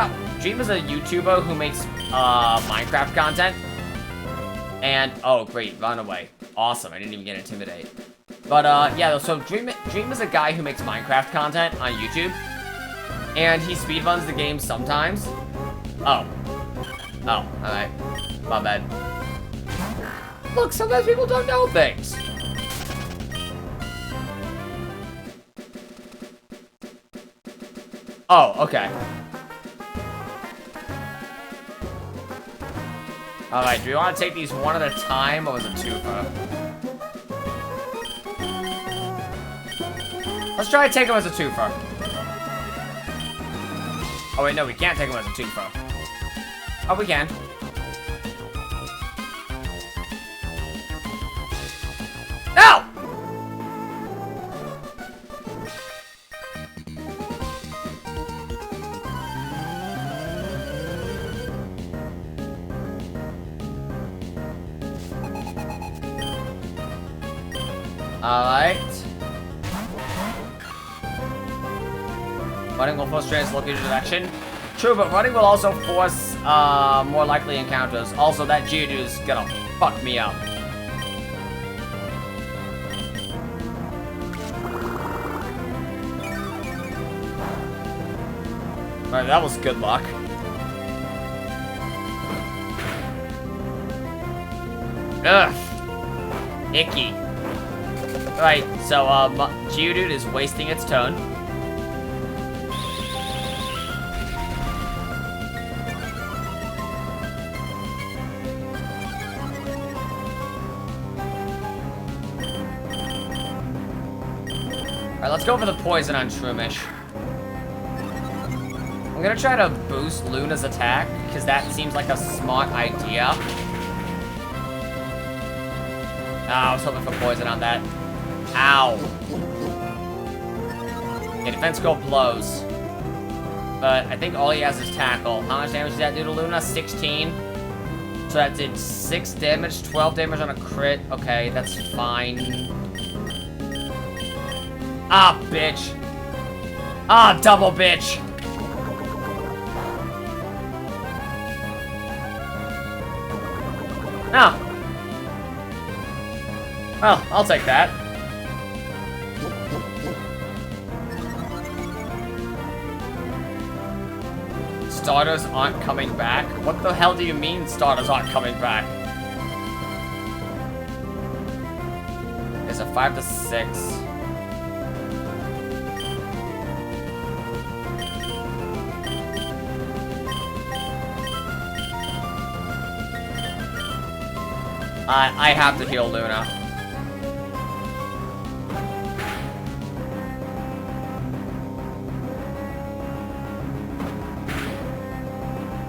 is a YouTuber who makes, Minecraft content. And, oh great, Runaway. Awesome, I didn't even get intimidated. But, yeah, so Dream is a guy who makes Minecraft content on YouTube. And he speedruns the game sometimes. Oh. Oh, alright. My bad. Look, sometimes people don't know things. Oh, okay. Alright, do we want to take these one at a time, or is it twofer? Let's try to take them as a twofer. Oh wait, no, we can't take them as a twofer. Oh, we can. No! Alright. Running will force trains to look in your direction. True, but running will also force more likely encounters. Also, that Geodude is gonna fuck me up. Alright, that was good luck. Ugh. Icky. Alright, so, Geodude is wasting its turn. Alright, let's go for the poison on Shroomish. I'm gonna try to boost Luna's attack, because that seems like a smart idea. I was hoping for poison on that. Ow. Okay, defense skill blows. But I think all he has is tackle. How much damage did that do to Luna? 16. So that did 6 damage, 12 damage on a crit. Okay, that's fine. Ah, bitch. Ah, double bitch. No. Well, I'll take that. Starters aren't coming back? What the hell do you mean starters aren't coming back? It's a 5 to 6. I have to heal Luna.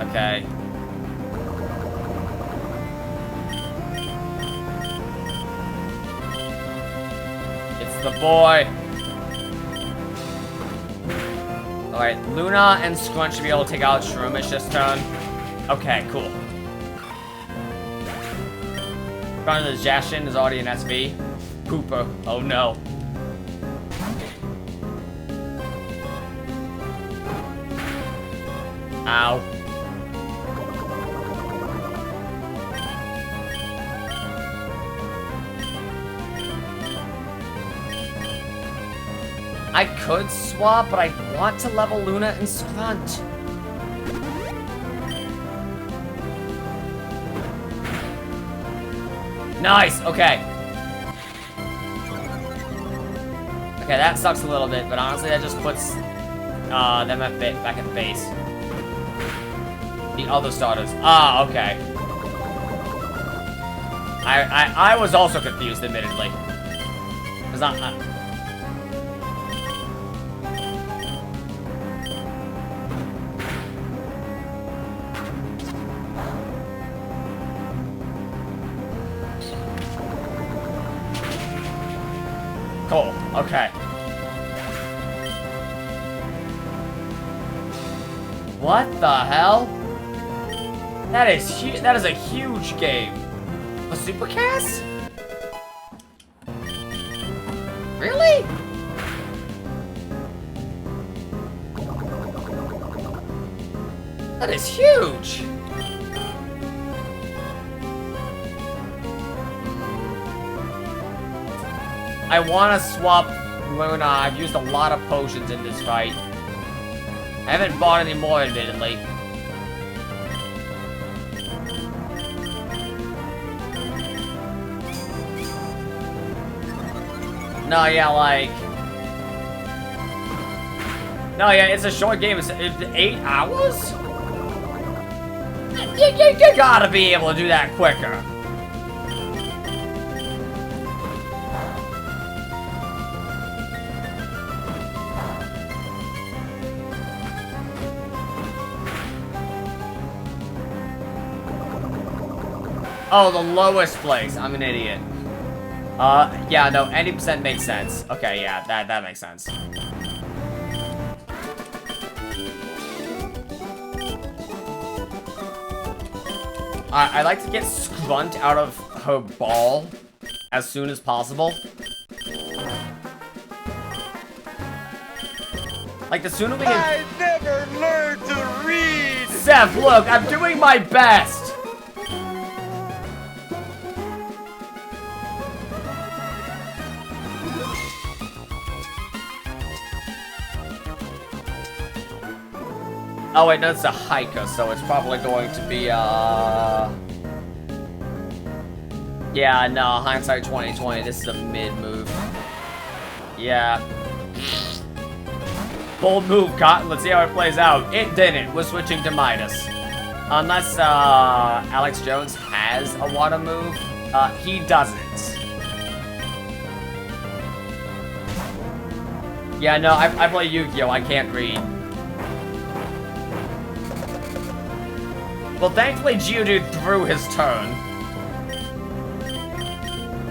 Okay. It's the boy. Alright, Luna and Scrunch should be able to take out Shroomish this turn. Okay, cool. Front of the Jashin is already an SV. Pooper. Oh no. Ow. I could swap, but I want to level Luna and Scrunt. Nice, okay. Okay, that sucks a little bit, but honestly that just puts them back at base. The other starters. Ah, okay. I was also confused, admittedly. Cause cool. Okay. What the hell? That is that is a huge game. A supercast? Really? That is huge. I want to swap Luna. I've used a lot of potions in this fight. I haven't bought any more, admittedly. No, yeah, like... No, yeah, it's a short game. It's 8 hours? You gotta be able to do that quicker. Oh, the lowest place. I'm an idiot. Yeah, no, 80% makes sense. Okay, yeah, that makes sense. I like to get Scrunt out of her ball as soon as possible. Like, the sooner we can... I never learned to read! Seth, look, I'm doing my best! Oh wait, no, it's a hiker, so it's probably going to be, yeah, no, hindsight 2020, this is a mid move. Yeah. Bold move, Cotton, let's see how it plays out. It didn't, we're switching to Midas. Unless, Alex Jones has a water move, he doesn't. Yeah, no, I play Yu-Gi-Oh! I can't read. Well, thankfully, Geodude threw his turn.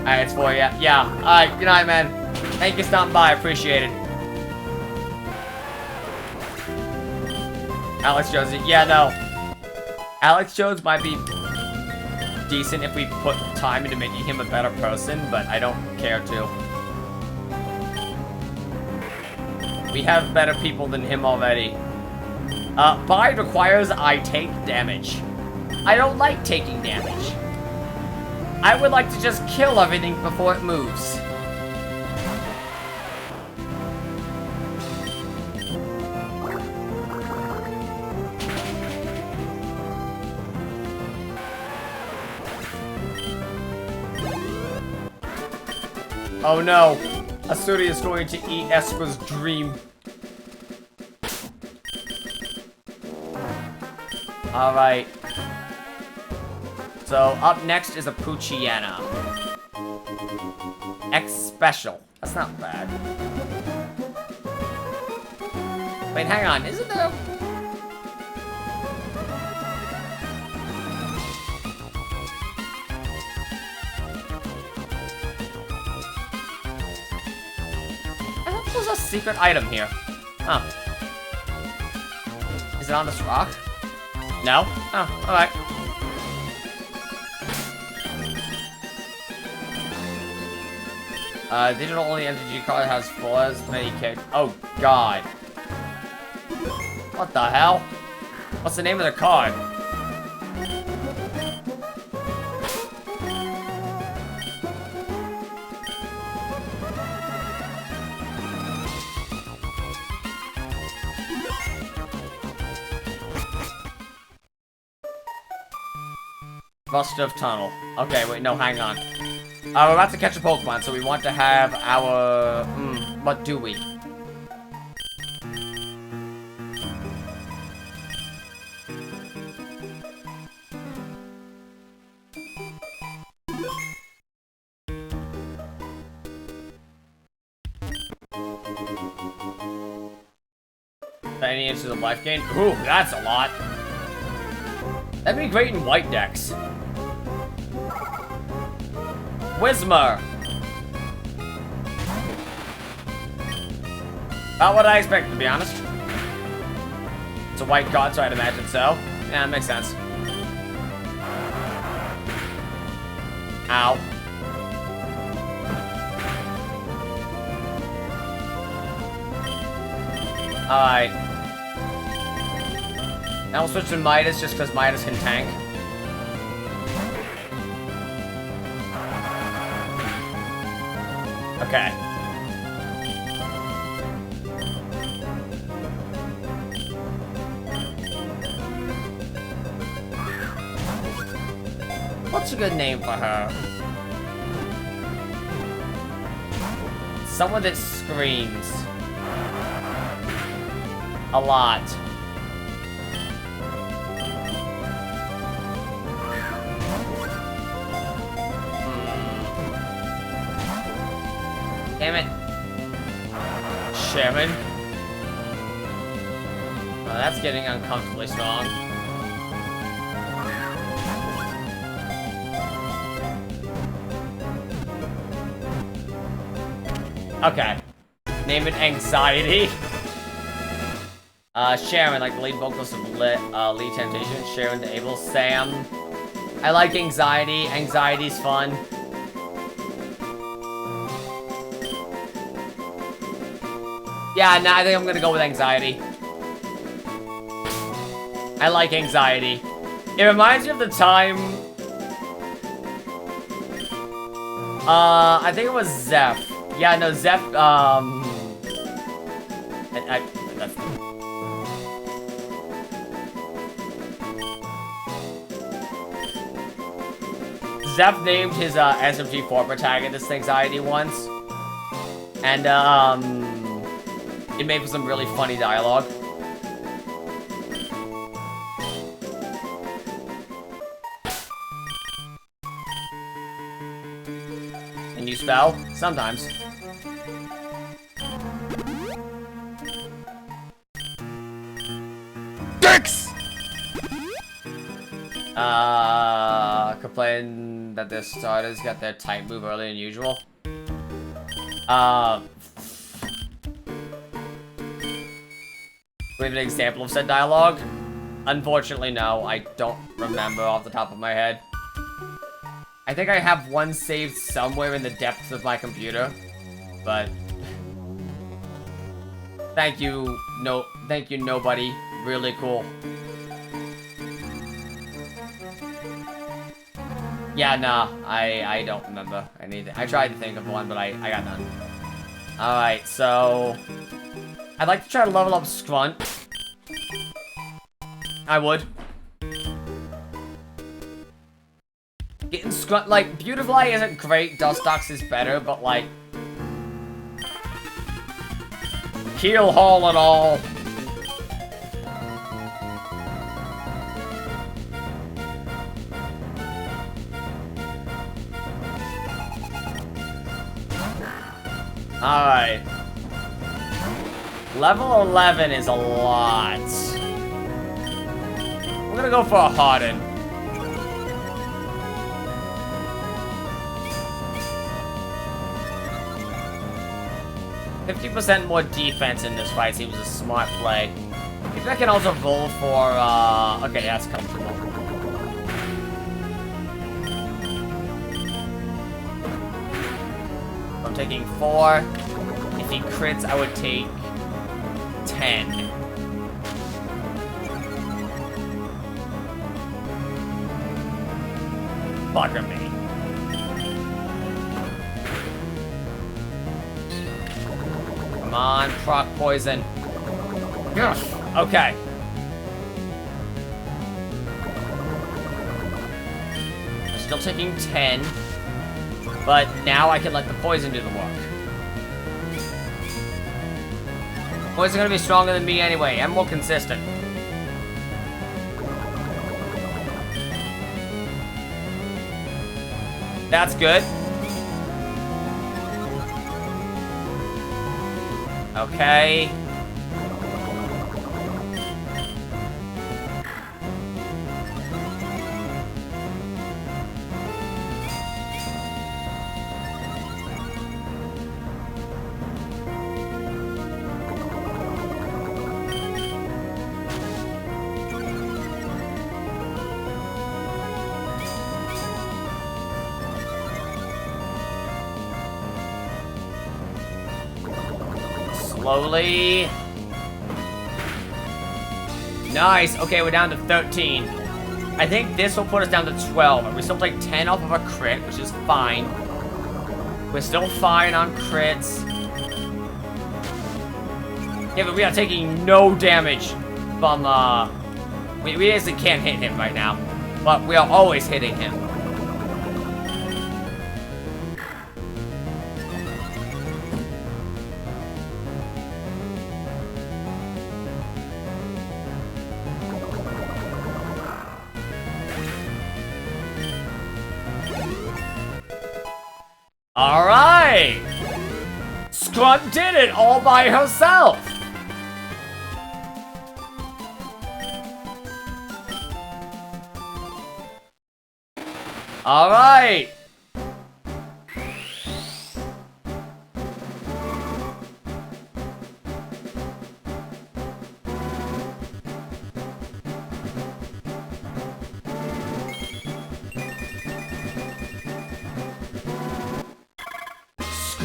Alright, it's for you. Yeah, alright, good night, man. Thank you for stopping by, appreciate it. Alex Jones, yeah, no. Alex Jones might be decent if we put time into making him a better person, but I don't care to. We have better people than him already. Bide requires I take damage. I don't like taking damage. I would like to just kill everything before it moves. Oh no, Asuri is going to eat Esqua's dream. Alright. So, up next is a Poochyena. X Special. That's not bad. Wait, hang on. Isn't there... I thought there was a secret item here. Huh. Is it on this rock? No? Oh, alright. Digital only MTG card has 4 as many characters. Oh, God. What the hell? What's the name of the card? Buster Tunnel. Okay, wait, no, hang on. We're about to catch a Pokemon, so we want to have our... what do we? Any inches of life gain? Ooh, that's a lot. That'd be great in white decks. Whismer. Not what I expected, to be honest. It's a white card, so I'd imagine so. Yeah, that makes sense. Ow. Alright. Now we'll switch to Midas just because Midas can tank. Okay. What's a good name for her? Someone that screams. A lot. Damn it. Shaman. Oh, that's getting uncomfortably strong. Okay. Name it Anxiety. Sharon, like the lead vocalist of Lead Temptation. Sharon to Abel. Sam. I like Anxiety. Anxiety's fun. Yeah, nah, I think I'm gonna go with Anxiety. I like Anxiety. It reminds me of the time... I think it was Zeph. Yeah, no, Zeph, that's... Zeph named his, SMG4 protagonist Anxiety once. And, it made for some really funny dialogue. Can you spell? Sometimes. Dicks! Complain that their starters got their type move earlier than usual. We have an example of said dialogue? Unfortunately, no. I don't remember off the top of my head. I think I have one saved somewhere in the depths of my computer, but thank you, nobody. Really cool. Yeah, nah, I don't remember anything. I tried to think of one, but I got none. Alright, so I'd like to try to level up Scrunt. I would. Getting Scrunt, like, Beautifly isn't great, Dustox is better, but, like, Keel Haul and all. Alright. Level 11 is a lot. We're gonna go for a Hoenn. %50 more defense in this fight seems a smart play. I think I can also roll for, okay, that's comfortable. I'm taking 4. If he crits, I would take 10. Bugger me. Come on, proc poison. Yes. Okay. I'm still taking 10. But now I can let the poison do the work. Poison's gonna be stronger than me anyway, and more consistent. That's good. Okay. Slowly. Nice. Okay, we're down to 13. I think this will put us down to 12. And we still take 10 off of a crit, which is fine. We're still fine on crits. Yeah, but we are taking no damage from, we basically can't hit him right now. But we are always hitting him. Alright! Scrunt did it all by herself! Alright!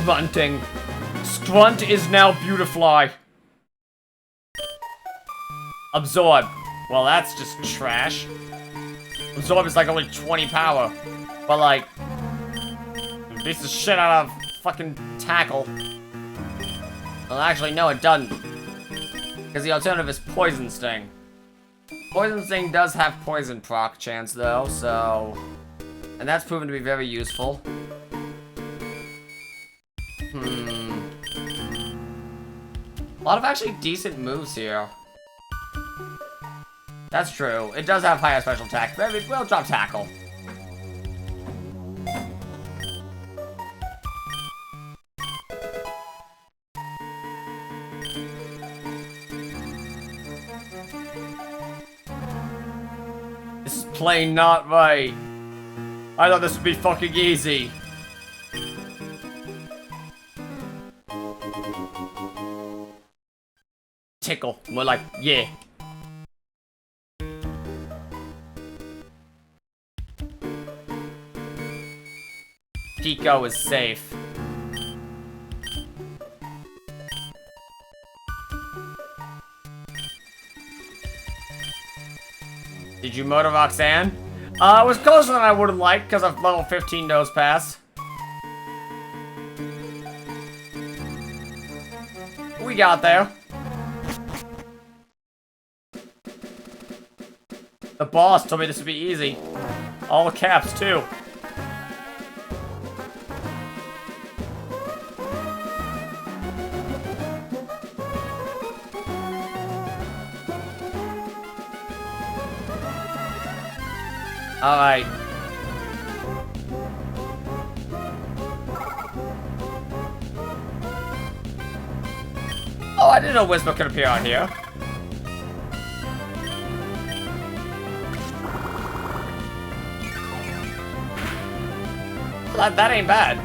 Scrunting. Scrunt is now Beautifly. Absorb. Well, that's just trash. Absorb is like only 20 power. But like, it beats the shit out of fucking Tackle. Well, actually, no, it doesn't. Because the alternative is Poison Sting. Poison Sting does have poison proc chance though, so... And that's proven to be very useful. A lot of actually decent moves here. That's true. It does have higher special attack. Very well, drop Tackle. This is plain not right. I thought this would be fucking easy. Tickle. More like, yeah. Pico is safe. Did you murder Roxanne? It was closer than I would have liked because of level 15 nose pass. We got there. The boss told me this would be easy. All caps, too. Alright. Oh, I didn't know Whisper could appear on here. That ain't bad.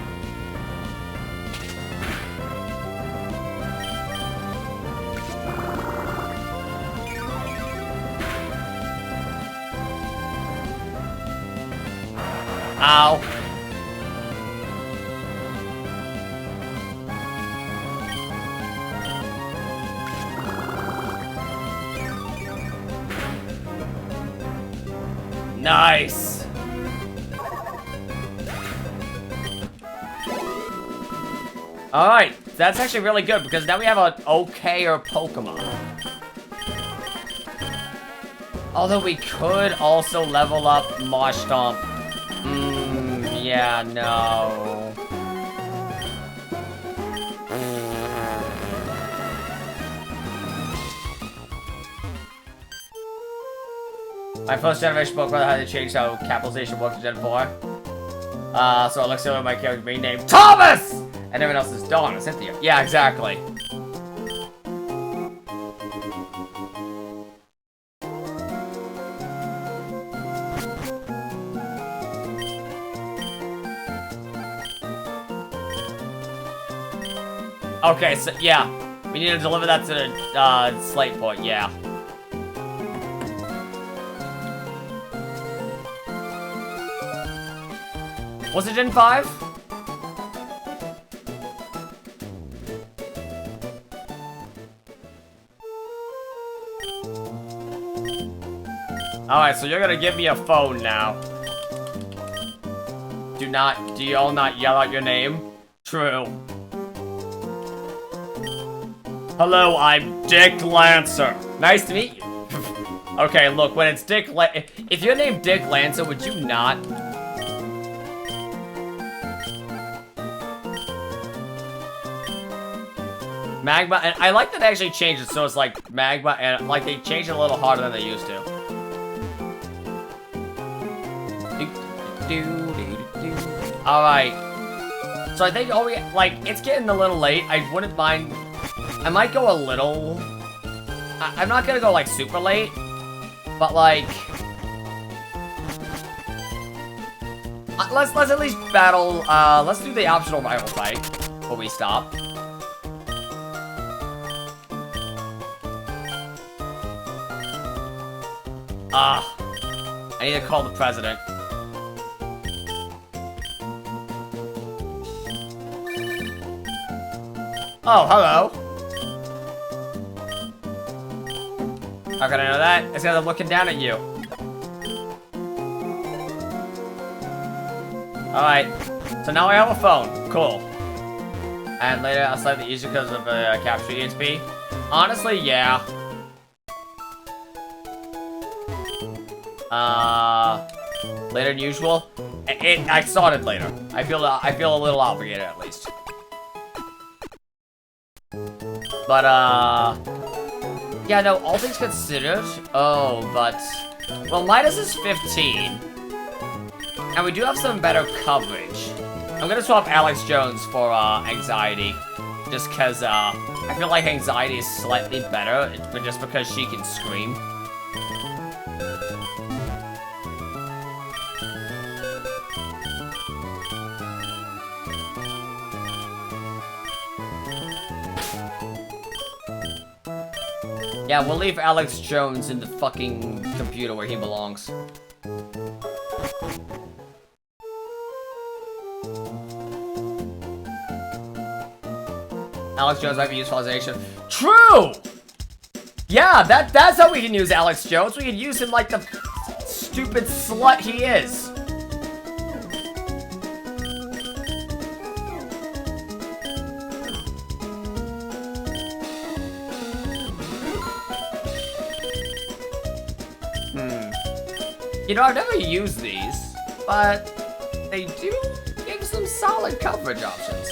Ow. Nice. Alright, that's actually really good because now we have an okayer Pokemon. Although we could also level up Marshtomp. Yeah, no. My first generation Pokemon had to change how capitalization works in Gen 4. So it looks like my character being named Thomas! And everyone else is Dawn and Cynthia. Yeah, exactly. Okay, so yeah. We need to deliver that to the Slate Point, yeah. Was it Gen 5? Alright, so you're gonna give me a phone now. Do you all not yell out your name? True. Hello, I'm Dick Lancer. Nice to meet you. Okay, look, when it's if you're named Dick Lancer, would you not? Magma, and I like that they actually changed it so it's like Magma, and like they changed it a little harder than they used to. Alright. So So I think, it's getting a little late. I wouldn't mind. I might go a little. I'm not gonna go, like, super late. But, like. Let's at least battle. Let's do the optional rival fight before we stop. I need to call the president. Oh, hello. How can I know that? It's because I'm looking down at you. Alright. So now I have a phone. Cool. And later I'll slightly easier because of capture EXP. Honestly, yeah. Later than usual. I started later. I feel a little obligated at least. But yeah, no, all things considered. Oh, but well, Midas is 15. And we do have some better coverage. I'm gonna swap Alex Jones for Anxiety. Just cause I feel like Anxiety is slightly better, but just because she can scream. Yeah, we'll leave Alex Jones in the fucking computer where he belongs. Alex Jones might be usefulization. True! Yeah, that's how we can use Alex Jones. We can use him like the stupid slut he is. You know, I've never used these, but they do give some solid coverage options.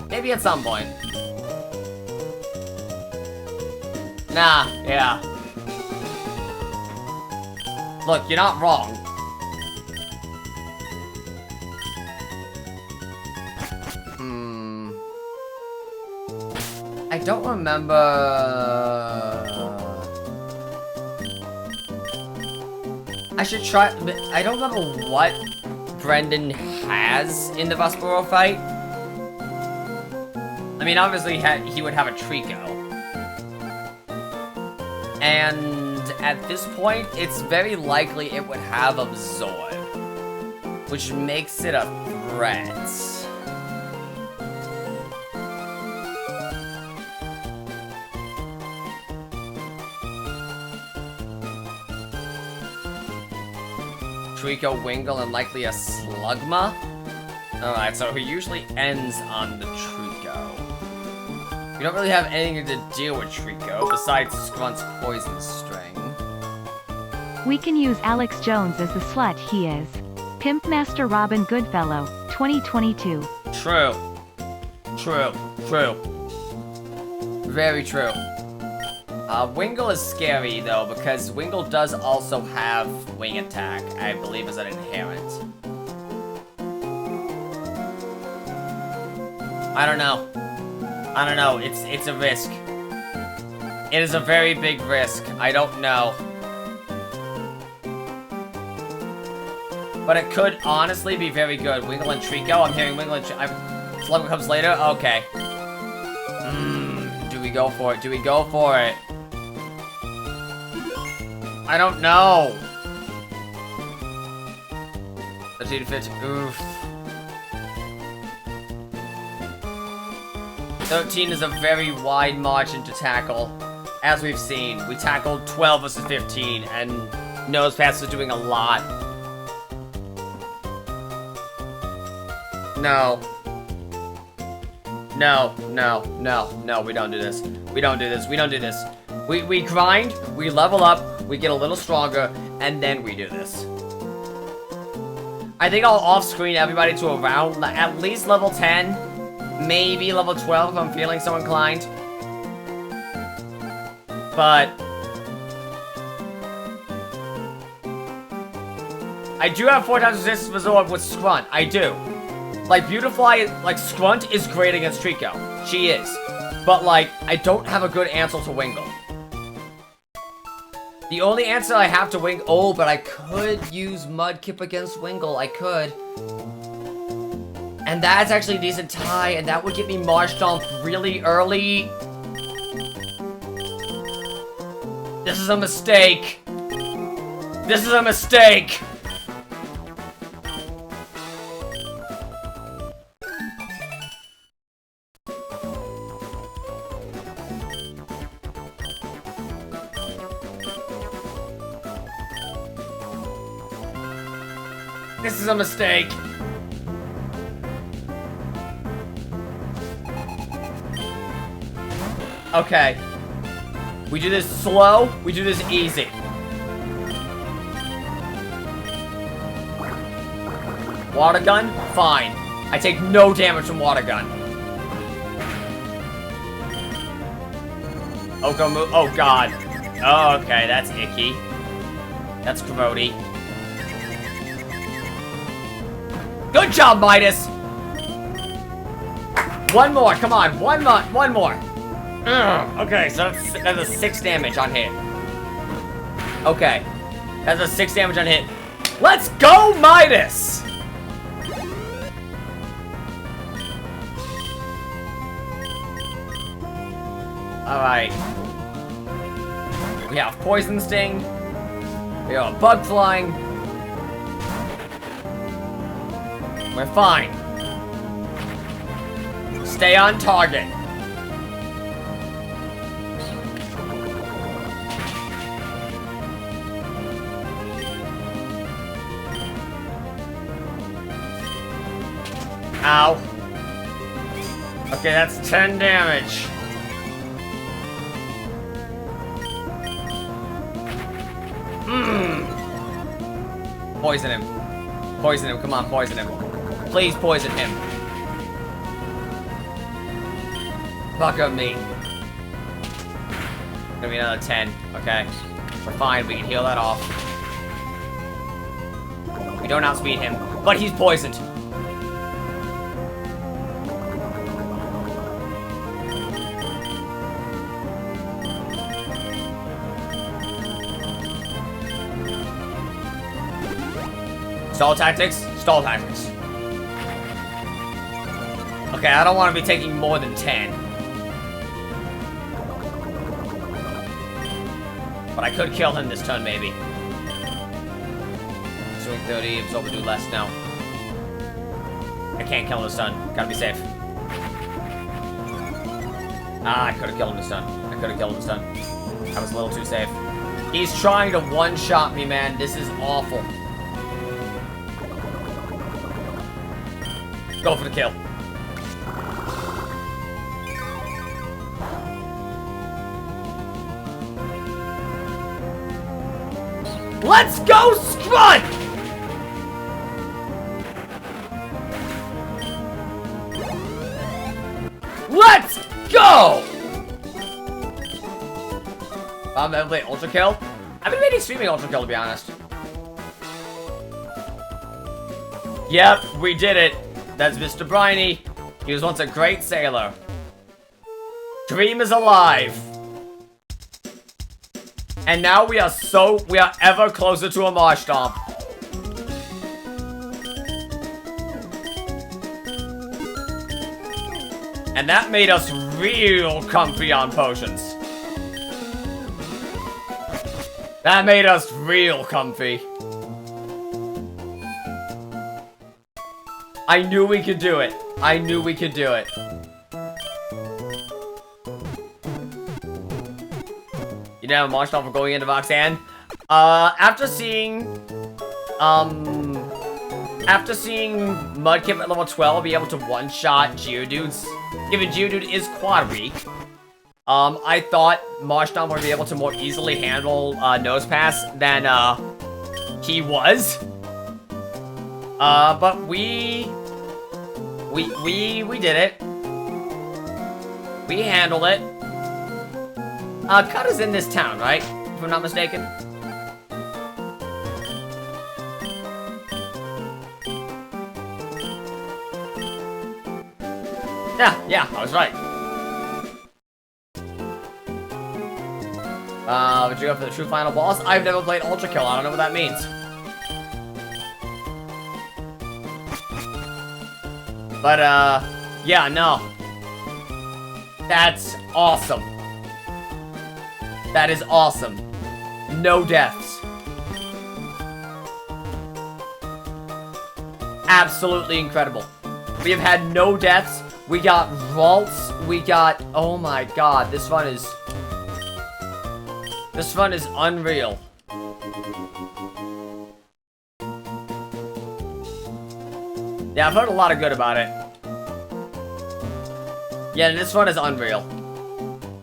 Maybe at some point. Nah, yeah. Look, you're not wrong. I don't remember... I should try... I don't remember what Brendan has in the Vespero fight. I mean, obviously he would have a Trico. And at this point, it's very likely it would have Absorb. Which makes it a threat. Trico, Wingull, and likely a Slugma? Alright, so he usually ends on the Trico. We don't really have anything to deal with Trico, besides Scrunt's Poison String. We can use Alex Jones as the slut he is. Pimp Master Robin Goodfellow, 2022. True. True. True. Very true. Wingull is scary, though, because Wingull does also have Wing Attack, I believe is an inherent. I don't know. I don't know, it's a risk. It is a very big risk, I don't know. But it could honestly be very good. Wingull and Trico, I'm hearing Wingull and Trico. Slugma comes later? Okay. Do we go for it? Do we go for it? I don't know. 13 to 15. Oof. 13 is a very wide margin to tackle. As we've seen, we tackled 12 versus 15, and Nosepass is doing a lot. No. No, no, no, no, we don't do this. We don't do this. We don't do this. We grind, we level up, we get a little stronger, and then we do this. I think I'll off-screen everybody to around at least level 10, maybe level 12 if I'm feeling so inclined. But I do have 4 times resistance for Zorb with Scrunt. I do. Like, Beautifly, like, Scrunt is great against Trico. She is. But, like, I don't have a good answer to Wingull. The only answer I have to Wingull... Oh, but I could use Mudkip against Wingull. I could. And that's actually a decent tie, and that would get me Marshtomp really early. This is a mistake. This is a mistake. This is a mistake. Okay. We do this slow, we do this easy. Water gun? Fine. I take no damage from water gun. Oko move. Oh god. Oh, okay, that's icky. That's grody. Good job, Midas! One more, come on, one more. Okay, so that's a 6 damage on hit. Okay. That's a 6 damage on hit. Let's go, Midas! Alright. We have Poison Sting. We have Bug Flying. We're fine. Stay on target. Ow. Okay, that's 10 damage. Poison him. Poison him, come on, poison him. Please poison him. Fuck up me. Gonna be another 10. Okay. We're fine, we can heal that off. We don't outspeed him, but he's poisoned. Stall tactics? Stall tactics. Okay, I don't want to be taking more than 10. But I could kill him this turn, maybe. Swing 30, absorb will do less now. I can't kill him this turn. Gotta be safe. Ah, I could have killed him this turn. I could have killed him this turn. I was a little too safe. He's trying to one-shot me, man. This is awful. Go for the kill. Let's go, Scrunt! Let's go! I've never played Ultra Kill. I've been mainly streaming Ultra Kill, to be honest. Yep, we did it. That's Mr. Briny. He was once a great sailor. Dream is alive. And now we are ever closer to a Marshtomp. And that made us real comfy on potions. That made us real comfy. I knew we could do it. I knew we could do it. You know, Marshtomp for going into Voxan. After seeing Mudkip at level 12 be able to one-shot Geodudes, given Geodude is quad weak, I thought Marshtomp would be able to more easily handle Nose Pass than he was. But we did it. We handled it. Cut is in this town, right? If I'm not mistaken. Yeah, I was right. Would you go for the true final boss? I've never played Ultra Kill. I don't know what that means. But, yeah, no. That's awesome. That is awesome. No deaths. Absolutely incredible. We have had no deaths. We got vaults. We got... Oh my god, this one is... This one is unreal. Yeah, I've heard a lot of good about it. Yeah, this one is unreal.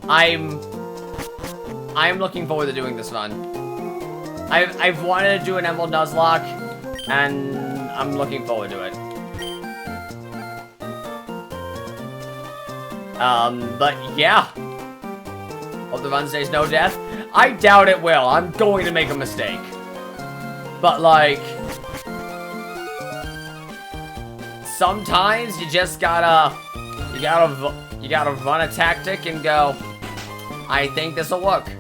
I'm looking forward to doing this one. I've wanted to do an Emerald Nuzlocke, and I'm looking forward to it. But yeah. Hope the run stays no death. I doubt it will. I'm going to make a mistake. But like, sometimes you just gotta run a tactic and go, I think this'll work.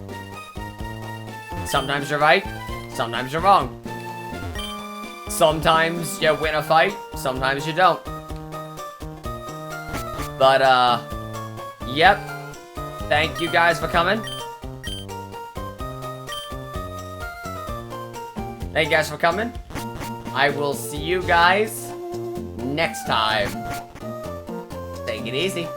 Sometimes you're right, sometimes you're wrong. Sometimes you win a fight, sometimes you don't. But, yep. Thank you guys for coming. Thank you guys for coming. I will see you guys next time. Take it easy.